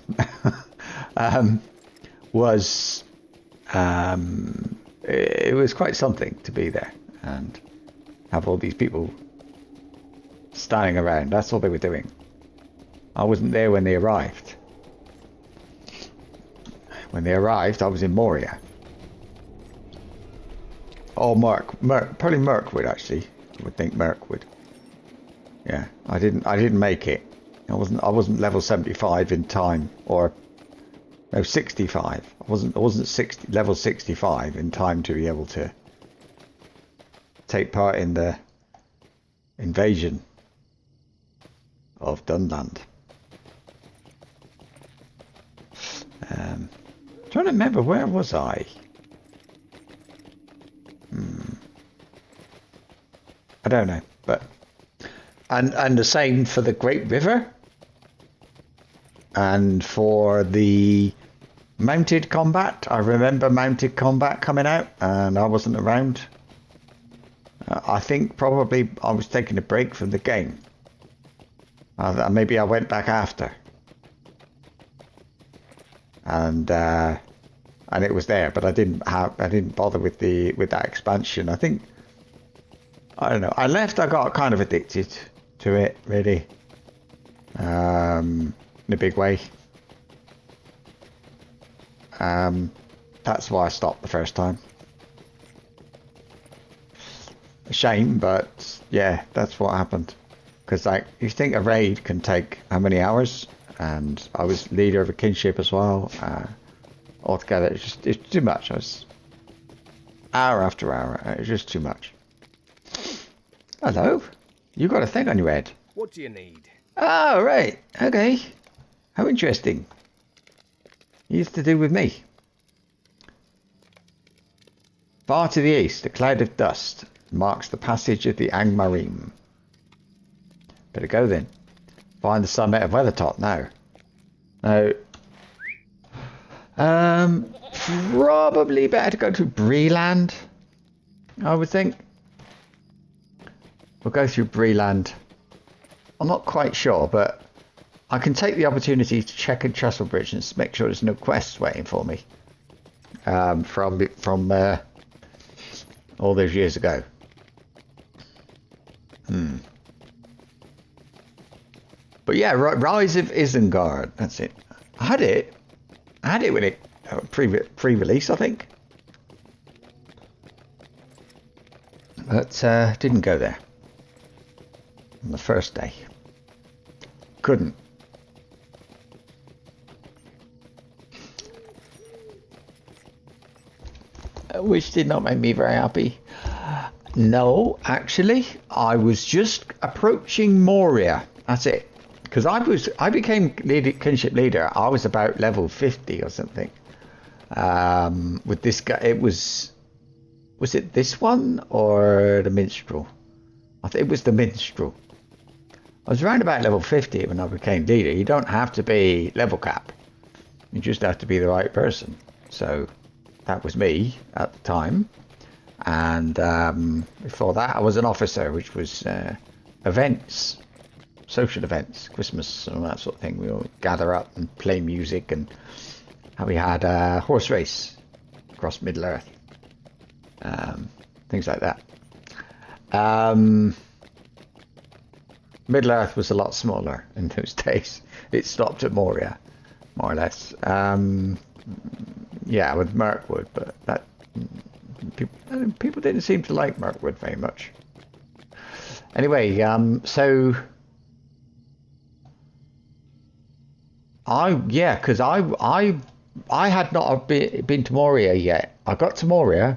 It was quite something to be there and have all these people standing around. That's all they were doing. I wasn't there when they arrived. When they arrived, I was in Moria. Oh, probably Mirkwood actually. I would think Mirkwood. Yeah, I didn't make it. I wasn't level 75 in time, or no 65. I wasn't level 65 in time to be able to take part in the invasion of Dunland. Trying to remember, where was I? I don't know, but and the same for the Great River, and for the mounted combat. I remember mounted combat coming out, and I wasn't around. I think probably I was taking a break from the game. Maybe I went back after. And it was there, but I didn't bother with that expansion. I think, I don't know. I left. I got kind of addicted to it, really, in a big way. That's why I stopped the first time. A shame, but yeah, that's what happened. Because like, you think a raid can take how many hours? And I was leader of a kinship as well. Altogether, it's too much. I was hour after hour. It was just too much. Hello, you got a thing on your head. What do you need? Oh, right. Okay. How interesting. It's to do with me. Far to the east, a cloud of dust marks the passage of the Angmarim. Better go then. Find the summit of Weathertop now. Now, probably better to go to Breeland, I would think. We'll go through Breeland. I'm not quite sure, but I can take the opportunity to check in Trestlebridge and make sure there's no quests waiting for me. From all those years ago. But yeah, Rise of Isengard. That's it. I had it when it pre-release, I think. But didn't go there on the first day. Couldn't. Which did not make me very happy. No, actually, I was just approaching Moria. That's it. Because I became kinship leader. I was about level 50 or something. With this guy, was it this one or the minstrel? I think it was the minstrel. I was around about level 50 when I became leader. You don't have to be level cap. You just have to be the right person. So that was me at the time. And before that, I was an officer, which was events. Social events, Christmas and all that sort of thing. We all gather up and play music, and we had a horse race across Middle Earth, things like that. Middle Earth was a lot smaller in those days. It stopped at Moria, more or less. Yeah, with Mirkwood, but that people didn't seem to like Mirkwood very much. Anyway, so. Because I had not been to Moria yet. I got to Moria,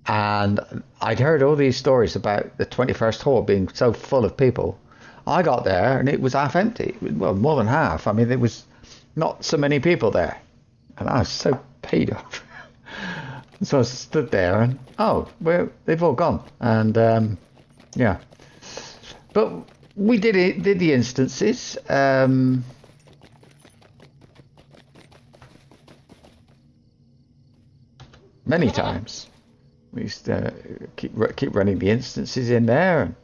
and I'd heard all these stories about the 21st hall being so full of people. I got there, and it was half empty. Well, more than half. I mean, there was not so many people there, and I was so paid off. So I stood there, and they've all gone, and yeah. But we did the instances. Many times. We used to keep running the instances in there.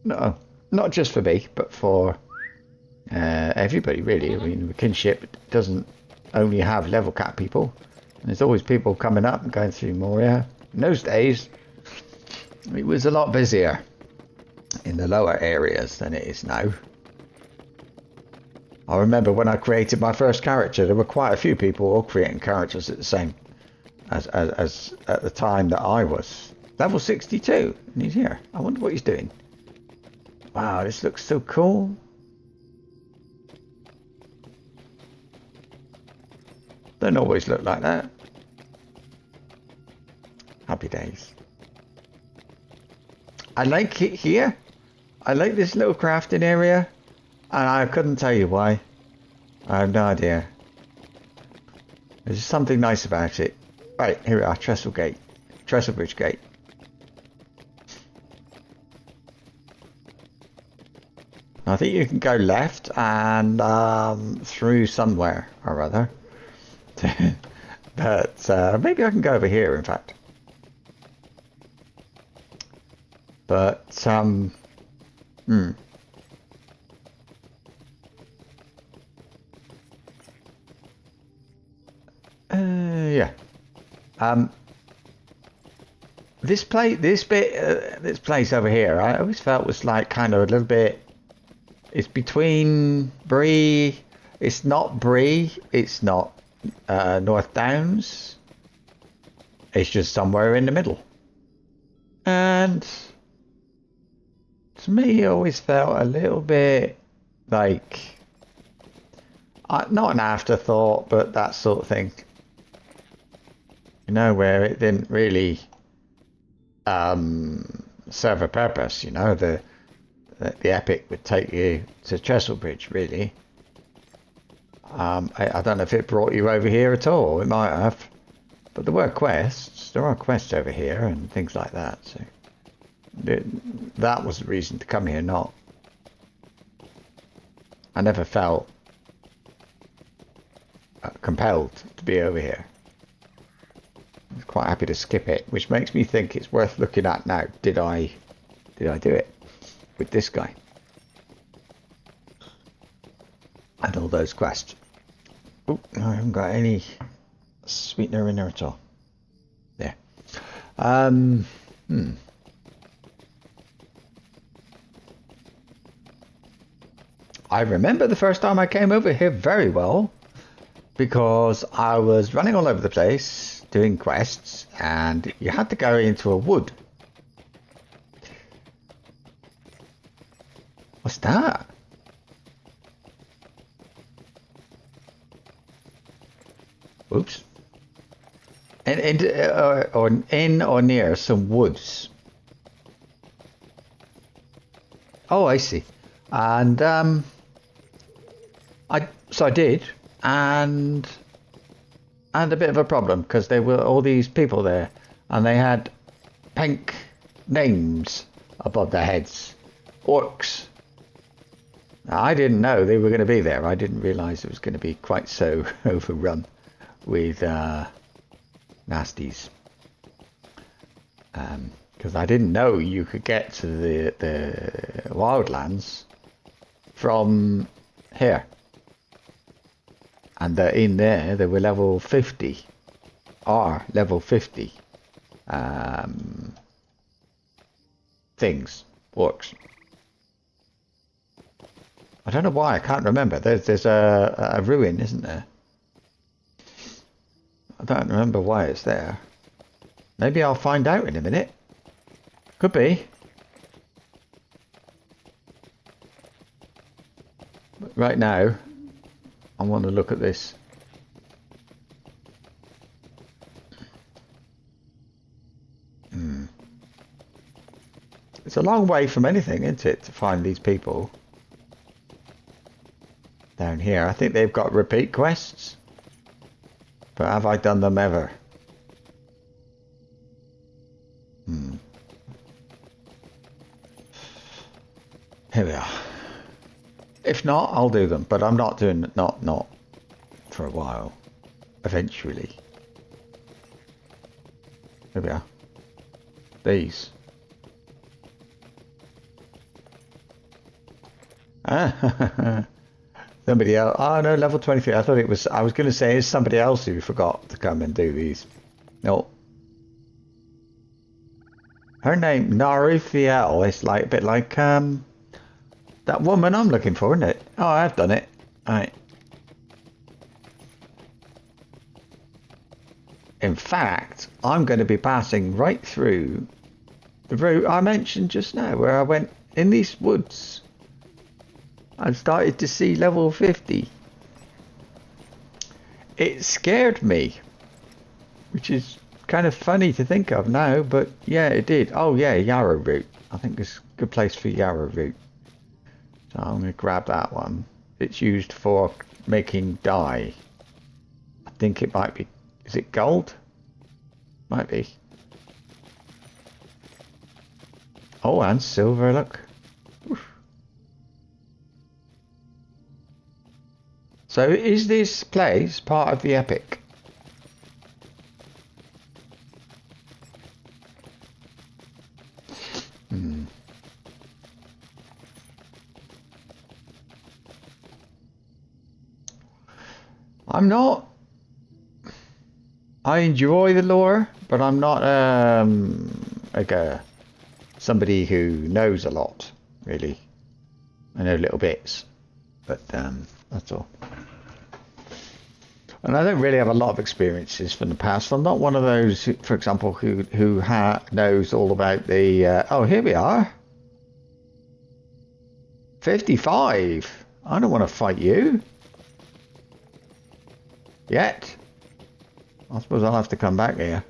No, not just for me, but for everybody, really. I mean, the kinship doesn't only have level cap people. There's always people coming up and going through Moria. In those days, it was a lot busier in the lower areas than it is now. I remember when I created my first character, there were quite a few people all creating characters at the same as at the time that I was. Level 62, and he's here. I wonder what he's doing. Wow, this looks so cool. Don't always look like that. Happy days. I like it here. I like this little crafting area, and I couldn't tell you why. I have no idea. There's something nice about it. Right, here we are, Trestlebridge Gate. I think you can go left and through somewhere or other. But maybe I can go over here, in fact. But Yeah. This place over here, I always felt was like kind of a little bit. It's between Bree. It's not Bree. It's not North Downs. It's just somewhere in the middle. And to me, it always felt a little bit like not an afterthought, but that sort of thing. You know, where it didn't really serve a purpose. You know, the epic would take you to Chesilbridge, really. I don't know if it brought you over here at all. It might have, but there were quests. There are quests over here and things like that. So that was the reason to come here. Not. I never felt compelled to be over here. I was quite happy to skip it, which makes me think it's worth looking at now. Did I do it with this guy and all those quests? Oh, I haven't got any sweetener in there at all. There. I remember the first time I came over here very well, because I was running all over the place doing quests, and you had to go into a wood. What's that? Oops. In or near some woods. Oh, I see. And I did, and a bit of a problem, because there were all these people there, and they had pink names above their heads. Orcs. Now, I didn't know they were going to be there. I didn't realise it was going to be quite so overrun with nasties. Because I didn't know you could get to the wildlands from here. And in there, they were level 50. Are level 50 things. Orcs. I don't know why, I can't remember. There's a ruin, isn't there? I don't remember why it's there. Maybe I'll find out in a minute. Could be. But right now, I want to look at this. It's a long way from anything, isn't it, to find these people down here. I think they've got repeat quests, but have I done them ever? Here we are. If not, I'll do them, but I'm not doing not for a while. Eventually. Here we are. These. Somebody else. Oh no, level 23. I thought it was. I was going to say it's somebody else who forgot to come and do these. No. Her name Narufiel. It's like a bit like that woman I'm looking for, isn't it? Oh, I've done it. Alright. In fact, I'm going to be passing right through the route I mentioned just now, where I went in these woods. I've started to see level 50. It scared me, which is kind of funny to think of now, but yeah, it did. Oh yeah, Yarrow route. I think it's a good place for Yarrow route. So I'm going to grab that one. It's used for making dye. I think it might be. Is it gold? Might be. Oh, and silver, look. Oof. So is this place part of the epic? I'm not I enjoy the lore, but I'm not somebody who knows a lot, really. I know little bits, but that's all. And I don't really have a lot of experiences from the past. I'm not one of those, for example, who knows all about the... oh, here we are. 55. I don't want to fight you. Yet. I suppose I'll have to come back here.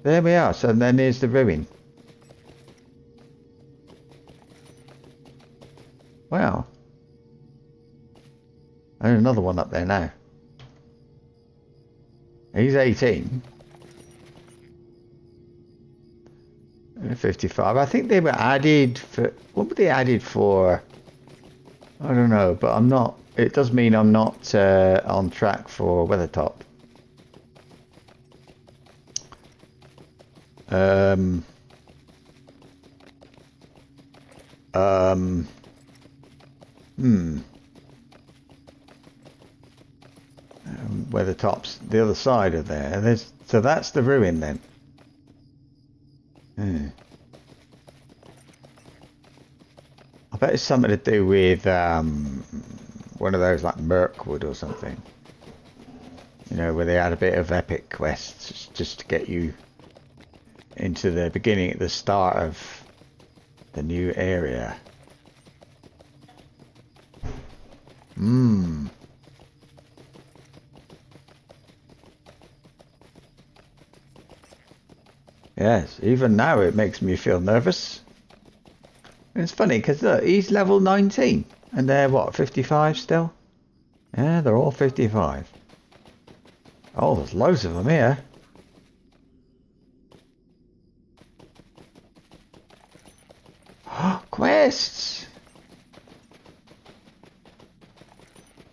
There we are. So then there's the ruin. Wow. There's another one up there now. He's 18. 55. I think they were added for... What were they added for? I don't know, but I'm not... It does mean I'm not on track for Weathertop. Weathertop's the other side of there. So that's the ruin then. I bet it's something to do with one of those like Mirkwood or something. You know, where they had a bit of epic quests just to get you into the beginning, at the start of the new area. Yes, even now it makes me feel nervous. It's funny because look, he's level 19 and they're what, 55 still? Yeah, they're all 55. Oh, there's loads of them here. Quests!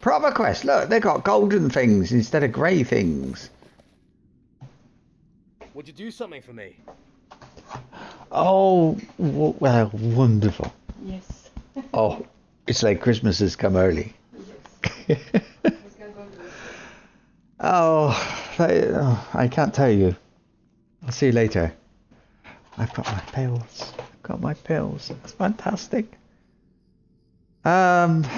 Proper quests. Look, they got golden things instead of grey things. Would you do something for me? Oh, well, wonderful. Yes. Oh, it's like Christmas has come early. Yes. I can't tell you. I'll see you later. I've got my pills. I've got my pills. That's fantastic. Let's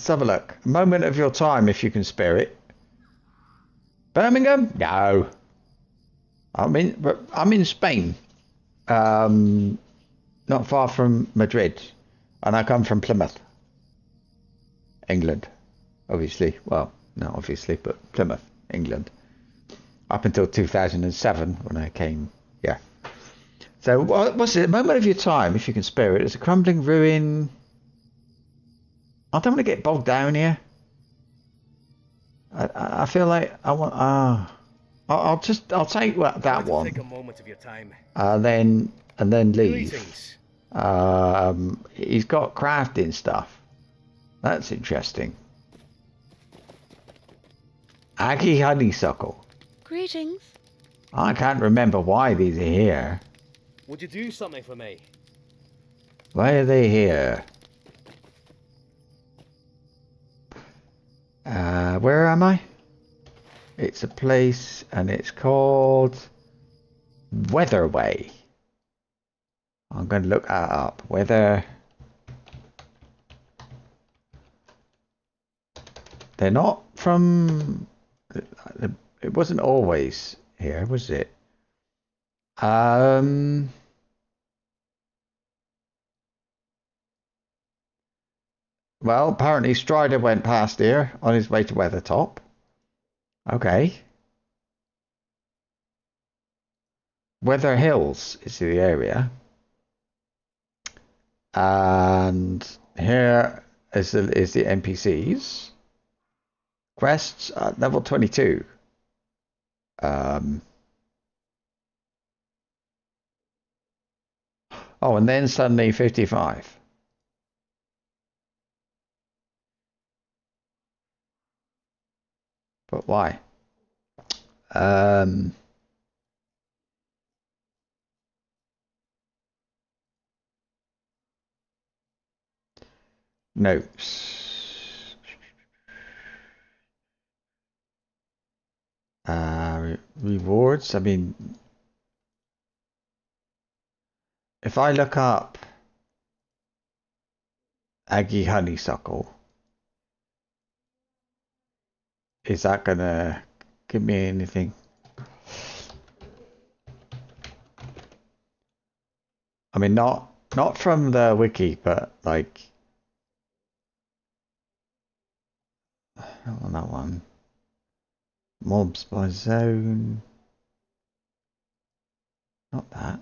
have a look. A moment of your time, if you can spare it. Birmingham? No. I'm in Spain. Not far from Madrid. And I come from Plymouth. England. Obviously. Well, not obviously, but Plymouth, England. Up until 2007 when I came. Yeah. So what's it? A moment of your time, if you can spare it. It's a crumbling ruin. I don't want to get bogged down here. I feel like I want. I'll take that one. Take a moment of your time. And then leave. Greetings. He's got crafting stuff. That's interesting. Aggie honeysuckle. Greetings. I can't remember why these are here. Would you do something for me? Why are they here? Where am I? It's a place and it's called Weatherway. I'm going to look that up. Weather. They're not from... It wasn't always here, was it? Well, apparently Strider went past here on his way to Weathertop. Okay. Weather Hills is the area. And here is the NPCs. Quests at level 22. Oh, and then suddenly 55. But why? Notes. Rewards. I mean, if I look up Aggie Honeysuckle, is that gonna give me anything? I mean, not from the wiki, but like on that one. Mobs by zone. Not that.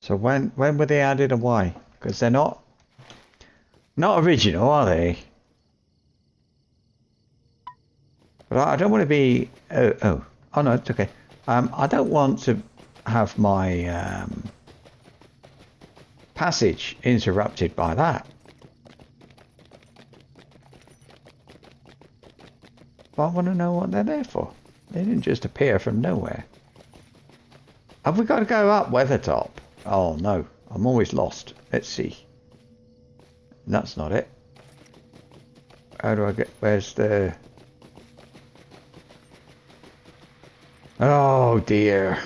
So when were they added and why? Because they're not original, are they? But I don't want to be. Oh no, it's okay. I don't want to have my passage interrupted by that. But I want to know what they're there for. They didn't just appear from nowhere. Have we got to go up Weathertop? Oh no, I'm always lost. Let's see. That's not it. How do I get... Where's the... Oh dear.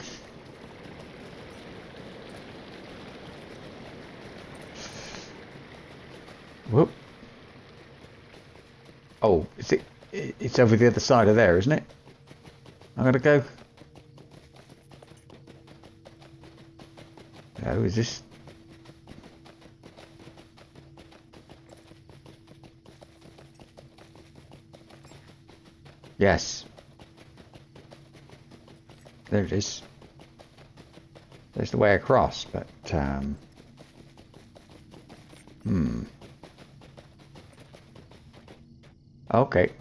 Whoop. Oh, is it? It's over the other side of there, isn't it? I'm gonna go. Oh, is this? Yes. There it is. There's the way across, but okay.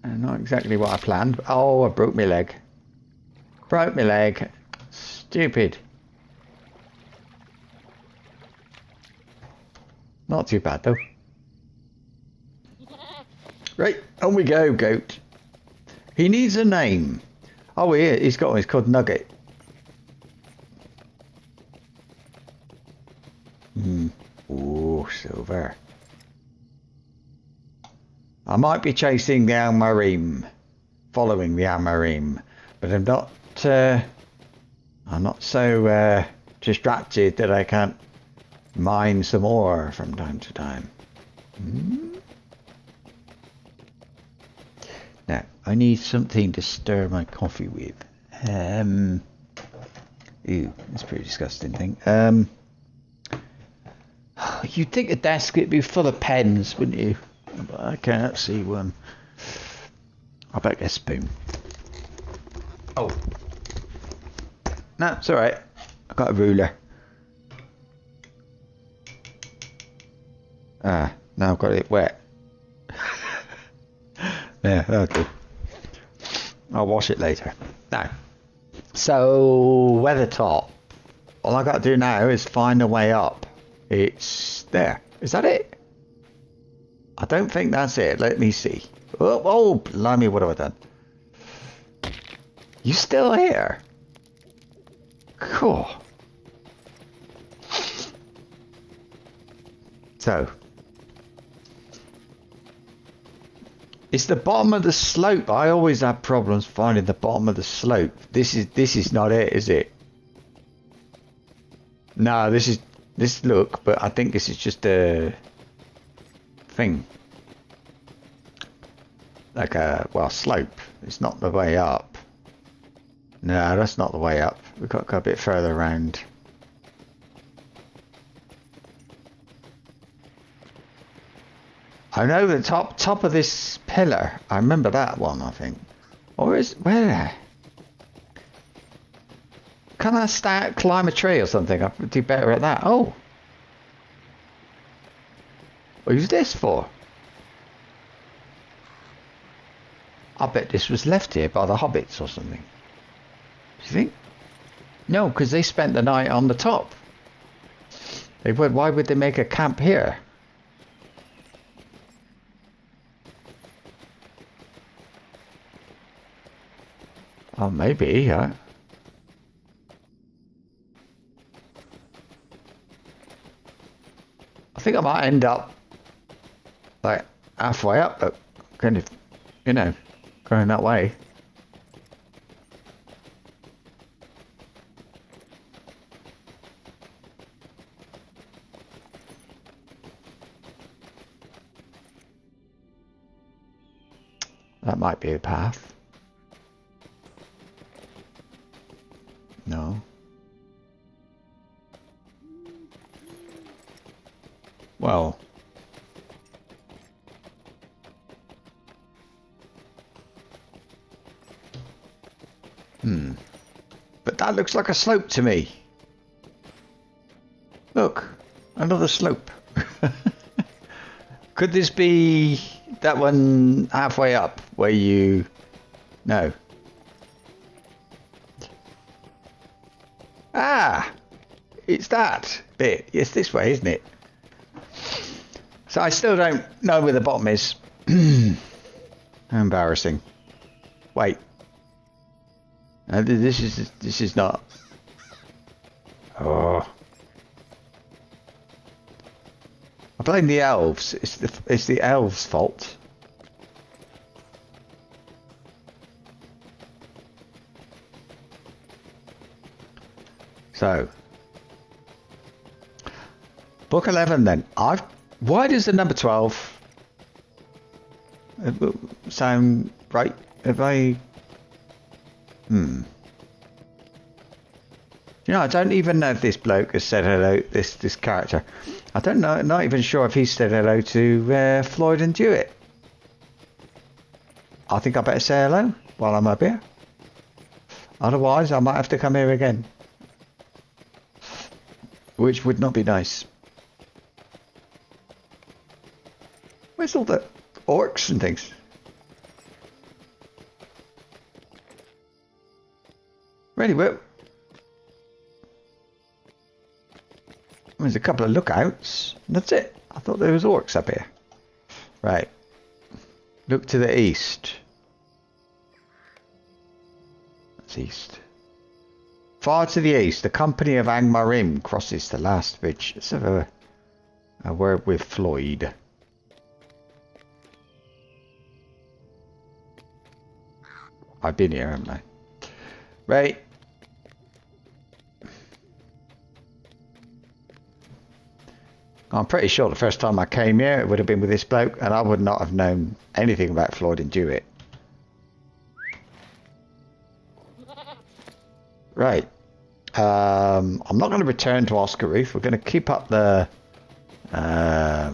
Not exactly what I planned. Oh, I broke my leg. Broke my leg. Stupid. Not too bad though. Right, on we go, goat. He needs a name. Oh, he's got one. He's called Nugget. Oh, silver. I might be chasing the Almarim, following the Almarim, but I'm not so distracted that I can't mine some ore from time to time. Now, I need something to stir my coffee with. Ew, that's a pretty disgusting thing. You'd think a desk would be full of pens, wouldn't you? But I can't see one. I bet get a spoon. Oh. No, it's alright. I've got a ruler. Now I've got it wet. Yeah, okay. I'll wash it later. Now, so Weathertop. All I got to do now is find a way up. It's there. Is that it? I don't think that's it. Let me see. Oh, blimey, what have I done? You still here? Cool. So, it's the bottom of the slope. I always have problems finding the bottom of the slope. This is not it, is it? No, this look, but I think this is just a thing. Like a, well, slope. It's not the way up. No, that's not the way up. We've got to go a bit further around. I know the top of this pillar. I remember that one, I think. Or is where? Can I climb a tree or something? I would do better at that. Oh. Who's this for? I bet this was left here by the hobbits or something. Do you think? No, because they spent the night on the top. They would. Why would they make a camp here? Oh, maybe, yeah. I think I might end up like halfway up, but kind of, you know, going that way. That might be a path. No. Well. But that looks like a slope to me. Look, another slope. Could this be that one halfway up where you... No. Ah! It's that bit. It's this way, isn't it? So I still don't know where the bottom is. How embarrassing. Wait. This is not... Oh. I blame the elves. It's the elves' fault. So, book 11 then. Why does the number 12 sound right? Have I... You know, I don't even know if this bloke has said hello, this character. I don't know, not even sure if he said hello to Floyd and Dewitt. I think I better say hello while I'm up here. Otherwise, I might have to come here again. Which would not be nice. Where's all the orcs and things? Really, well, there's a couple of lookouts. That's it. I thought there was orcs up here. Right. Look to the east. That's east. Far to the east, the company of Angmarim crosses the last bridge. Let's have a word with Floyd. I've been here, haven't I? Right. I'm pretty sure the first time I came here it would have been with this bloke and I would not have known anything about Floyd and Dewitt. Right. I'm not going to return to Oscar Reef. We're going to keep up the... I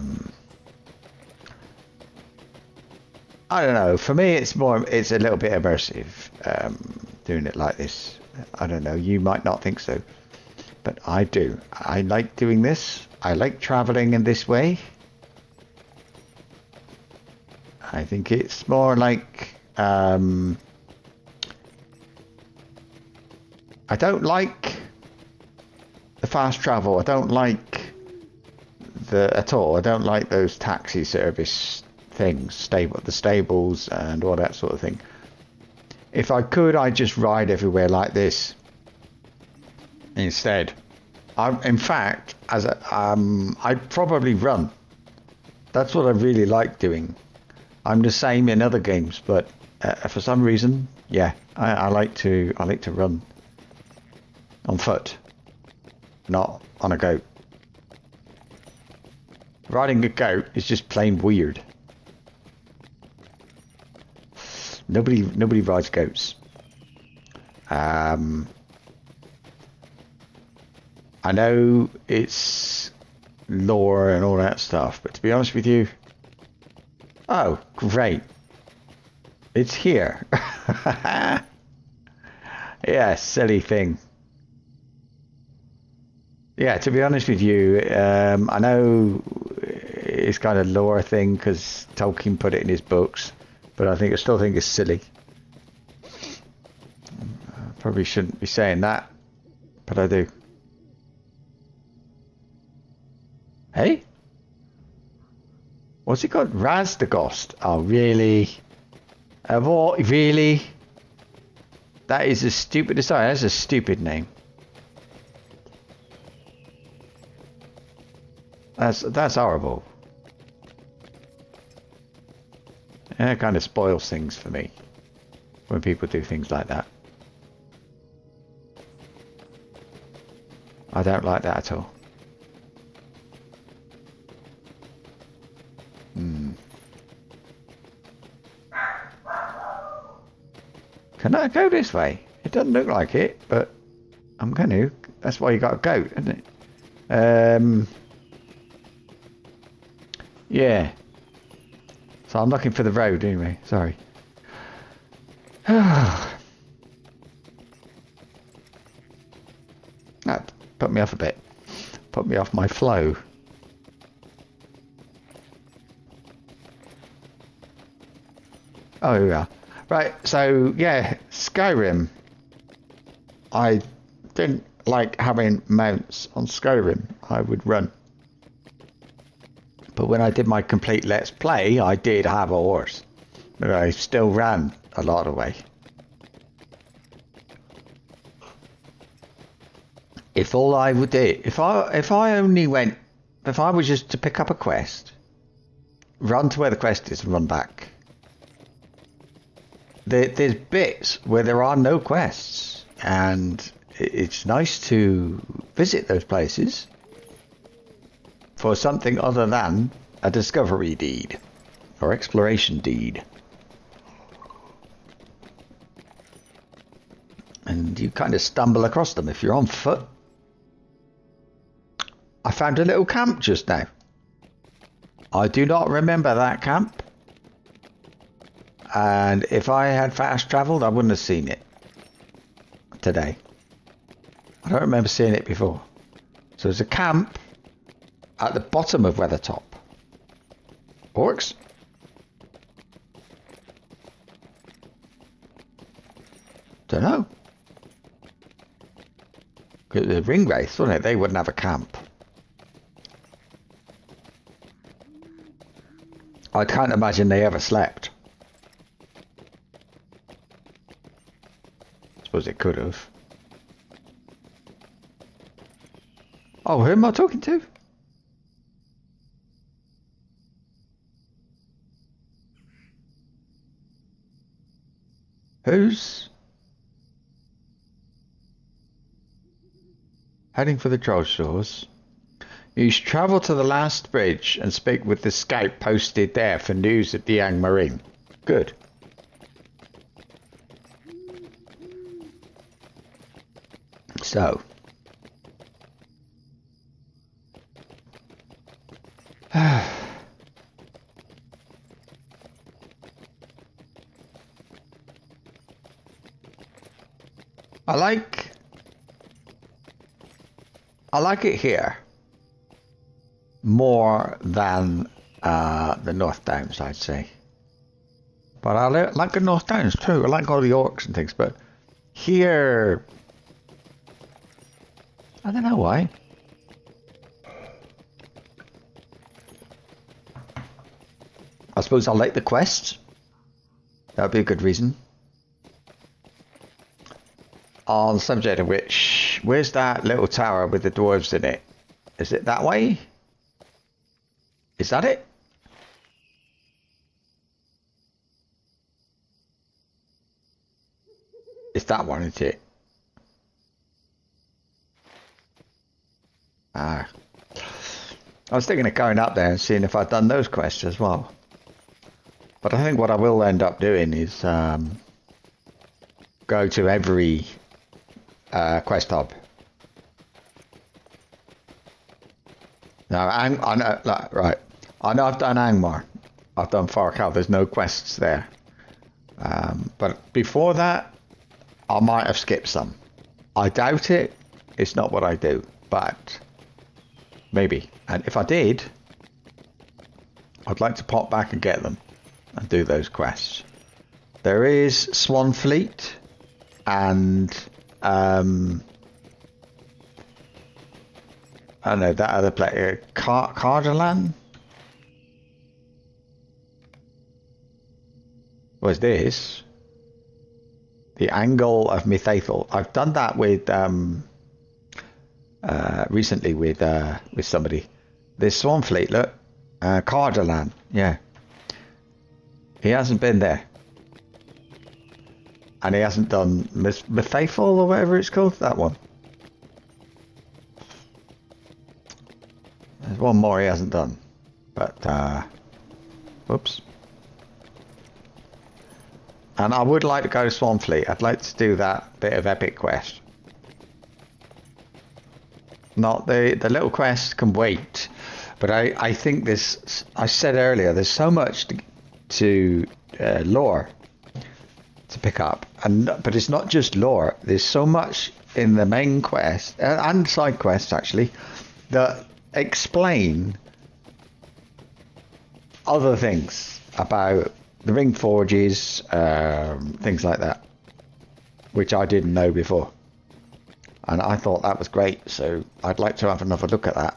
don't know. For me, it's a little bit immersive doing it like this. I don't know. You might not think so, but I do. I like doing this. I like traveling in this way. I think it's more like I don't like the fast travel. I don't like at all. I don't like those taxi service things, the stables and all that sort of thing. If I could, I'd just ride everywhere like this instead. In fact, I'd probably run. That's what I really like doing. I'm the same in other games, but for some reason, yeah, I like to run on foot, not on a goat. Riding a goat is just plain weird. Nobody rides goats. I know it's lore and all that stuff, but to be honest with you, oh great, it's here. Yeah, silly thing. Yeah, to be honest with you, I know it's kind of lore thing because Tolkien put it in his books, but I still think it's silly. I probably shouldn't be saying that, but I do. Hey? What's it called? Razdagost. Oh, really? Really? That is the stupidest. That's a stupid name. That's horrible. And it kind of spoils things for me when people do things like that. I don't like that at all. Can I go this way? It doesn't look like it, but I'm going to. That's why you got a goat, isn't it? Yeah. So I'm looking for the road anyway. Sorry. That put me off a bit. Put me off my flow. Oh, here we are. Right, so yeah, Skyrim. I didn't like having mounts on Skyrim. I would run. But when I did my complete Let's Play, I did have a horse. But I still ran a lot of the way. If all I would do, if I only went, if I was just to pick up a quest, run to where the quest is and run back. There's bits where there are no quests, and it's nice to visit those places for something other than a discovery deed or exploration deed. And you kind of stumble across them if you're on foot. I found a little camp just now. I do not remember that camp. And if I had fast travelled, I wouldn't have seen it today. I don't remember seeing it before. So there's a camp at the bottom of Weathertop. Orcs? Don't know. Because the ring race, wouldn't it? They wouldn't have a camp. I can't imagine they ever slept. Suppose it could have. Oh, who am I talking to? Who's heading for the troll shores? You should travel to the last bridge and speak with the scout posted there for news at the Yang Marine. Good. So, I like it here more than the North Downs, I'd say. But I like the North Downs too. I like all the orcs and things, but here, I don't know why. I suppose I like the quests. That would be a good reason. On the subject of which, where's that little tower with the dwarves in it? Is it that way? Is that it? It's that one, isn't it? Ah. I was thinking of going up there and seeing if I'd done those quests as well. But I think what I will end up doing is go to every quest hub. Now, I know, right. I know I've done Angmar. I've done Farcal. There's no quests there. But before that, I might have skipped some. I doubt it. It's not what I do. But maybe. And if I did, I'd like to pop back and get them and do those quests. There is Swanfleet and I don't know, that other place, Cardalan? What's this? The Angle of Mythaethel. I've done that with recently with somebody. There's Swanfleet, look. Cardalan, yeah. He hasn't been there. And he hasn't done Faithful or whatever it's called. That one. There's one more he hasn't done. But, whoops. And I would like to go to Swanfleet. I'd like to do that bit of epic quest. Not the little quest can wait. But I think this, I said earlier, there's so much to lore to pick up. But it's not just lore. There's so much in the main quest, and side quests actually, that explain other things about the ring forges, things like that, which I didn't know before. And I thought that was great, so I'd like to have another look at that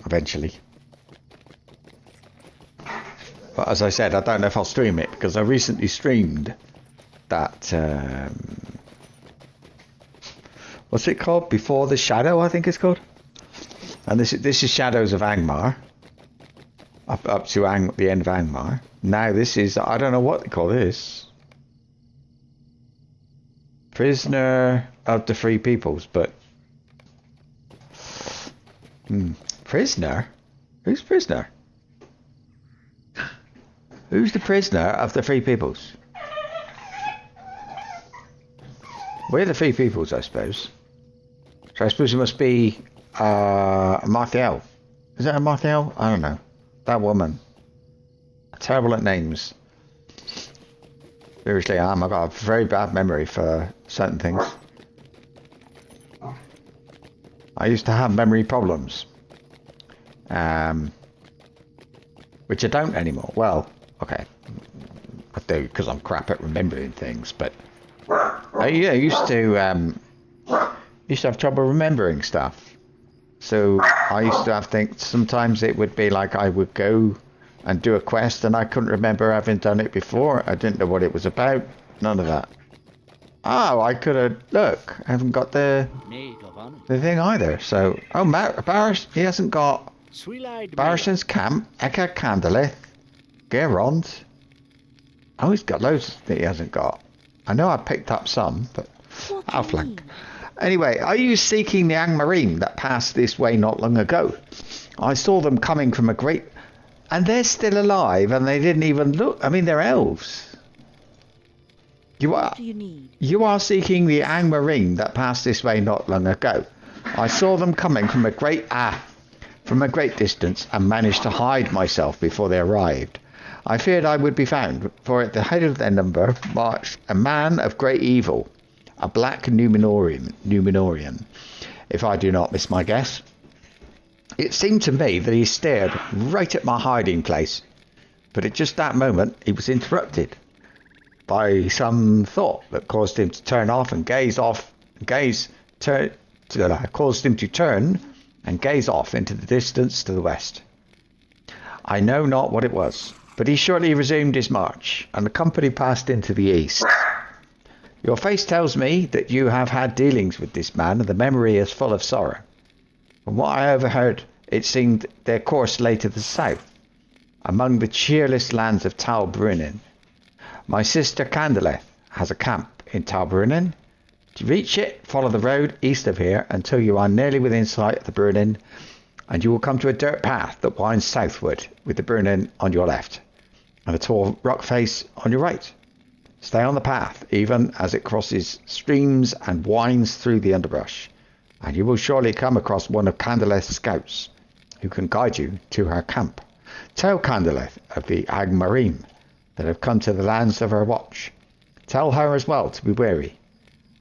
eventually. But as I said, I don't know if I'll stream it, because I recently streamed that, what's it called? Before the Shadow, I think it's called. And this is Shadows of Angmar. Up to the end of Angmar. Now this is, I don't know what they call this. Prisoner of the Free Peoples, but... Prisoner? Who's prisoner? Who's the prisoner of the Free Peoples? We're the Free Peoples, I suppose. So I suppose it must be Marthiel. Is that a Marthiel? I don't know. That woman. Terrible at names. Seriously, I've got a very bad memory for certain things. I used to have memory problems. Which I don't anymore. Well, okay. I do, because I'm crap at remembering things, but... I used to have trouble remembering stuff. So I used to have things, sometimes it would be like I would go and do a quest and I couldn't remember having done it before. I didn't know what it was about. None of that. Oh, I could have, look, I haven't got the thing either. So, oh, Barris, he hasn't got Barrison's Camp, Eka Candleth, Gerond. Oh, he's got loads that he hasn't got. I know I picked up some, but I'll flank. Anyway, are you seeking the Angmarine that passed this way not long ago? I saw them coming from a great... And they're still alive, and they didn't even look. I mean, they're elves. What do you need? You are seeking the Angmarine that passed this way not long ago. I saw them coming from a great distance and managed to hide myself before they arrived. I feared I would be found, for at the head of their number marched a man of great evil, a black Numenorian, if I do not miss my guess. It seemed to me that he stared right at my hiding place, but at just that moment he was interrupted by some thought that caused him to turn off and caused him to turn and gaze off into the distance to the west. I know not what it was, but he shortly resumed his march, and the company passed into the east. Your face tells me that you have had dealings with this man, and the memory is full of sorrow. From what I overheard, it seemed their course lay to the south, among the cheerless lands of Tal Brunnen. My sister Candleth has a camp in Tal Brunnen. To reach it, follow the road east of here until you are nearly within sight of the Brunnen, and you will come to a dirt path that winds southward, with the Brunnen on your left, and a tall rock face on your right. Stay on the path, even as it crosses streams and winds through the underbrush, and you will surely come across one of Candleth's scouts, who can guide you to her camp. Tell Candleth of the Angmarine that have come to the lands of her watch. Tell her as well to be wary.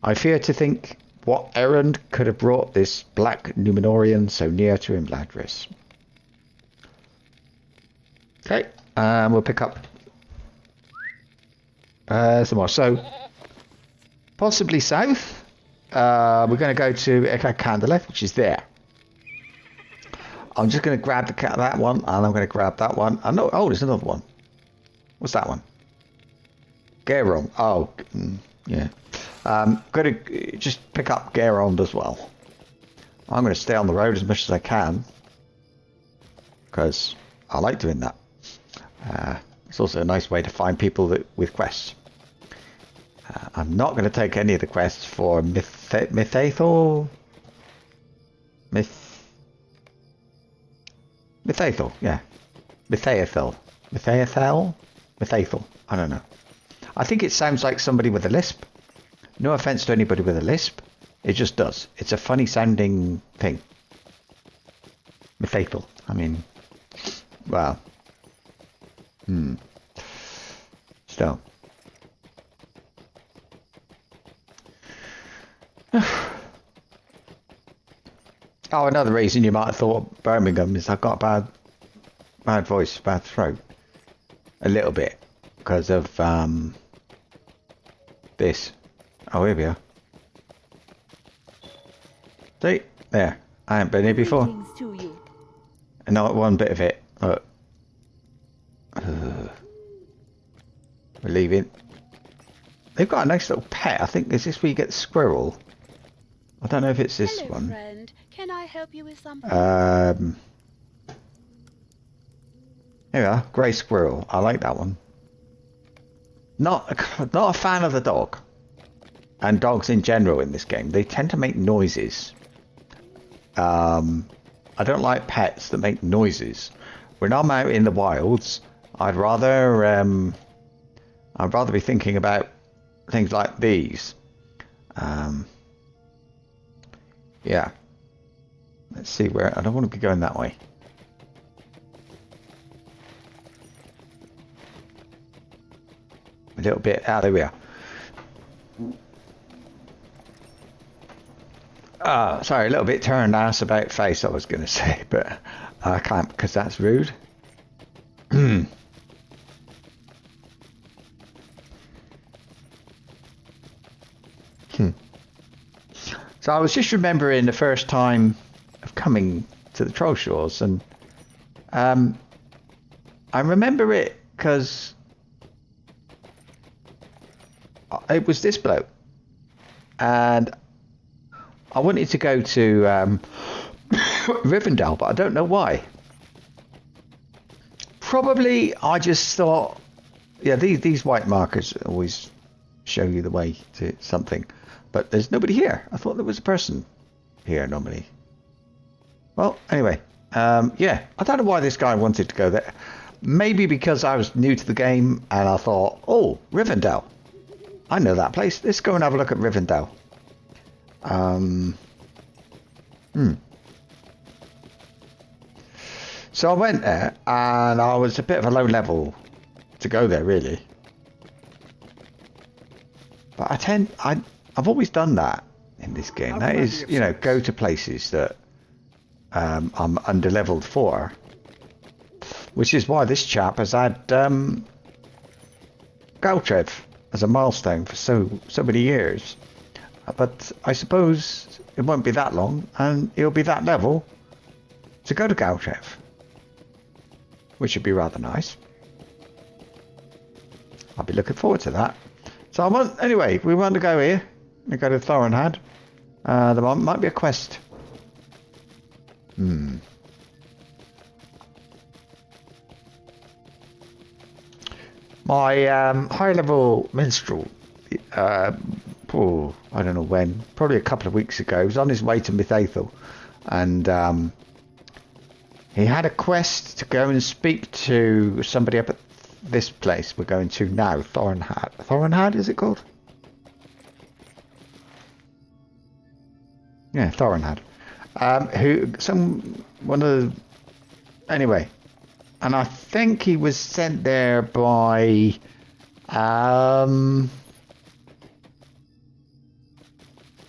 I fear to think what errand could have brought this black Numenorian so near to Imladris. Okay, we'll pick up some more. So, possibly south. We're going to go to Eka Candleth, which is there. I'm just going to grab that one, and I'm going to grab that one. I know. Oh, there's another one. What's that one? Gerond. Oh, yeah. Going to just pick up Gerond as well. I'm going to stay on the road as much as I can, because I like doing that. It's also a nice way to find people with quests. I'm not going to take any of the quests for Mithaethel. Mithaethel, yeah. Mithaethel. I don't know. I think it sounds like somebody with a lisp. No offense to anybody with a lisp. It just does. It's a funny sounding thing. Mithaethel. I mean, well. Still. Oh, another reason you might have thought Birmingham is I've got a bad voice, bad throat. A little bit. Because of this. Oh, here we are. See? There. I haven't been here before. Greetings to you. And not one bit of it. Look. We're leaving. They've got a nice little pet. I think, is this where you get the squirrel? I don't know if it's this Hello, one. friend. Can I help you with something? Here we are. Grey squirrel. I like that one. Not a fan of the dog. And dogs in general in this game. They tend to make noises. I don't like pets that make noises. When I'm out in the wilds, I'd rather be thinking about things like these. Yeah. Let's see where. I don't want to be going that way. A little bit. Ah, there we are. Sorry, a little bit turned ass about face, I was going to say, but I can't because that's rude. So I was just remembering the first time of coming to the Troll Shores, and I remember it because it was this bloke, and I wanted to go to Rivendell, but I don't know why. Probably I just thought, yeah, these white markers always show you the way to something, but there's nobody here. I thought there was a person here normally. Well, anyway, yeah, I don't know why this guy wanted to go there. Maybe because I was new to the game and I thought, oh, Rivendell. I know that place. Let's go and have a look at Rivendell. So I went there and I was a bit of a low level to go there, really. But I've always done that in this game. That is, you know, go to places that I'm underleveled for. Which is why this chap has had Galtrev as a milestone for so many years. But I suppose it won't be that long, and he'll be that level to go to Galtrev, which would be rather nice. I'll be looking forward to that. So anyway, we want to go here. We go to Thorinhad. There might be a quest. My high level minstrel, I don't know when, probably a couple of weeks ago, he was on his way to Mithaethel, and he had a quest to go and speak to somebody up at this place we're going to now, Thorinhad. Thorinhad, is it called? Yeah, Thorinhad. Anyway, and I think he was sent there by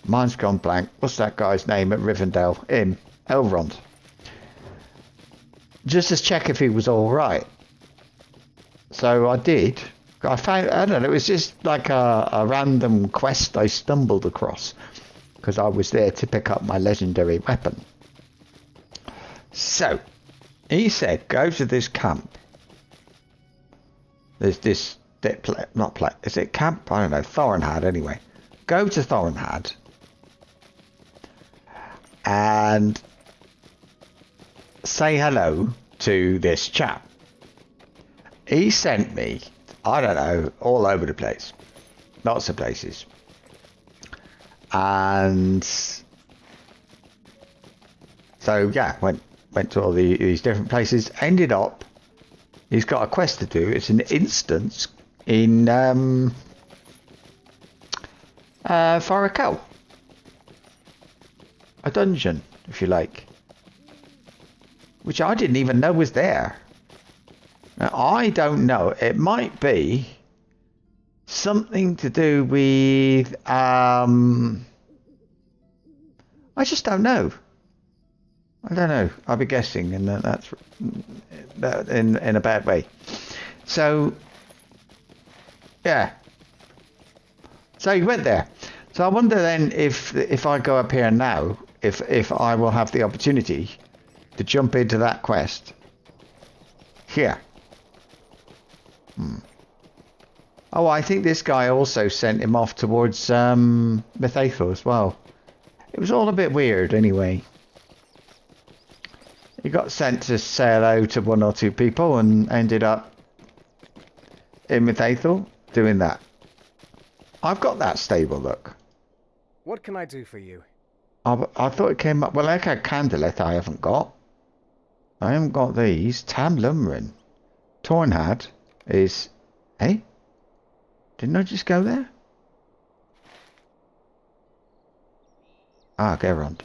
mine's gone blank. What's that guy's name at Rivendell? Elrond. Just to check if he was all right. So I did. I don't know, it was just like a random quest I stumbled across because I was there to pick up my legendary weapon. So he said, go to this camp. There's this, is it camp? I don't know, Thorinhad anyway. Go to Thorinhad and say hello to this chap. he sent me, I don't know, all over the place. Lots of places. And so, yeah, went to all these different places. Ended up, he's got a quest to do. It's an instance in Farakel. A dungeon, if you like. Which I didn't even know was there. Now, I don't know. It might be something to do with I just don't know. I don't know. I'll be guessing, and that's in a bad way. So yeah. So he went there. So I wonder then if I go up here now, if I will have the opportunity to jump into that quest here. Oh, I think this guy also sent him off towards Mythaethel as well. It was all a bit weird anyway. He got sent to say hello to one or two people and ended up in Mythaethel doing that. I've got that stable, look. What can I do for you? I thought it came up... Well, like a Candleth I haven't got. I haven't got these. Tam Lumrin. Tornhad is... Hey? Didn't I just go there? Ah, Gerond.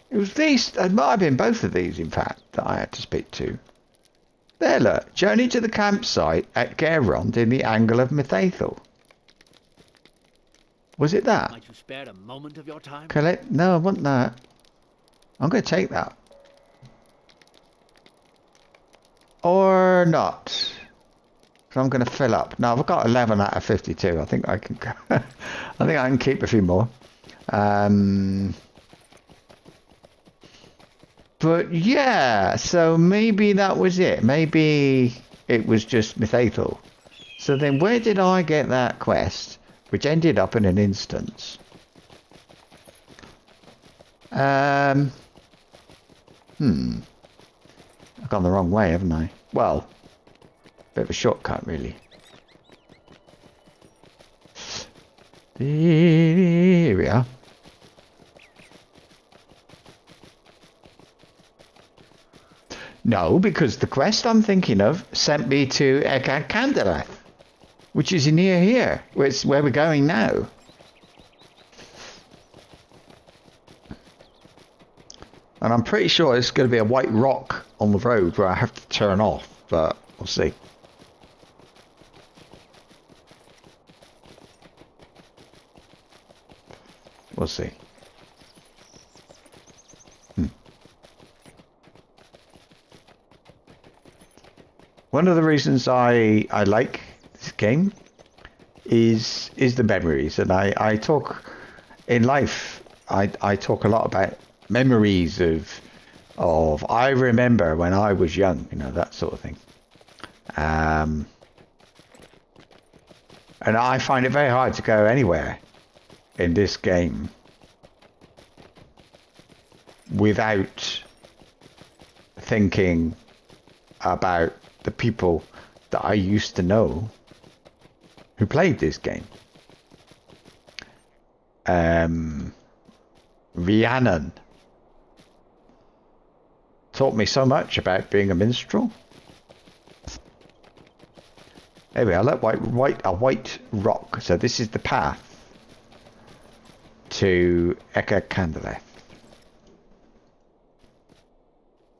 It was these... It might have been both of these, in fact, that I had to speak to. There, look. Journey to the campsite at Gerond in the angle of Mythaethel. Was it that? Might you spare a moment of your time? Collect... No, I want that. I'm going to take that. Or not. So I'm going to fill up. Now, I've got 11 out of 52. I think I can... I think I can keep a few more. But yeah, so maybe that was it. Maybe it was just Mythaethel. So then where did I get that quest? Which ended up in an instance. I've gone the wrong way, haven't I? Well, bit of a shortcut, really. Here we are. No, because the quest I'm thinking of sent me to Ekad Candelath, which is near here, where we're going now. And I'm pretty sure it's going to be a white rock on the road where I have to turn off, but we'll see. We'll see. One of the reasons I like this game is the memories, and I talk in life. I talk a lot about memories of I remember when I was young, you know, that sort of thing. And I find it very hard to go anywhere in this game without thinking about the people that I used to know who played this game. Rhiannon taught me so much about being a minstrel. Anyway, I like a white rock. So this is the path to Ekad Candelath.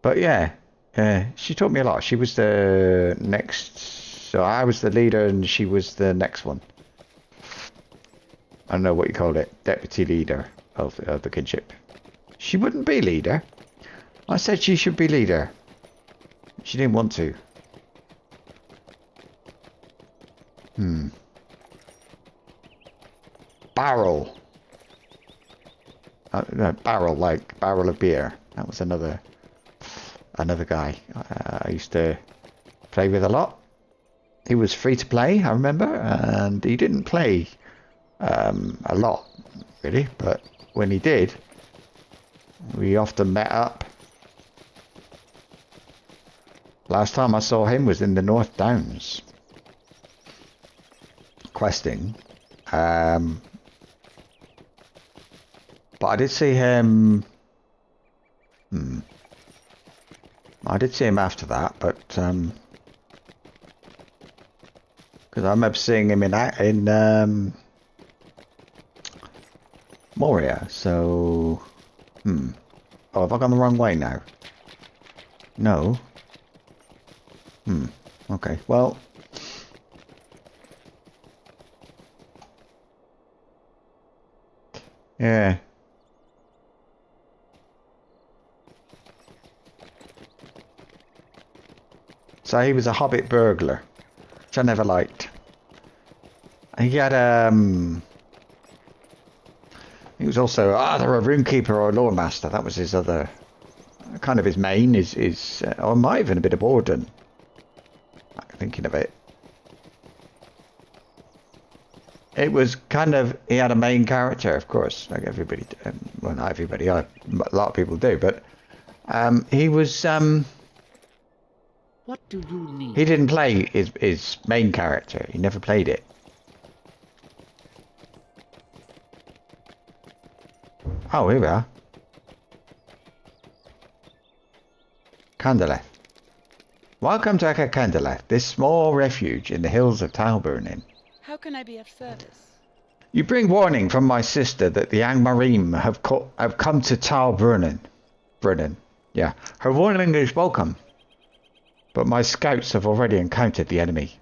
But yeah, she taught me a lot. She was the next, so I was the leader and she was the next one. I don't know what you call it, deputy leader of the kinship. She wouldn't be leader. I said she should be leader. She didn't want to. Barrel. No, barrel, like barrel of beer. That was another guy I used to play with a lot. He was free to play, I remember, and he didn't play a lot, really, but when he did, we often met up Last time I saw him was in the North Downs. Questing. But I did see him... I did see him after that, but... Because I remember seeing him in Moria, so... Oh, have I gone the wrong way now? No. Okay, well... Yeah. So he was a hobbit burglar, which I never liked. And he had he was also either a runekeeper or a lore master. That was his other, kind of his main. Or might even a bit of warden. Thinking of it. It was kind of, he had a main character, of course, like everybody, well, not everybody, a lot of people do, but he was, What do you need? he didn't play his main character, he never played it. Oh, here we are. Candleth. Welcome to Candleth, this small refuge in the hills of Talburnin. How can I be of service? You bring warning from my sister that the Angmarim have come to Talburnin. Yeah. Her warning is welcome. But my scouts have already encountered the enemy.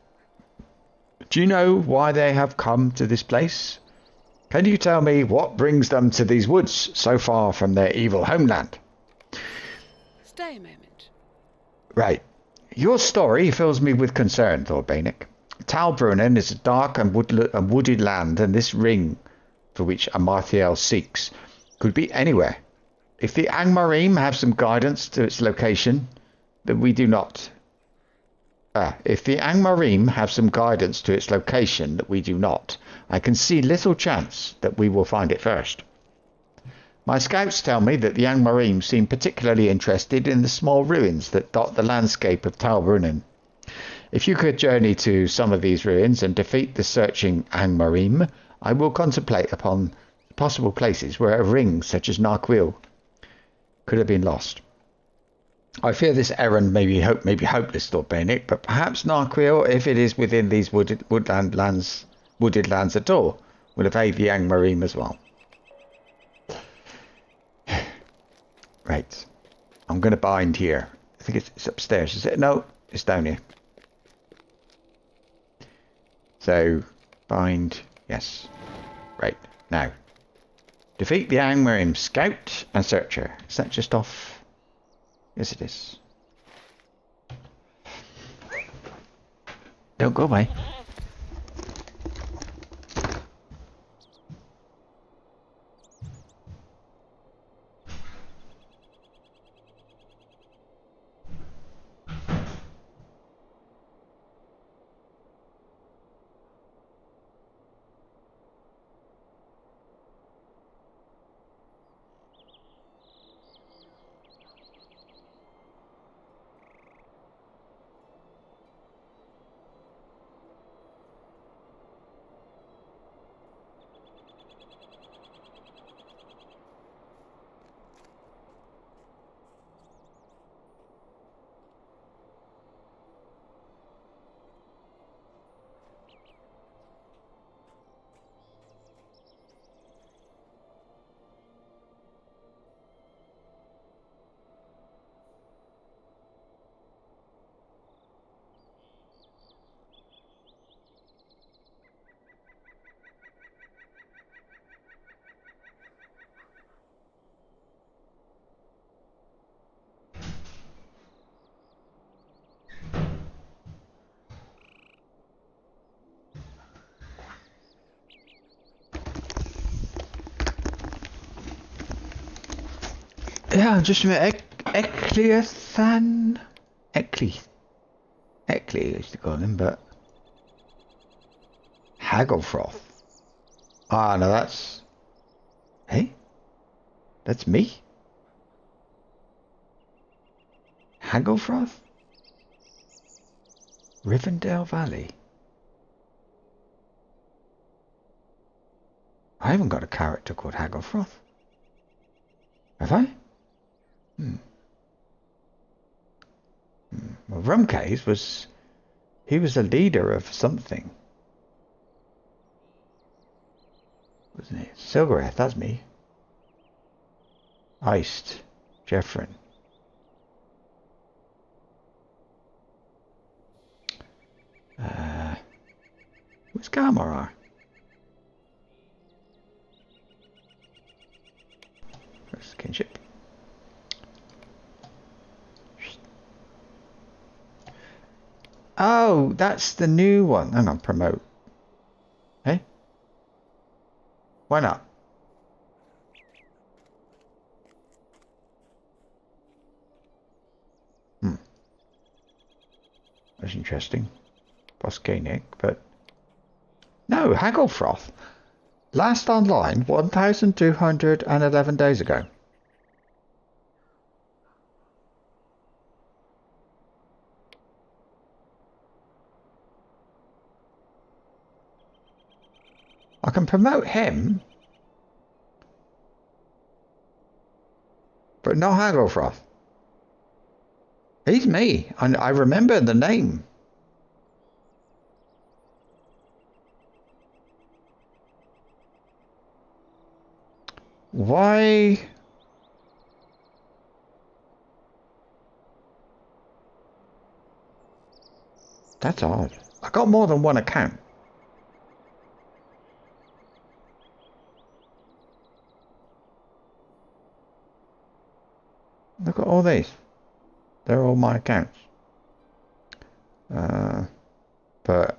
Do you know why they have come to this place? Can you tell me what brings them to these woods so far from their evil homeland? Stay a moment. Right. Your story fills me with concern, Thordbeinik. Talburnin is a dark and wooded land, and this ring, for which Amarthiel seeks, could be anywhere. If the Angmarim have some guidance to its location, that we do not. If the Angmarim have some guidance to its location that we do not, I can see little chance that we will find it first. My scouts tell me that the Angmarim seem particularly interested in the small ruins that dot the landscape of Talburnin. If you could journey to some of these ruins and defeat the searching Angmarim, I will contemplate upon possible places where a ring such as Narquil could have been lost. I fear this errand may be hopeless, Thordbeinik, but perhaps Narquil, if it is within these wooded lands at all, will evade the Angmarim as well. Right. I'm going to bind here. I think it's upstairs, is it? No, it's down here. So, bind, yes. Right, now. Defeat the Angmarim scout and searcher. Is that just off? Yes, it is. Don't go away. Yeah, just a minute. Ecleathan? Eccle I used to call him, but... Hagglefroth. Ah, no, that's... Hey? That's me? Hagglefroth? Rivendell Valley. I haven't got a character called Hagglefroth. Have I? Well, Rumcase was... He was a leader of something. Wasn't he? Silgareth, that's me. Iced. Jeffrin. Where's Galmarar? Where's kinship? Oh, that's the new one. Hang on, promote. Hey? Why not? That's interesting. Boskanic, but... No, Hagglefroth. Last online 1,211 days ago. I can promote him, but not Hagglefroth. He's me. I remember the name. Why? That's odd. I got more than one account. Look at all these. They're all my accounts. But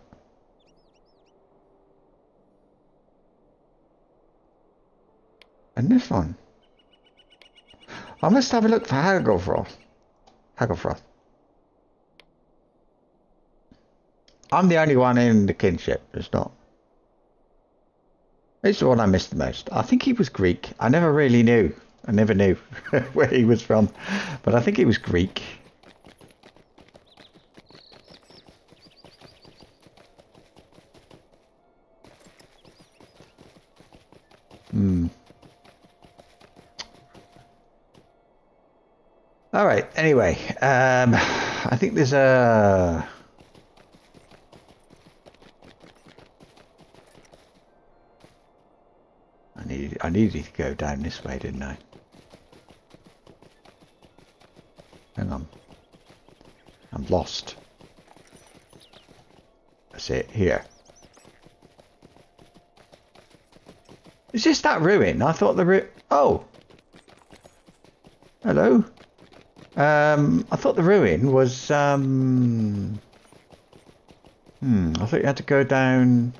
and this one. I must have a look for Hagglefroth. Hagglefroth. I'm the only one in the kinship. It's not. It's the one I missed the most. I think he was Greek. I never really knew. I never knew where he was from, but I think he was Greek. All right. Anyway, I think there's a. I needed to go down this way, didn't I? Hang on. I'm lost. That's it. Here. Is this that ruin? I thought the oh. Hello. I thought the ruin was I thought you had to go down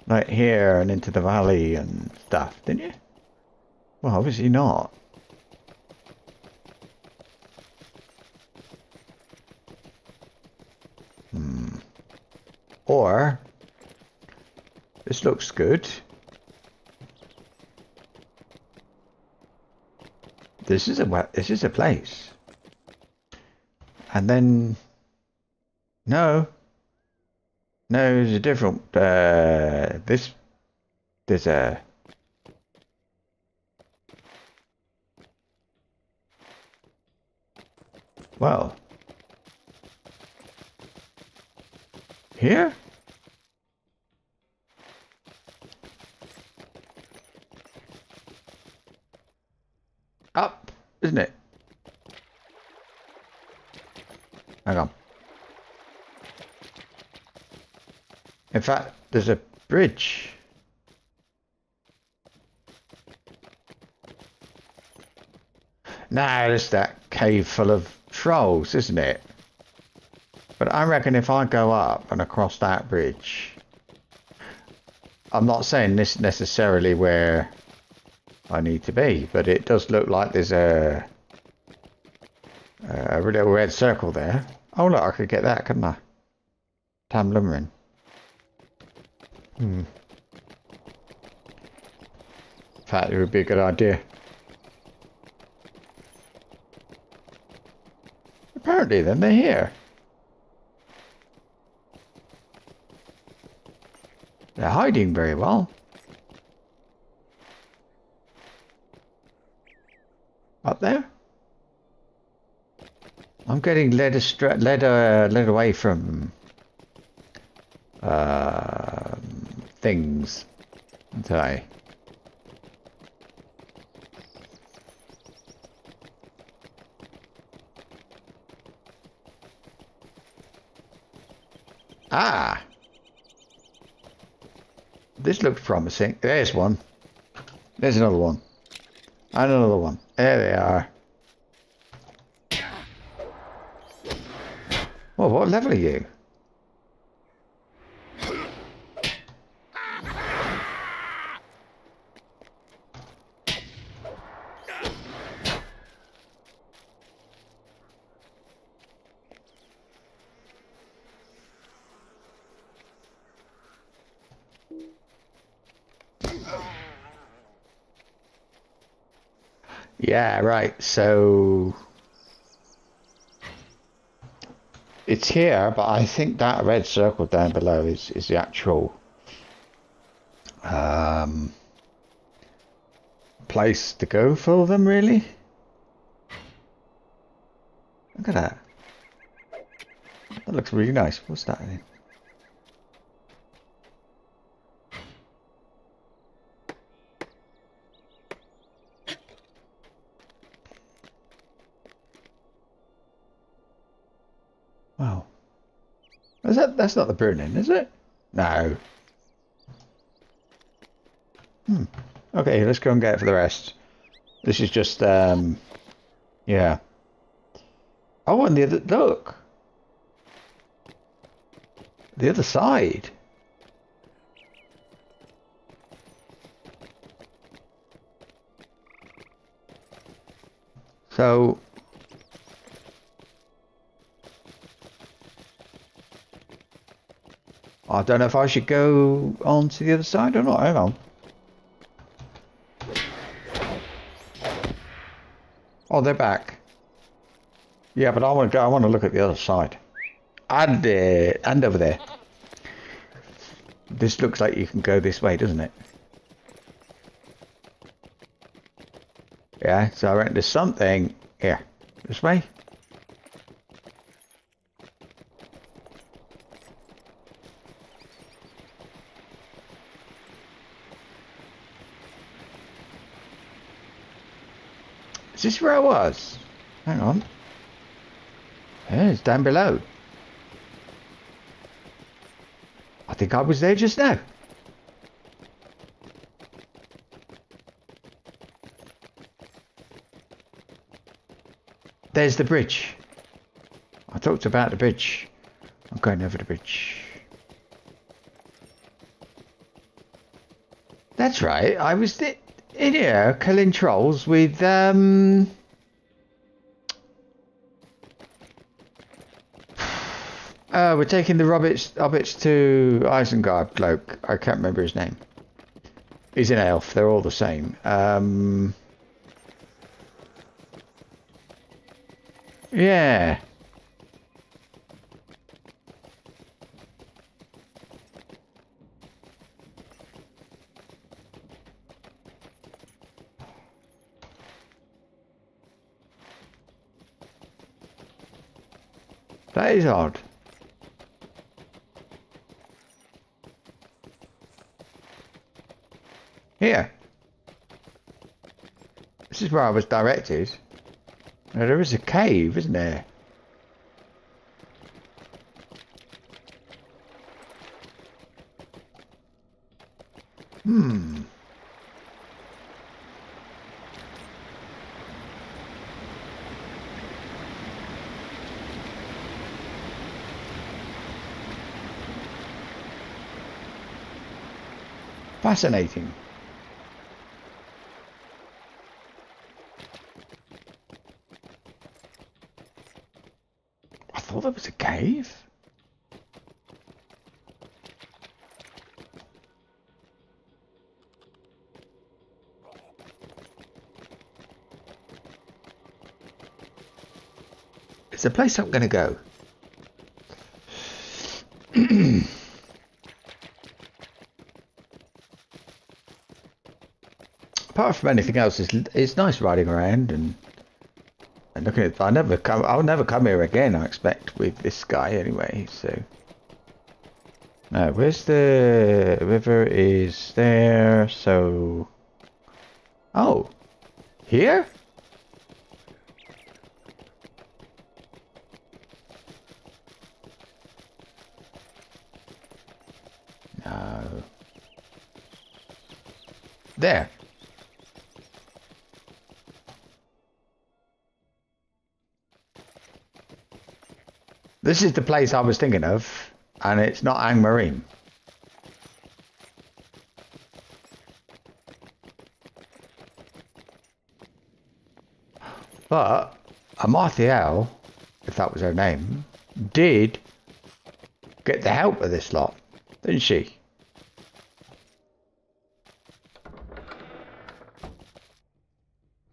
like here and into the valley and stuff, didn't you? Well, obviously not. Or this looks good. This is a place. And then no, there's a different there's a well here. Up, isn't it? Hang on. In fact, there's a bridge. Nah, it's that cave full of trolls, isn't it? But I reckon if I go up and across that bridge, I'm not saying this is necessarily where I need to be, but it does look like there's a little red circle there. Oh look, I could get that, couldn't I? Tam Lumrin. In fact, it would be a good idea. Apparently then they're here. They're hiding very well. Up there? I'm getting led away from things today. Ah! This looks promising. There's one. There's another one. And another one. There they are. Well, what level are you? Yeah, right. So it's here, but I think that red circle down below is the actual place to go for them, really. Look at that. That looks really nice. What's that in? Wow. That's not the burning, is it? No. Okay, let's go and get it for the rest. This is just yeah. Oh, and the other look. The other side. So I don't know if I should go on to the other side or not. Hang on. Oh, they're back. Yeah, but I want to go. I want to look at the other side, and over there. This looks like you can go this way, doesn't it? Yeah. So I reckon there's something here. This way. Is this where I was? Hang on. Yeah, it's down below. I think I was there just now. There's the bridge. I talked about the bridge. I'm going over the bridge. That's right. I was in here killing trolls with we're taking the hobbits to Isengard bloke. I can't remember his name. He's an elf. They're all the same. Yeah. That is odd. Here. This is where I was directed. Now, there is a cave, isn't there? Fascinating. I thought there was a cave. It's a place I'm going to go. apart from anything else, it's nice riding around and looking at. I'll never come here again. I expect with this guy anyway. So, no, where's the river? Is there? So, oh, here. No. There. This is the place I was thinking of, and it's not Angmarine. But Amarthiel, if that was her name, did get the help of this lot, didn't she?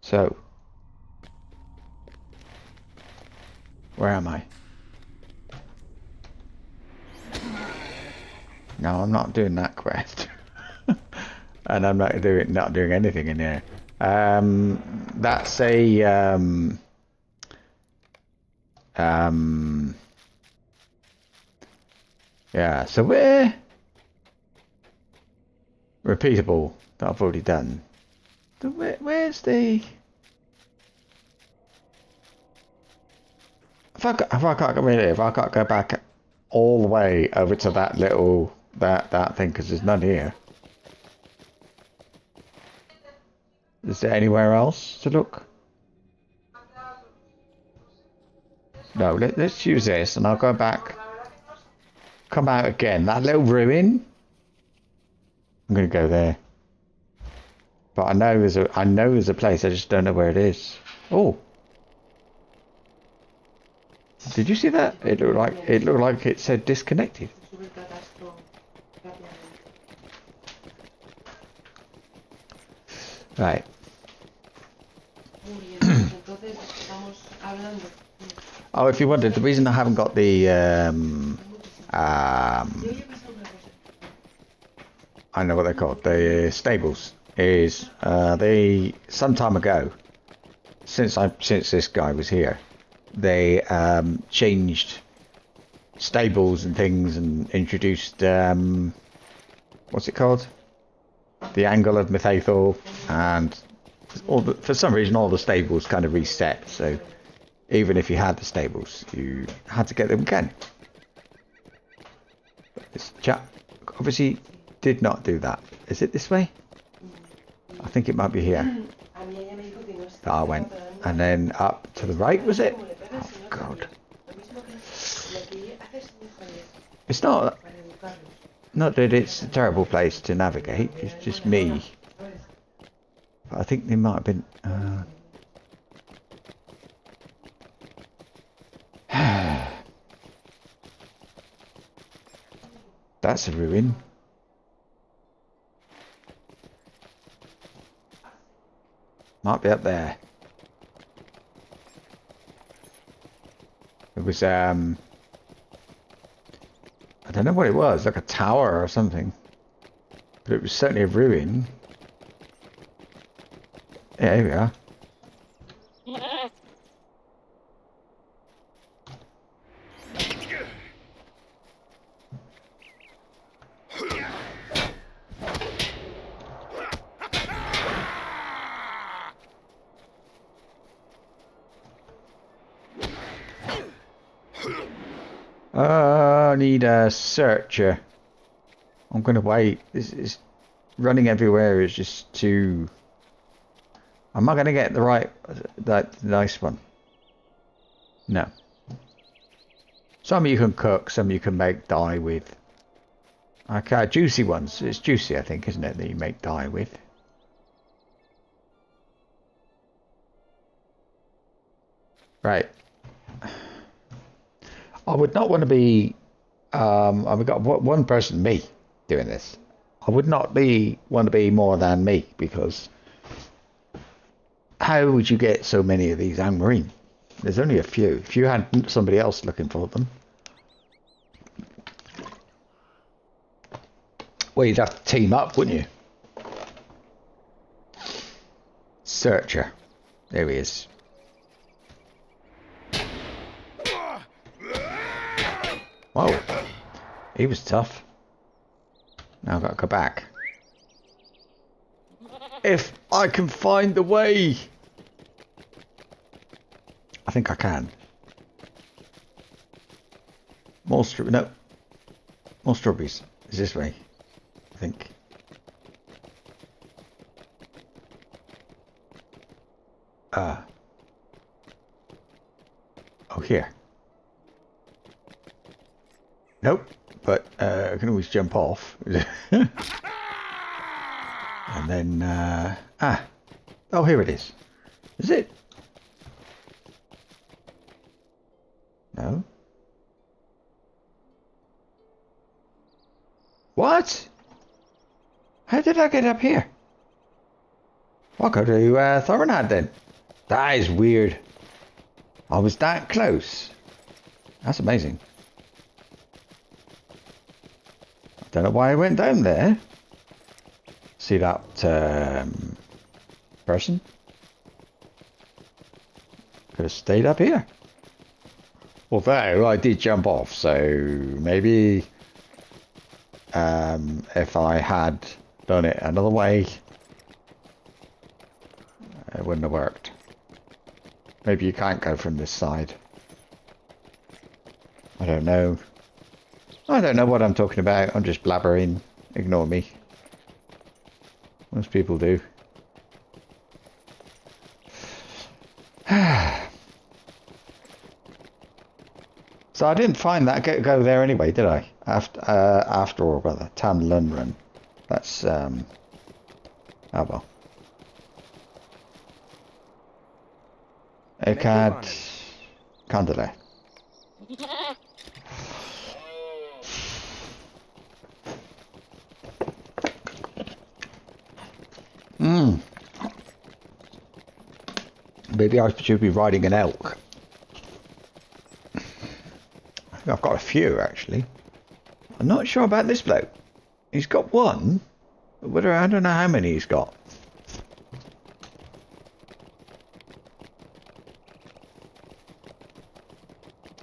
So, where am I? No, I'm not doing that quest, and I'm not doing anything in here. That's a yeah. So we're repeatable that I've already done. Where's the? If I can't go back all the way over to that little that thing, because there's none here. Is there anywhere else to look? No, let's use this, and I'll go back. Come out again. That little ruin. I'm gonna go there. But I know there's a place. I just don't know where it is. Oh. Did you see that? It looked like it said disconnected. Right. Oh, if you wondered, the reason I haven't got the I know what they're called, the stables, is they some time ago, since this guy was here, they changed stables and things and introduced what's it called? The Angle of Mythathor, and for some reason all the stables kind of reset, so even if you had the stables, you had to get them again. This chap obviously did not do that. Is it this way? I think it might be here. That I went. And then up to the right, was it? Oh, God. It's not that it's a terrible place to navigate, it's just me. But I think they might have been... That's a ruin. Might be up there. It was I don't know what it was, like a tower or something. But it was certainly a ruin. Yeah, here we are. I need a searcher. I'm gonna wait. This is running everywhere is just too... Am I gonna get the right, that nice one? No. Some you can cook, some you can make dye with. Okay, juicy ones. It's juicy, I think, isn't it, that you make dye with? Right. I would not want to be... I've got one person, me, doing this. I would not want to be more than me, because how would you get so many of these Angmarine? There's only a few. If you had somebody else looking for them, well, you'd have to team up, wouldn't you? Searcher. There he is. Whoa. He was tough. Now I've got to go back. If I can find the way. I think I can. More strawberries. No. More strawberries. Is this way? I think. Oh, here. Nope. But I can always jump off. And then, oh, here it is. Is it? No. What? How did I get up here? I'll go to Thordbeinik then. That is weird. I was that close. That's amazing. I don't know why I went down there. See that person? Could have stayed up here. Although I did jump off, so maybe if I had done it another way, it wouldn't have worked. Maybe you can't go from this side. I don't know. I don't know what I'm talking about. I'm just blabbering. Ignore me. Most people do. So I didn't find that go there anyway, did I? After all, brother. Tam Lunrun. That's oh well. Ekad Kandale. Maybe I should be riding an elk. I've got a few actually. I'm not sure about this bloke. He's got one, but I don't know how many he's got.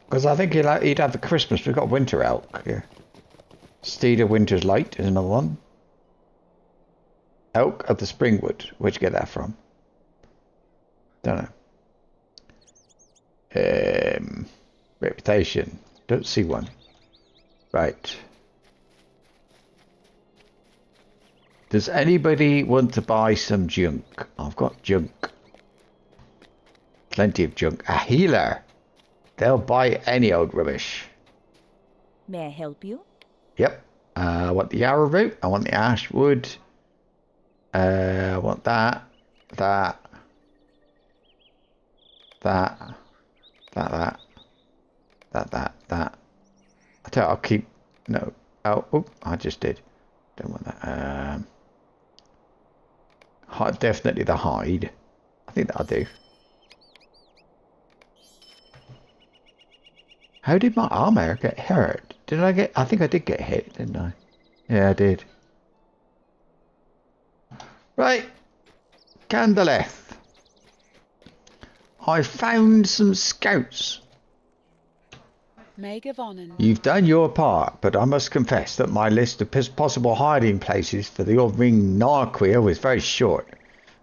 Because I think he'd have the Christmas. We've got winter elk here. Steed of Winter's Light is another one. Elk of the Springwood. Where'd you get that from? Don't know. Reputation. Don't see one. Right. Does anybody want to buy some junk? I've got junk. Plenty of junk. A healer. They'll buy any old rubbish. May I help you? Yep. I want the arrowroot. I want the ash wood. I want that. I tell you, I'll keep. No. Oh, I just did. Don't want that. Definitely the hide. I think that'll do. How did my armor get hurt? Did I get? I think I did get hit, didn't I? Yeah, I did. Right. Candleth. I found some scouts. You've done your part, but I must confess that my list of possible hiding places for the old ring Narquil is very short.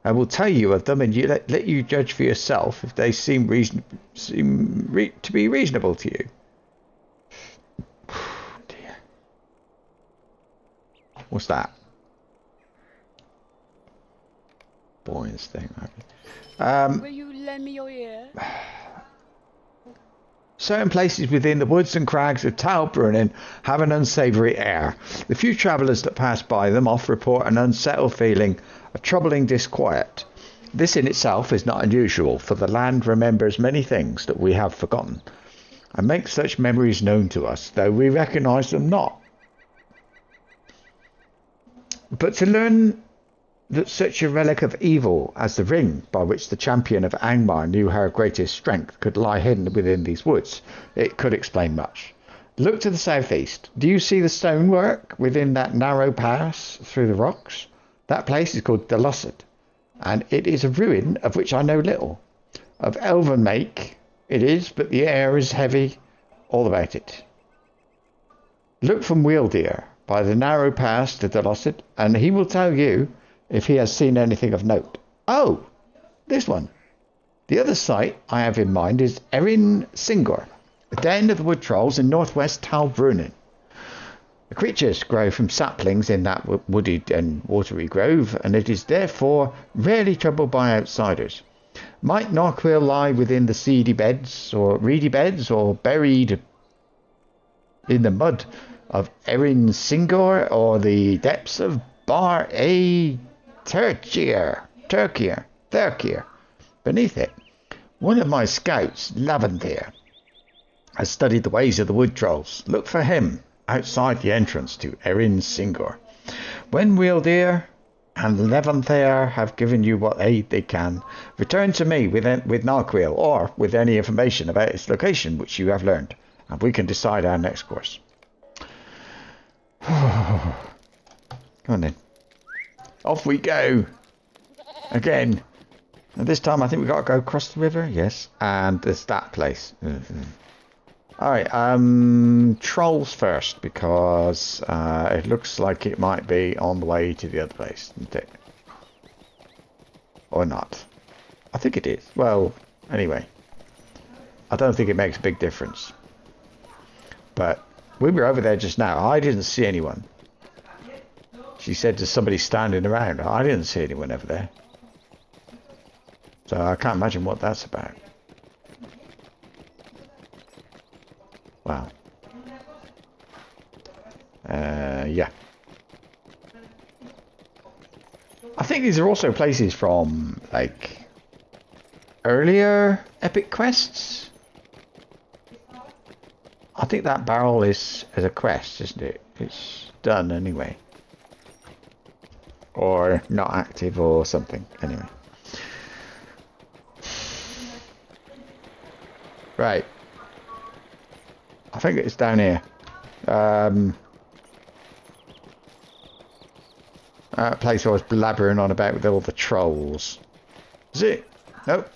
I will tell you of them, and you let you judge for yourself if they seem to be reasonable to you. Dear. What's that? Boy's thing. Will you lend me your ear? Certain places within the woods and crags of Talbrunnen have an unsavoury air. The few travellers that pass by them oft report an unsettled feeling, a troubling disquiet. This in itself is not unusual, for the land remembers many things that we have forgotten, and makes such memories known to us, though we recognise them not. But to learn that such a relic of evil as the ring by which the champion of Angmar knew her greatest strength could lie hidden within these woods, it could explain much. Look to the southeast. Do you see the stonework within that narrow pass through the rocks? That place is called Delusset. and it is a ruin of which I know little. Of elven make it is, but the air is heavy all about it. Look from Wheeldeer by the narrow pass to Delosit, and he will tell you if he has seen anything of note. Oh, this one. The other site I have in mind is Erin Singor, the den of the wood trolls in northwest Talbrunnen. The creatures grow from saplings in that wooded and watery grove, and it is therefore rarely troubled by outsiders. Might Narquil lie within the seedy beds, or reedy beds, or buried in the mud of Erin Singor, or the depths of Bar A Turkier, beneath it. One of my scouts, Laventhere, has studied the ways of the wood trolls. Look for him outside the entrance to Erin Singor. When Wheeldeer and Laventhere have given you what aid they can, return to me with Narquil, or with any information about its location which you have learned, and we can decide our next course. Come on then. Off we go. Again. And this time I think we've got to go across the river. Yes. And there's that place. Alright, trolls first, because it looks like it might be on the way to the other place, isn't it? Or not. I think it is. Well, anyway. I don't think it makes a big difference. But we were over there just now. I didn't see anyone. She said there's somebody standing around. I didn't see anyone over there. So I can't imagine what that's about. Wow. Yeah. I think these are also places from, like, earlier epic quests. I think that barrel is a quest, isn't it? It's done anyway. Or not active or something. Anyway. Right. I think it's down here. That place I was blabbering on about with all the trolls. Is it? Nope.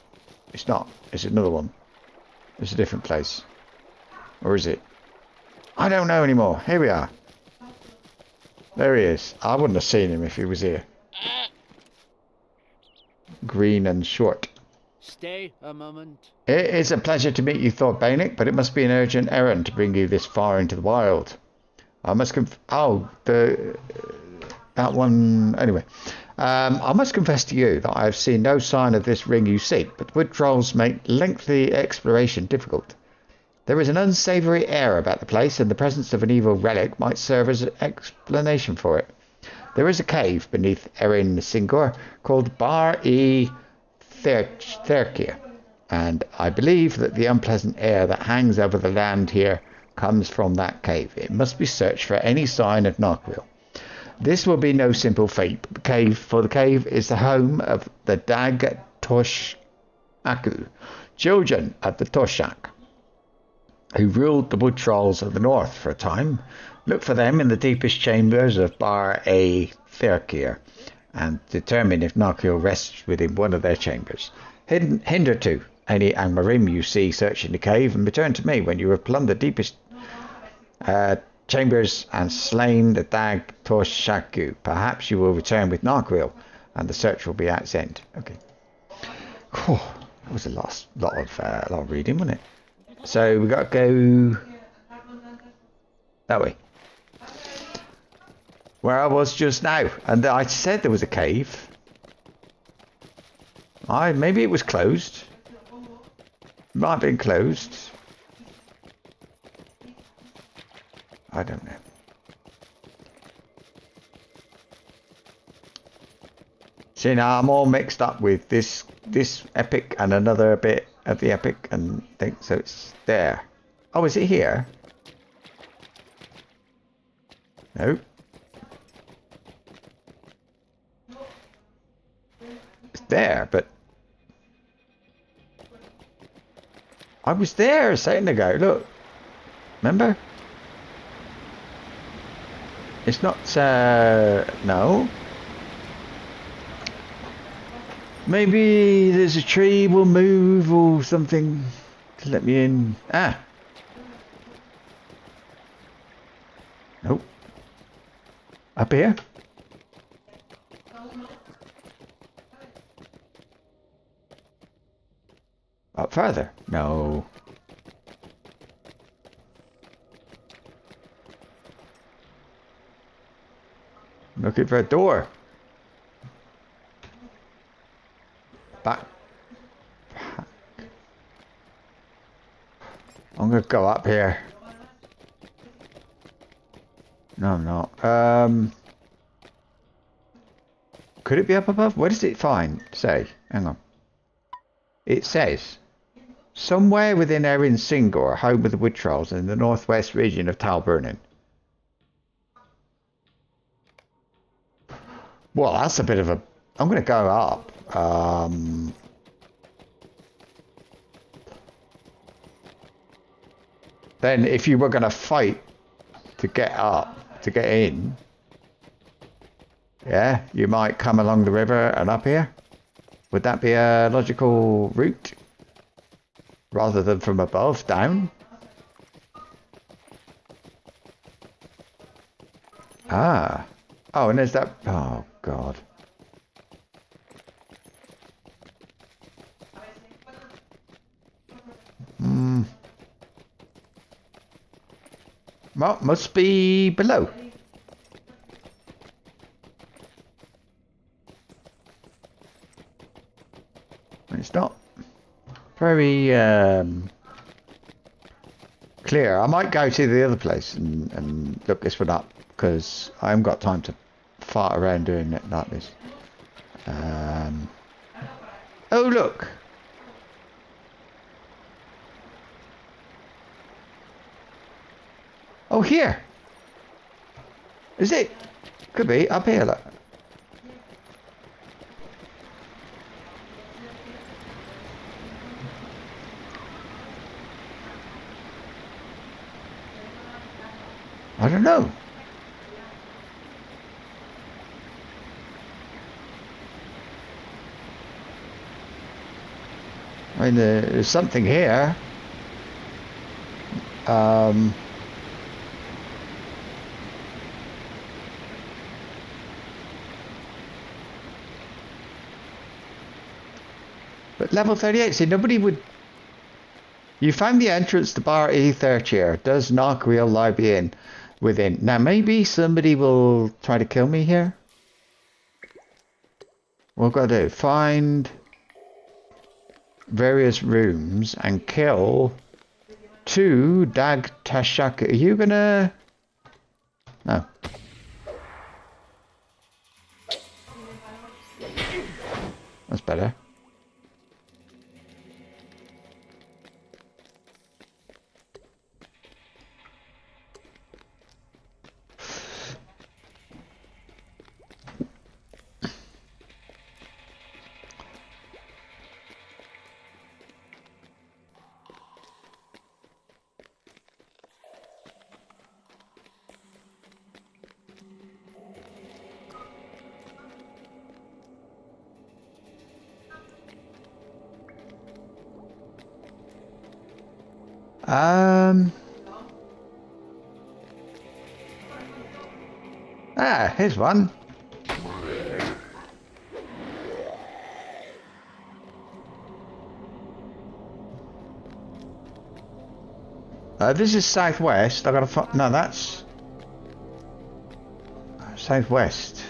It's not. It's another one. It's a different place. Or is it? I don't know anymore. Here we are. There he is. I wouldn't have seen him if he was here. Green and short. Stay a moment. It is a pleasure to meet you, Thordbeinik, but it must be an urgent errand to bring you this far into the wild. I must that one... Anyway. I must confess to you that I have seen no sign of this ring you seek, but wood trolls make lengthy exploration difficult. There is an unsavoury air about the place, and the presence of an evil relic might serve as an explanation for it. There is a cave beneath Erin Singor called Bar E Thurkir, and I believe that the unpleasant air that hangs over the land here comes from that cave. It must be searched for any sign of Narquil. This will be no simple feat, for the cave is the home of the Dag Toshaku, children of the Toshak, who ruled the wood trolls of the north for a time. Look for them in the deepest chambers of Bar A Thurkir, and determine if Narquil rests within one of their chambers. Hinder to any Angmarim you see searching the cave, and return to me when you have plumbed the deepest chambers and slain the Dag Toshaku. Perhaps you will return with Narquil, and the search will be at its end. Okay. Whew, that was a lot of reading, wasn't it? So we got to go that way, where I was just now, and I said there was a cave. Maybe it was closed. Might have been closed. I don't know. See, now I'm all mixed up with this epic and another bit of the epic and think so. It's there. Oh, is it here? No. It's there, but I was there a second ago. Look, remember? It's not. No. Maybe there's a tree will move or something to let me in. Ah. Nope. Up here? Up further? No. Looking for a door. Back. I'm gonna go up here. No, I'm not. Could it be up above? What does it say? Hang on. It says, somewhere within Erin Singor, home of the wood trolls in the northwest region of Talburnin. Well, that's a bit of a... I'm going to go up. Then if you were going to fight to get up, to get in, yeah, you might come along the river and up here. Would that be a logical route? Rather than from above, down? Ah. Oh, and there's that... Oh, God. Well, must be below. It's not very clear. I might go to the other place and look this one up, because I haven't got time to fart around doing it like this. Oh, look. Oh, here. Is it? Could be up here, look. I don't know. I mean, there's something here. But level 38, see, nobody would... You found the entrance to Bar Etherchair. Does Narquil lie within? Now, maybe somebody will try to kill me here. What I've got to do? Find various rooms and kill 2 Dag Tashaka. Are you gonna... No. That's better. Here's one. This is southwest. I gotta find... No, that's... southwest.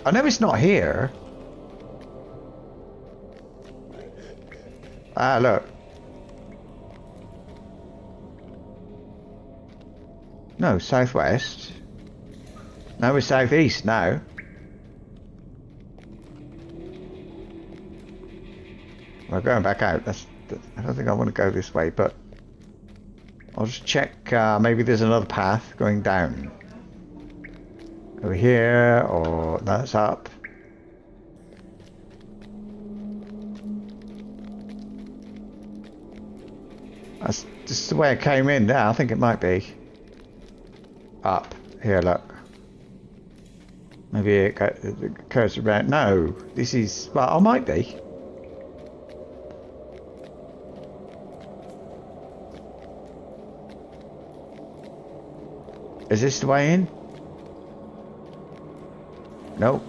I know it's not here. Ah, look. No, southwest. No, we're southeast now. We're going back out. I don't think I want to go this way, but I'll just check. Maybe there's another path going down. Over here, or that's up. That's this is the way I came in now. I think it might be. Up. Here, look. Maybe it curves around. No, this is... Well, it might be. Is this the way in? Nope.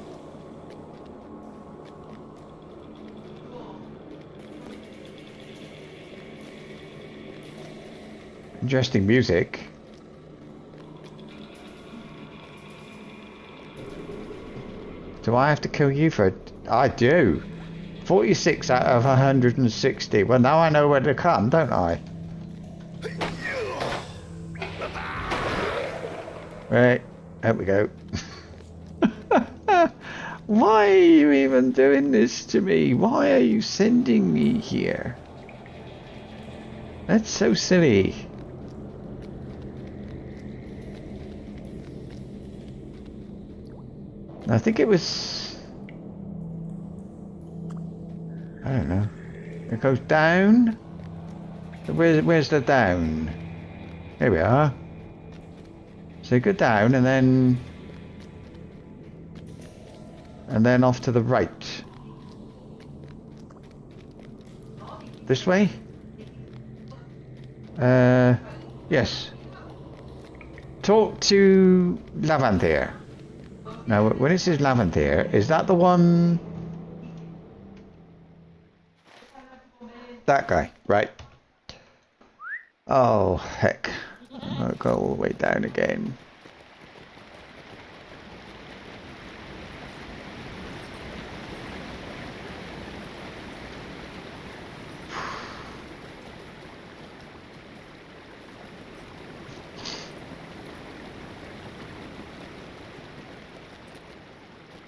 Interesting music. Do I have to kill you for it? I do. 46 out of 160. Well, now I know where to come, don't I? Right, there we go. Why are you even doing this to me? Why are you sending me here? That's so silly. I think it was... I don't know. It goes down. Where's the down? Here we are. So you go down and then off to the right. This way? Yes. Talk to Lavanthier. Now, when it says Lavanthier, is that the one? That guy, right? Oh, heck. I'll go all the way down again.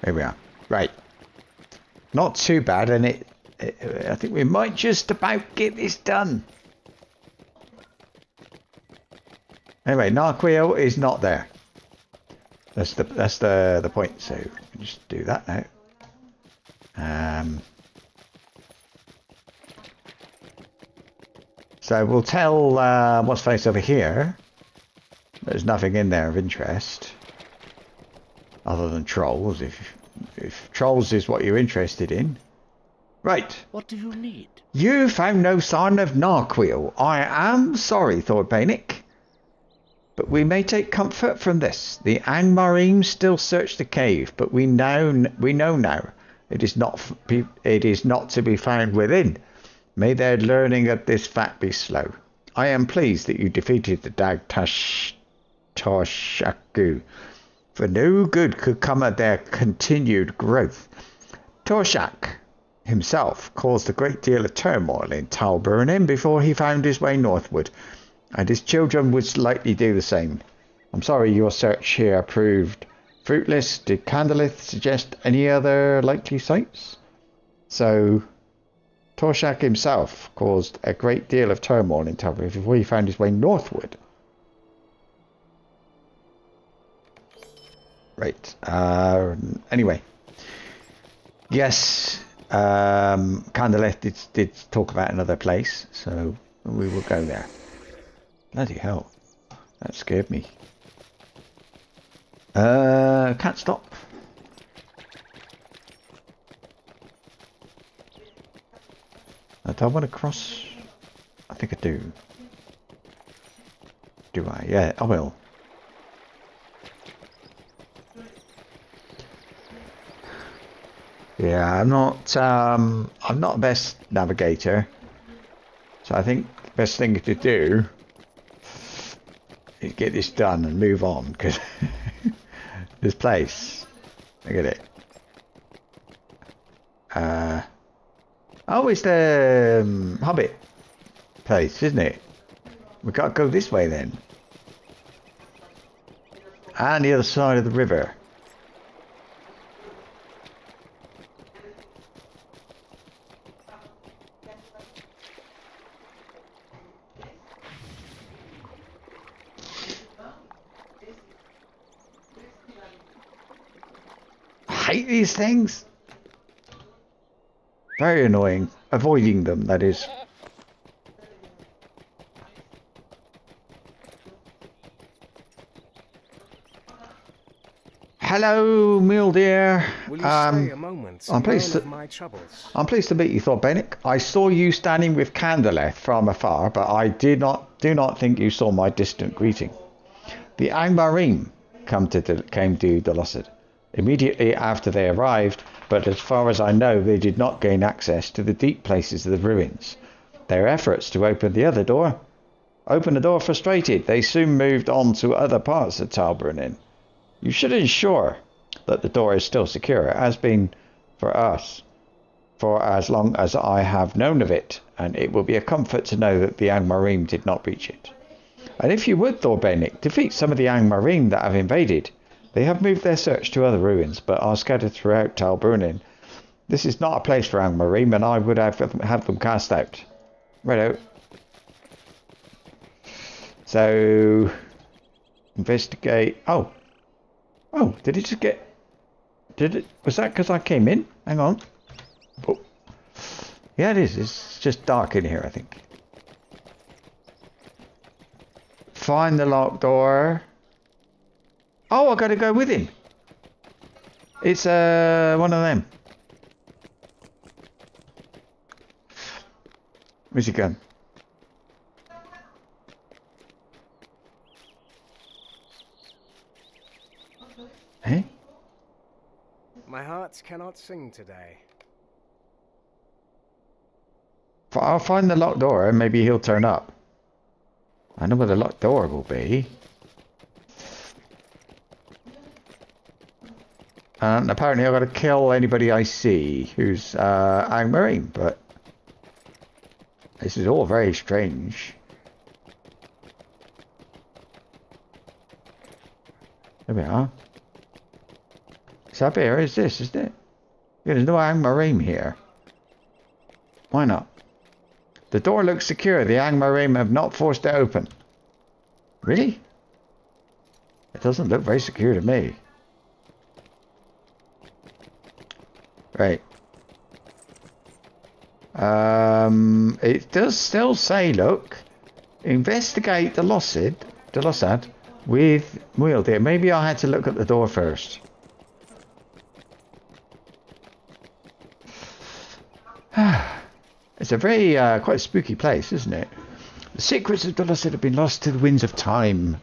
There we are. Right. Not too bad, and I think we might just about get this done. Anyway, Narquil is not there. That's the point. So just do that now. So we'll tell what's face over here. There's nothing in there of interest. Other than trolls, if trolls is what you're interested in. Right. What do you need? You found no sign of Narquil. I am sorry, Thordbeinik. But we may take comfort from this. The Angmarim still search the cave, but we know now it is not to be found within. May their learning of this fact be slow. I am pleased that you defeated the Dag Toshaku. For no good could come of their continued growth. Torshak himself caused a great deal of turmoil in Talburnin before he found his way northward, and his children would likely do the same. I'm sorry your search here proved fruitless. Did Candleth suggest any other likely sites? So, Torshak himself caused a great deal of turmoil in Talburnin before he found his way northward. Right. Anyway. Yes. Candleth did talk about another place, so we will go there. Bloody hell. That scared me. Can't stop. Do I want to cross? I think I do. Do I? Yeah, I will. Yeah, I'm not a best navigator, so I think the best thing to do is get this done and move on, because this place, look at it. Oh, it's the Hobbit place, isn't it? We got to go this way then, and the other side of the river. Hate these things. Very annoying. Avoiding them, that is. Hello, mule deer. Will you stay a moment? I'm pleased Learn of my troubles. I'm pleased to meet you, Thordbeinik. I saw you standing with Candleth from afar, but I do not think you saw my distant greeting. The Angmarim came to Dolosid immediately after they arrived, but as far as I know, they did not gain access to the deep places of the ruins. Their efforts to open the door frustrated. They soon moved on to other parts of Talbrunnen. You should ensure that the door is still secure. It has been for us for as long as I have known of it, and it will be a comfort to know that the Angmarim did not breach it. And if you would, Thordbeinik, defeat some of the Angmarim that have invaded. They have moved their search to other ruins, but are scattered throughout Talbrunnen. This is not a place for Angmarim, and I would have them cast out. Righto. So, investigate. Oh, did it just get... Was that because I came in? Hang on. Oh. Yeah, it is. It's just dark in here, I think. Find the locked door. Oh, I got to go with him. It's one of them. Where's he gone? Hey? My heart cannot sing today. I'll find the locked door and maybe he'll turn up. I know where the locked door will be. And apparently I've got to kill anybody I see who's Angmarim, but this is all very strange. There we are. It's up here, is this, isn't it? Yeah, there's no Angmarim here. Why not? The door looks secure. The Angmarim have not forced it open. Really? It doesn't look very secure to me. Right. It does still say, look, investigate the Lossad with Muildir. Maybe I had to look at the door first. It's a very, quite a spooky place, isn't it? The secrets of Dolosid have been lost to the winds of time.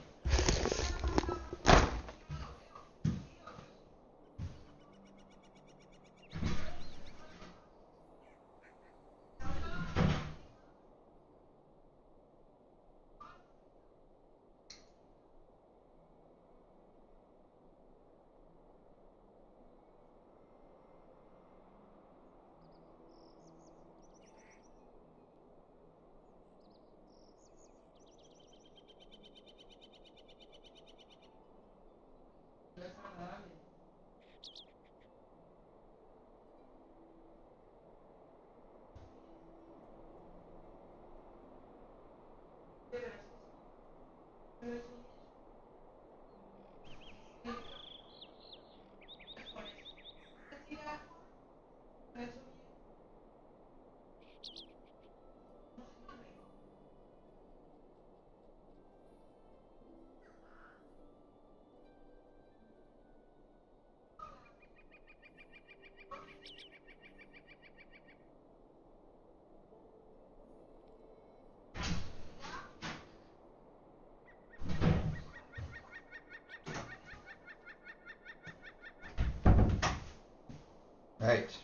Right.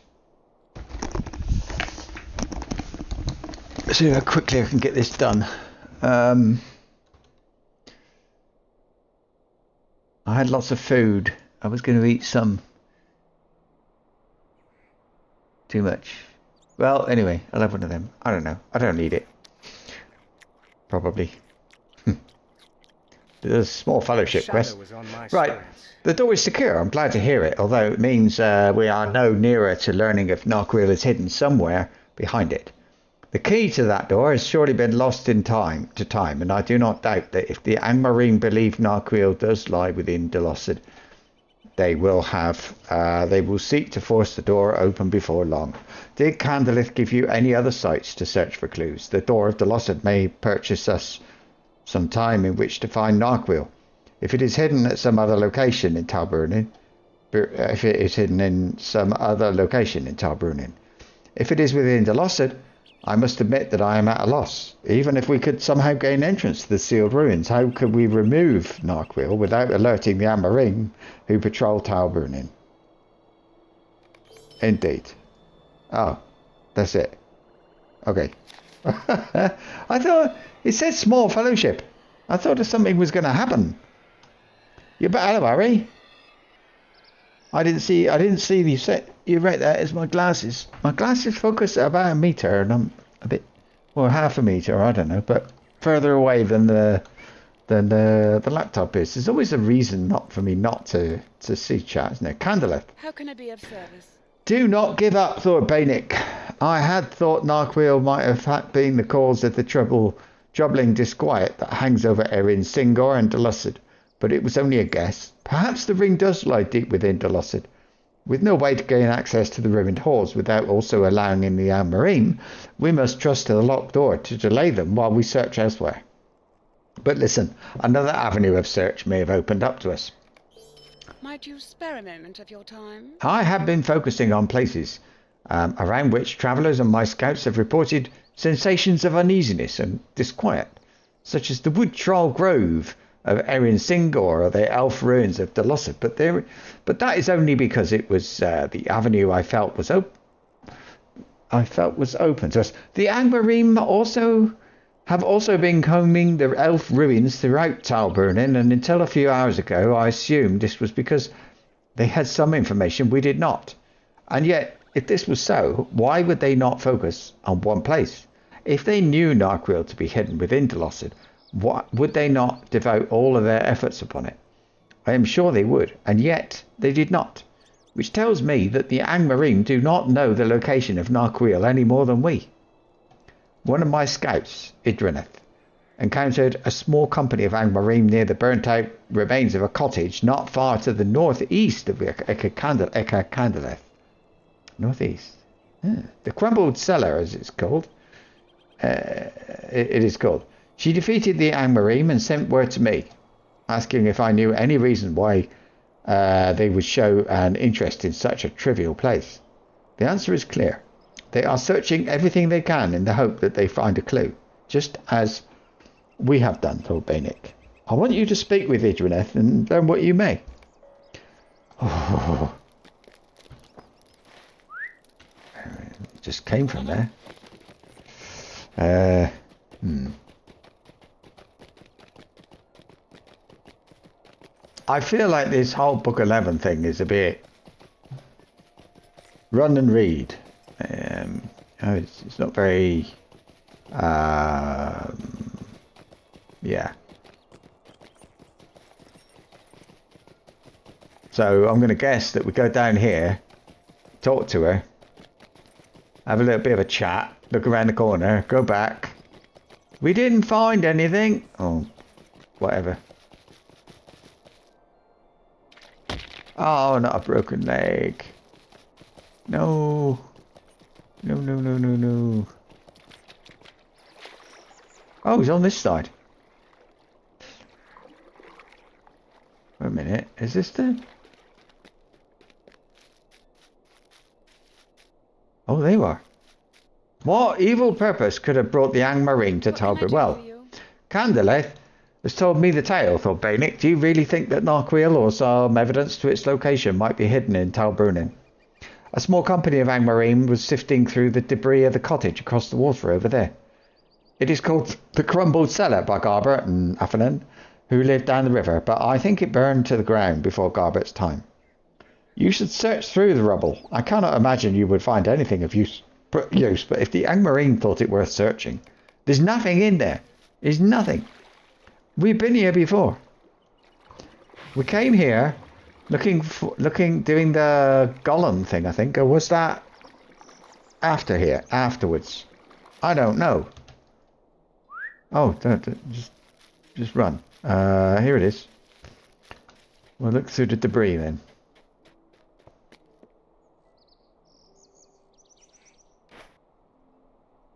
Let's see how quickly I can get this done. I had lots of food. I was going to eat some. Too much. Well, anyway, I'll have one of them. I don't know. I don't need it. Probably. There's a small fellowship quest. Right. The door is secure. I'm glad to hear it, although it means we are no nearer to learning if Narquil is hidden somewhere behind it. The key to that door has surely been lost in time, and I do not doubt that if the Angmarim believe Narquil does lie within Dolosid, they will seek to force the door open before long. Did Candleth give you any other sites to search for clues? The door of Dolosid may purchase us some time in which to find Narquil. If it is hidden at some other location in Talbrunnen, if it is hidden in some other location in Talbrunin. If it is within Delossed, I must admit that I am at a loss. Even if we could somehow gain entrance to the sealed ruins, how could we remove Narquil without alerting the Amarim who patrol Talbrunin? Indeed. Oh, that's it. Okay. I thought it said small fellowship. I thought something was going to happen. You better Harry. I didn't see you set. You're right, that is my glasses. My glasses focus at about a meter, and I'm a bit, well, half a meter, I don't know, but further away than the laptop is. There's always a reason not for me not to see chat, isn't there? Candleth. How can I be of service? Do not give up, Thordbeinik. I had thought Narquil might have been the cause of the troubling disquiet that hangs over Erin, Singor and Delossed, but it was only a guess. Perhaps the ring does lie deep within Delossed. With no way to gain access to the ruined halls without also allowing in the Amarim, we must trust to the locked door to delay them while we search elsewhere. But listen, another avenue of search may have opened up to us. Might you spare a moment of your time? I have been focusing on places around which travellers and my scouts have reported sensations of uneasiness and disquiet, such as the Wood Troll Grove of Erin Singor or the elf ruins of Delossed, but that is only because it was the avenue I felt was open to us. The Angmarim have also been combing the elf ruins throughout Talbrunin, and until a few hours ago I assumed this was because they had some information we did not. And yet, if this was so, why would they not focus on one place? If they knew Narquil to be hidden within Delossed, would they not devote all of their efforts upon it? I am sure they would, and yet they did not, which tells me that the Angmarim do not know the location of Narquil any more than we. One of my scouts, Idrineth, encountered a small company of Angmarim near the burnt-out remains of a cottage not far to the northeast of Eka-Candleth. Northeast. The Crumbled Cellar, as it's called. It is called. She defeated the Angmarim and sent word to me, asking if I knew any reason why they would show an interest in such a trivial place. The answer is clear. They are searching everything they can in the hope that they find a clue, just as we have done, Thordbeinik. I want you to speak with Idrineth and learn what you may. Oh. It just came from there. I feel like this whole Book 11 thing is a bit run and read. It's not very yeah. So I'm going to guess that we go down here, talk to her, have a little bit of a chat, look around the corner, go back. We didn't find anything. Oh, whatever. Oh, not a broken leg. No. No. Oh, he's on this side. Wait a minute. Is this the... Oh, they were. What evil purpose could have brought the Angmarim to Talbot? Well, Candleth has told me the tale, Thordbeinik. Do you really think that Narquil or some evidence to its location might be hidden in Talbrunin? A small company of Angmarim was sifting through the debris of the cottage across the water over there. It is called the Crumbled Cellar by Garbert and Affanan, who lived down the river, but I think it burned to the ground before Garbert's time. You should search through the rubble. I cannot imagine you would find anything of use, but if the Angmarim thought it worth searching, there's nothing in there. There's nothing. We've been here before. We came here doing the golem thing, I think, or was that afterwards? I don't know. Oh, just run. Here it is. We'll look through the debris then.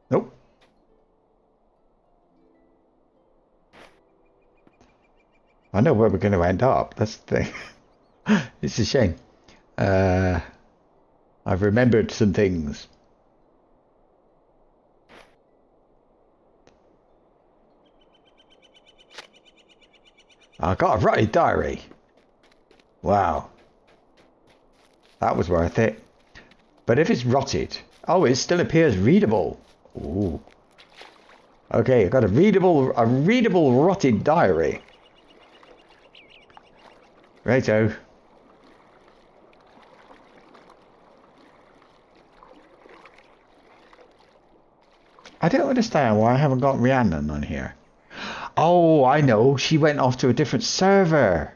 Nope. I know where we're going to end up. That's the thing. It's a shame. I've remembered some things. I got a rotted diary. Wow. That was worth it. But if it's rotted... Oh, it still appears readable. Ooh. Okay, I got a readable rotted diary. Righto. I don't understand why I haven't got Rhiannon on here. Oh, I know. She went off to a different server.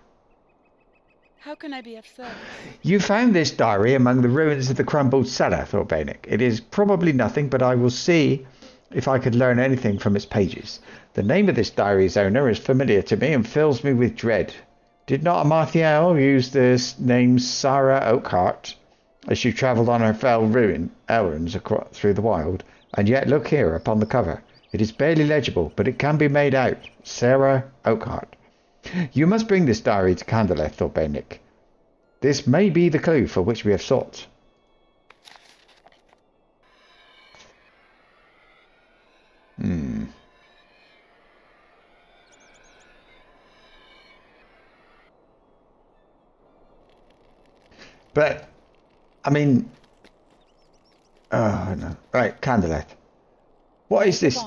How can I be of service? You found this diary among the ruins of the crumbled cellar, Thordbeinik. It is probably nothing, but I will see if I could learn anything from its pages. The name of this diary's owner is familiar to me and fills me with dread. Did not Amarthiel use the name Sarah Oakhart as she travelled on her fell errands through the wild? And yet look here upon the cover. It is barely legible, but it can be made out. Sarah Oakhart. You must bring this diary to Candleth, Thordbeinik. This may be the clue for which we have sought. But, I mean... Oh, no. Right, Candleth. What is this?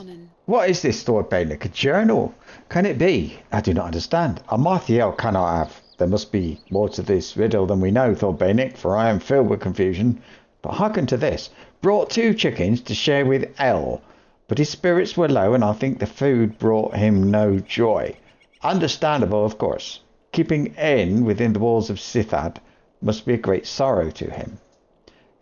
What is this, Thordbeinik? A journal? Can it be? I do not understand. Amarthiel cannot have. There must be more to this riddle than we know, Thordbeinik, for I am filled with confusion. But hearken to this. Brought 2 chickens to share with L, but his spirits were low and I think the food brought him no joy. Understandable, of course. Keeping N within the walls of Sithad must be a great sorrow to him.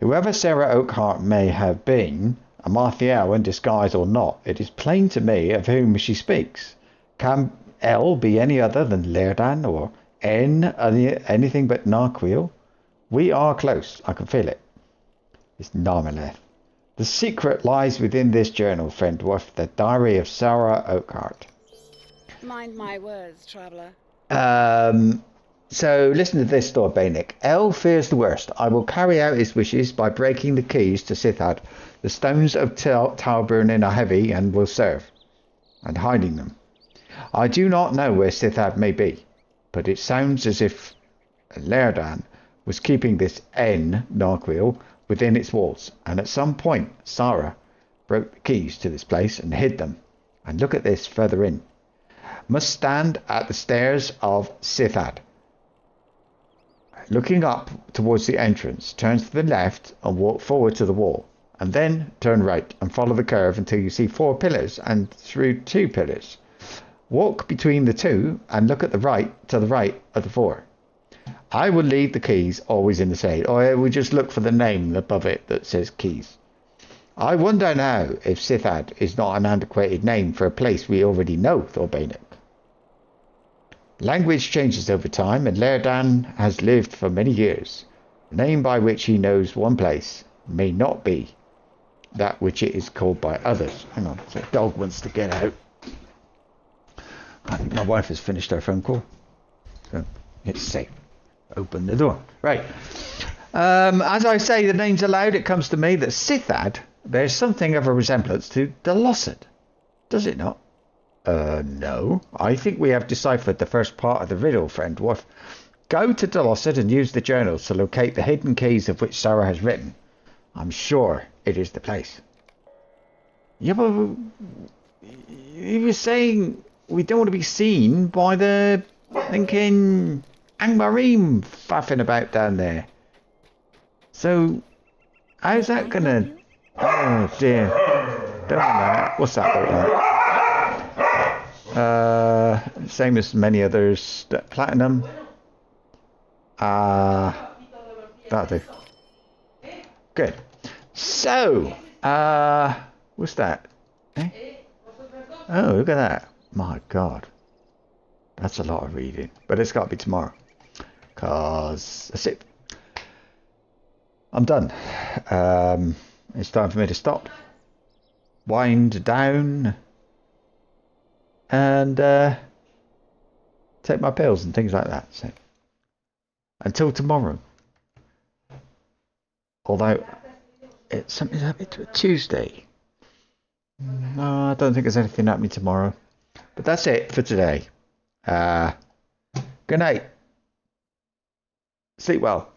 Whoever Sarah Oakhart may have been, Amarthiel in disguise or not, it is plain to me of whom she speaks. Can L be any other than Lerdan, or N anything but Narquil? We are close, I can feel it. It's Narmeleth. The secret lies within this journal, friend Dwarf, the diary of Sarah Oakhart. Mind my words, traveller. So listen to this, Thordbeinik. L fears the worst. I will carry out his wishes by breaking the keys to Sithad. The stones of Talburnin are heavy and will serve, and hiding them. I do not know where Sithad may be, but it sounds as if Lerdan was keeping this N, Narquil, within its walls, and at some point Sarah broke the keys to this place and hid them. And look at this further in. Must stand at the stairs of Sithad. Looking up towards the entrance, turn to the left and walk forward to the wall, and then turn right and follow the curve until you see 4 pillars and through 2 pillars. Walk between the 2 and look at the right to the right of the 4. I will leave the keys always in the shade, or I will just look for the name above it that says keys. I wonder now if Sithad is not an antiquated name for a place we already know, Thordbeinik. Language changes over time, and Lerdan has lived for many years. The name by which he knows one place may not be that which it is called by others. Hang on, the dog wants to get out. I think my wife has finished her phone call. So it's safe. Open the door. Right. As I say the names aloud, it comes to me that Sithad bears something of a resemblance to Delosset. Does it not? No. I think we have deciphered the first part of the riddle, friend Dwarf. Go to Delosset and use the journals to locate the hidden keys of which Sarah has written. I'm sure it is the place. Yeah, but he was saying we don't want to be seen by the thinking Angmarim faffing about down there. So, how's that gonna... Oh dear. Don't want that. What's that? Same as many others. Platinum. That'll do. Good. So, what's that? Eh? Oh, look at that. My God. That's a lot of reading. But it's got to be tomorrow. Because that's it. I'm done. It's time for me to stop. Wind down. And take my pills and things like that. So until tomorrow. Although it's something's happening to a Tuesday. No, I don't think there's anything happening tomorrow. But that's it for today. Good night. Sleep well.